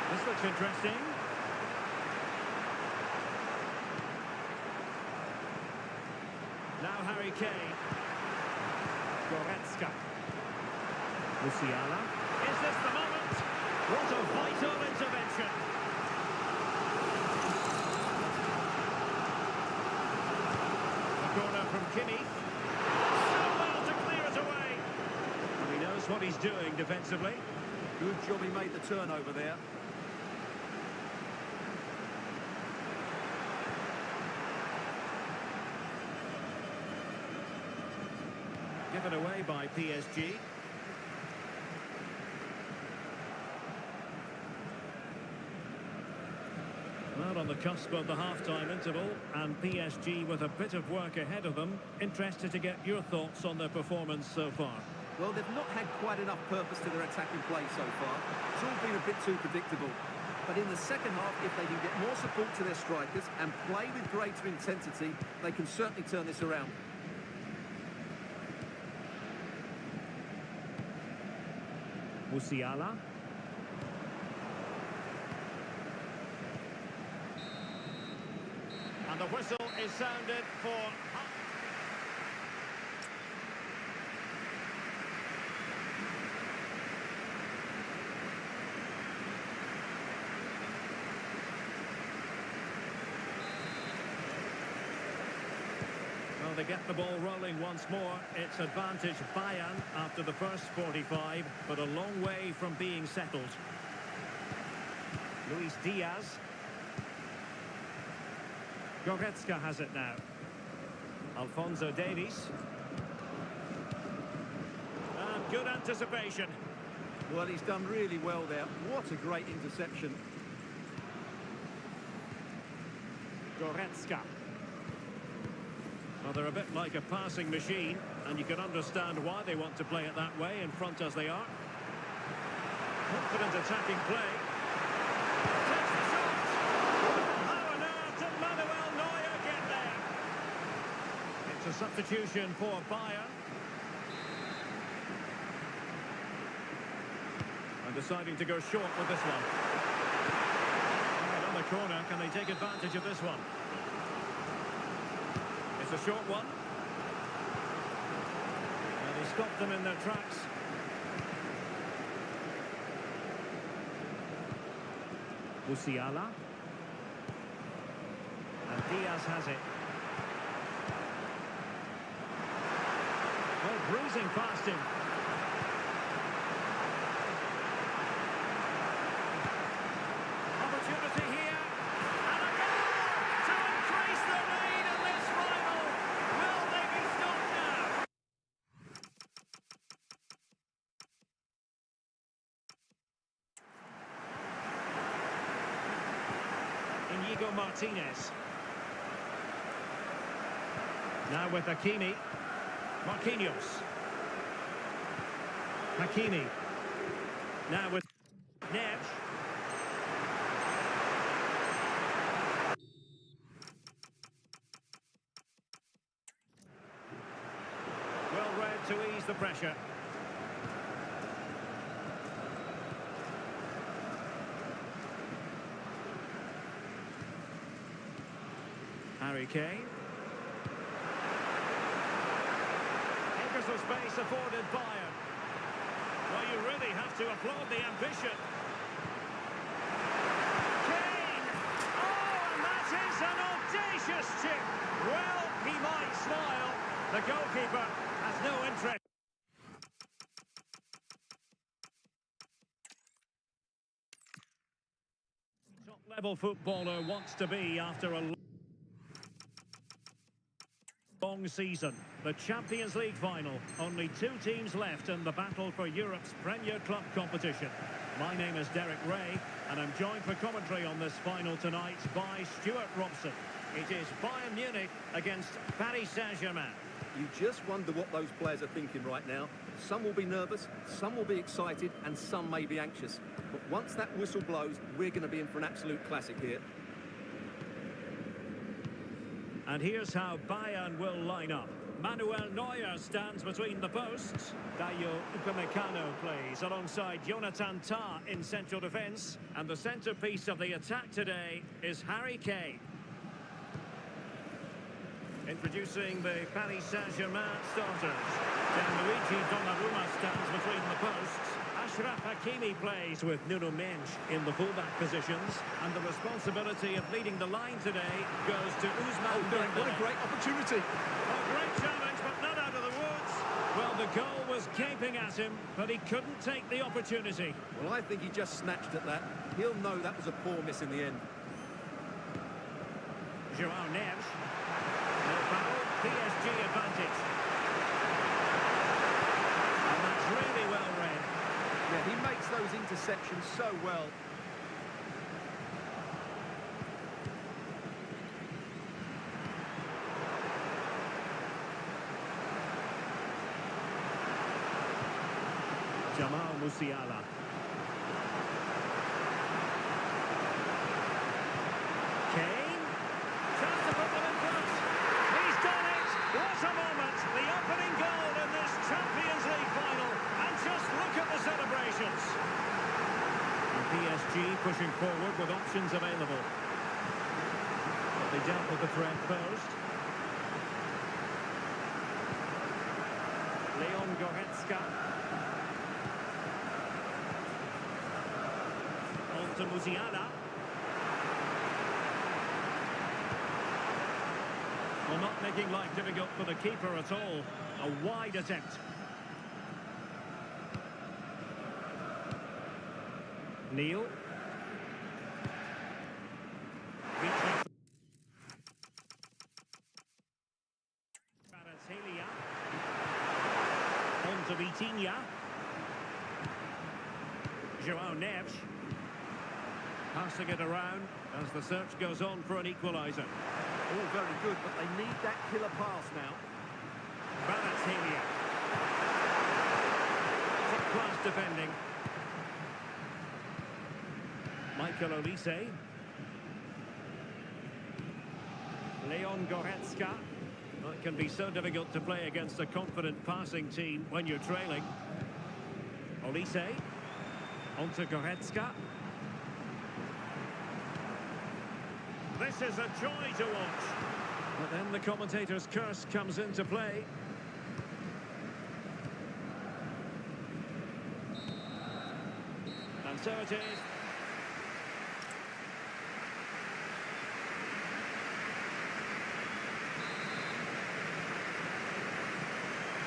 This looks interesting. Now Harry Kane. Goretzka. Musiala. Is this the moment? What a vital intervention. A corner from Kimmich. So well to clear it away. And he knows what he's doing defensively. Good job he made the turnover there. Given away by PSG. Well, on the cusp of the half-time interval, and PSG with a bit of work ahead of them. Interested to get your thoughts on their performance so far. Well, they've not had quite enough purpose to their attacking play so far. It's all been a bit too predictable. But in the second half, if they can get more support to their strikers and play with greater intensity, they can certainly turn this around. Musiala. And the whistle is sounded for... Well, they get the ball rolling once more. It's advantage Bayern after the first 45, but a long way from being settled. Luis Diaz. Goretzka has it now. Alphonso Davies. And good anticipation. Well, he's done really well there. What a great interception. Goretzka. Well, they're a bit like a passing machine, and you can understand why they want to play it that way, in front as they are. Confident attacking play. Takes the shot! How on earth did Manuel Neuer get there? It's a substitution for Bayern. And deciding to go short with this one. And on the corner, can they take advantage of this one? It's a short one. And he stopped them in their tracks. Musiala. And Diaz has it. Well, bruising past him. Opportunity here. And a goal to increase the lead in this final. Will they be stopped now? Inigo Martinez. Now with Hakimi. Marquinhos. Hakimi. Now with Neves. Well read to ease the pressure. Harry Kane. Acres of space afforded Bayern. Well, you really have to applaud the ambition. Kane! Oh, and that is an audacious chip. Well, he might smile. The goalkeeper has no interest. Top-level footballer wants to be after a long season. The Champions League final. Only two teams left in the battle for Europe's Premier Club competition. My name is Derek Ray, and I'm joined for commentary on this final tonight by Stuart Robson. It is Bayern Munich against Paris Saint-Germain. You just wonder what those players are thinking right now. Some will be nervous, some will be excited, and some may be anxious. But once that whistle blows, we're going to be in for an absolute classic here. And here's how Bayern will line up. Manuel Neuer stands between the posts. Dayo Upamecano plays alongside Jonathan Tah in central defence. And the centrepiece of the attack today is Harry Kane. Introducing the Paris Saint-Germain starters. Gianluigi Donnarumma stands between the posts. Achraf Hakimi plays with Nuno Mendes in the fullback positions. And the responsibility of leading the line today goes to Ousmane Dembélé. What a great opportunity. A great challenge, but not out of the woods. Well, the goal was gaping at him, but he couldn't take the opportunity. Well, I think he just snatched at that. He'll know that was a poor miss in the end. João Neves. No foul. PSG advantage. And that's really well read. Yeah, he makes those interceptions so well. Jamal Musiala. Kane. Chance to put them in front. He's done it. What a moment. The opening goal in this Champions League final. And just look at the celebrations. And PSG pushing forward with options available. But they dealt with the threat posed. Leon Goretzka. On to Musiala. Well, not making life difficult for the keeper at all. A wide attempt. Neil. Kvaratskhelia. On to Vitinha. João Neves. Passing it around as the search goes on for an equaliser. All very good, but they need that killer pass now. Kvaratskhelia. Top-class defending. Michael Olise. Leon Goretzka. Well, it can be so difficult to play against a confident passing team when you're trailing. Olise. On to Goretzka. This is a joy to watch. But then the commentator's curse comes into play. And so it is.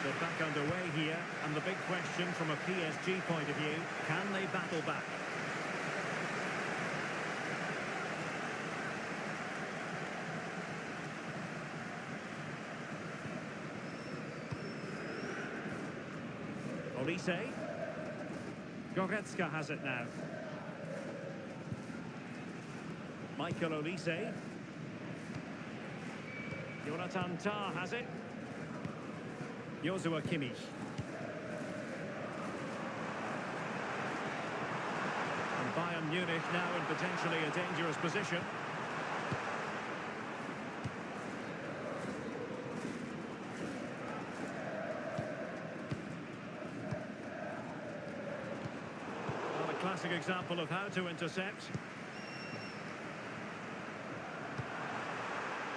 They're back underway here, and the big question from a PSG point of view, can they battle back? Olise. Goretzka has it now. Michael Olise. Jonathan Tah has it. Joshua Kimmich. And Bayern Munich now in potentially a dangerous position. Well, a classic example of how to intercept.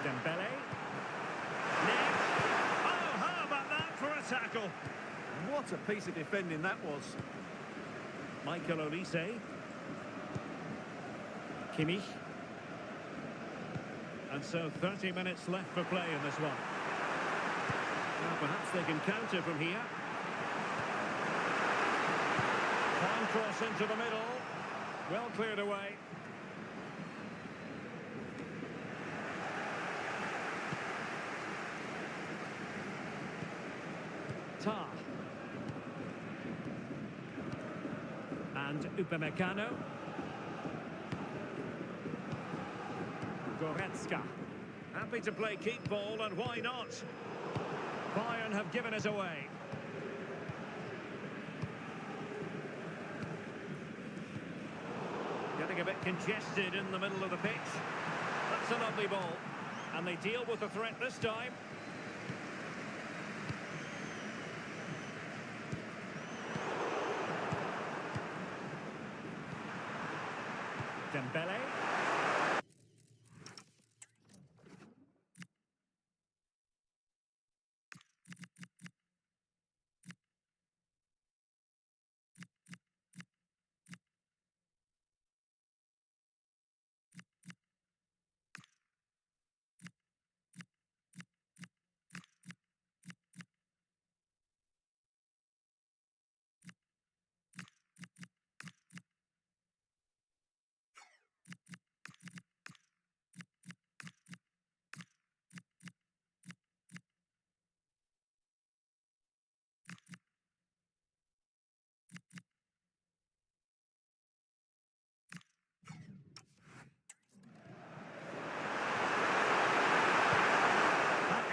Dembele. Tackle. What a piece of defending that was. Michael Olise. Kimmich. And so 30 minutes left for play in this one. Now perhaps they can counter from here. Fine cross into the middle. Well cleared away. Tah. And Upamecano. Goretzka. Happy to play keep ball, and why not? Bayern have given it away. Getting a bit congested in the middle of the pitch. That's a lovely ball. And they deal with the threat this time. Dembele.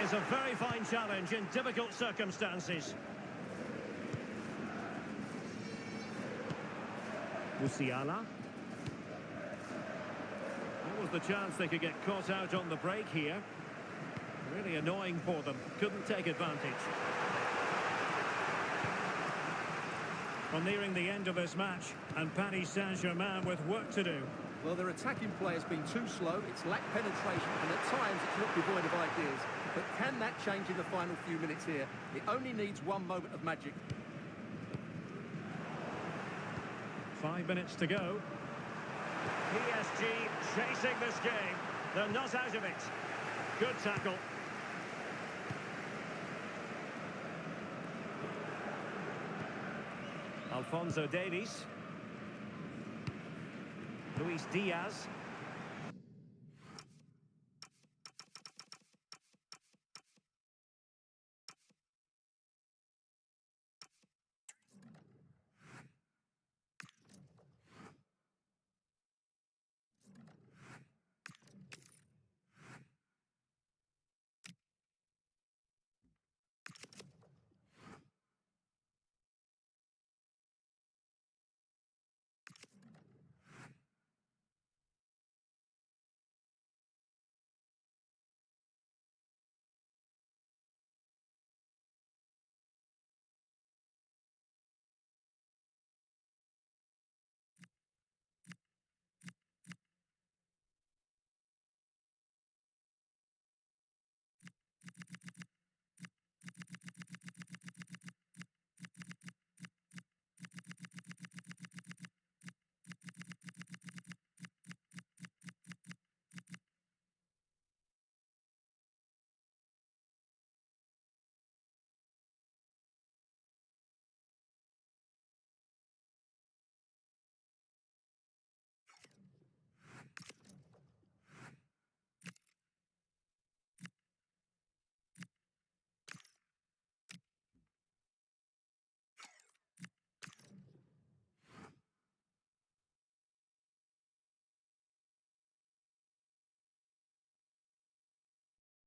Is a very fine challenge in difficult circumstances. Musiala. That was the chance they could get caught out on the break here. Really annoying for them. Couldn't take advantage. Well, nearing the end of this match, and Paris Saint-Germain with work to do. Well, their attacking play has been too slow, it's lacked penetration, and at times it's looked devoid of ideas. But can that change in the final few minutes here? It only needs one moment of magic. 5 minutes to go. PSG chasing this game. They're not out of it. Good tackle. Alphonso Davies. Luis Diaz.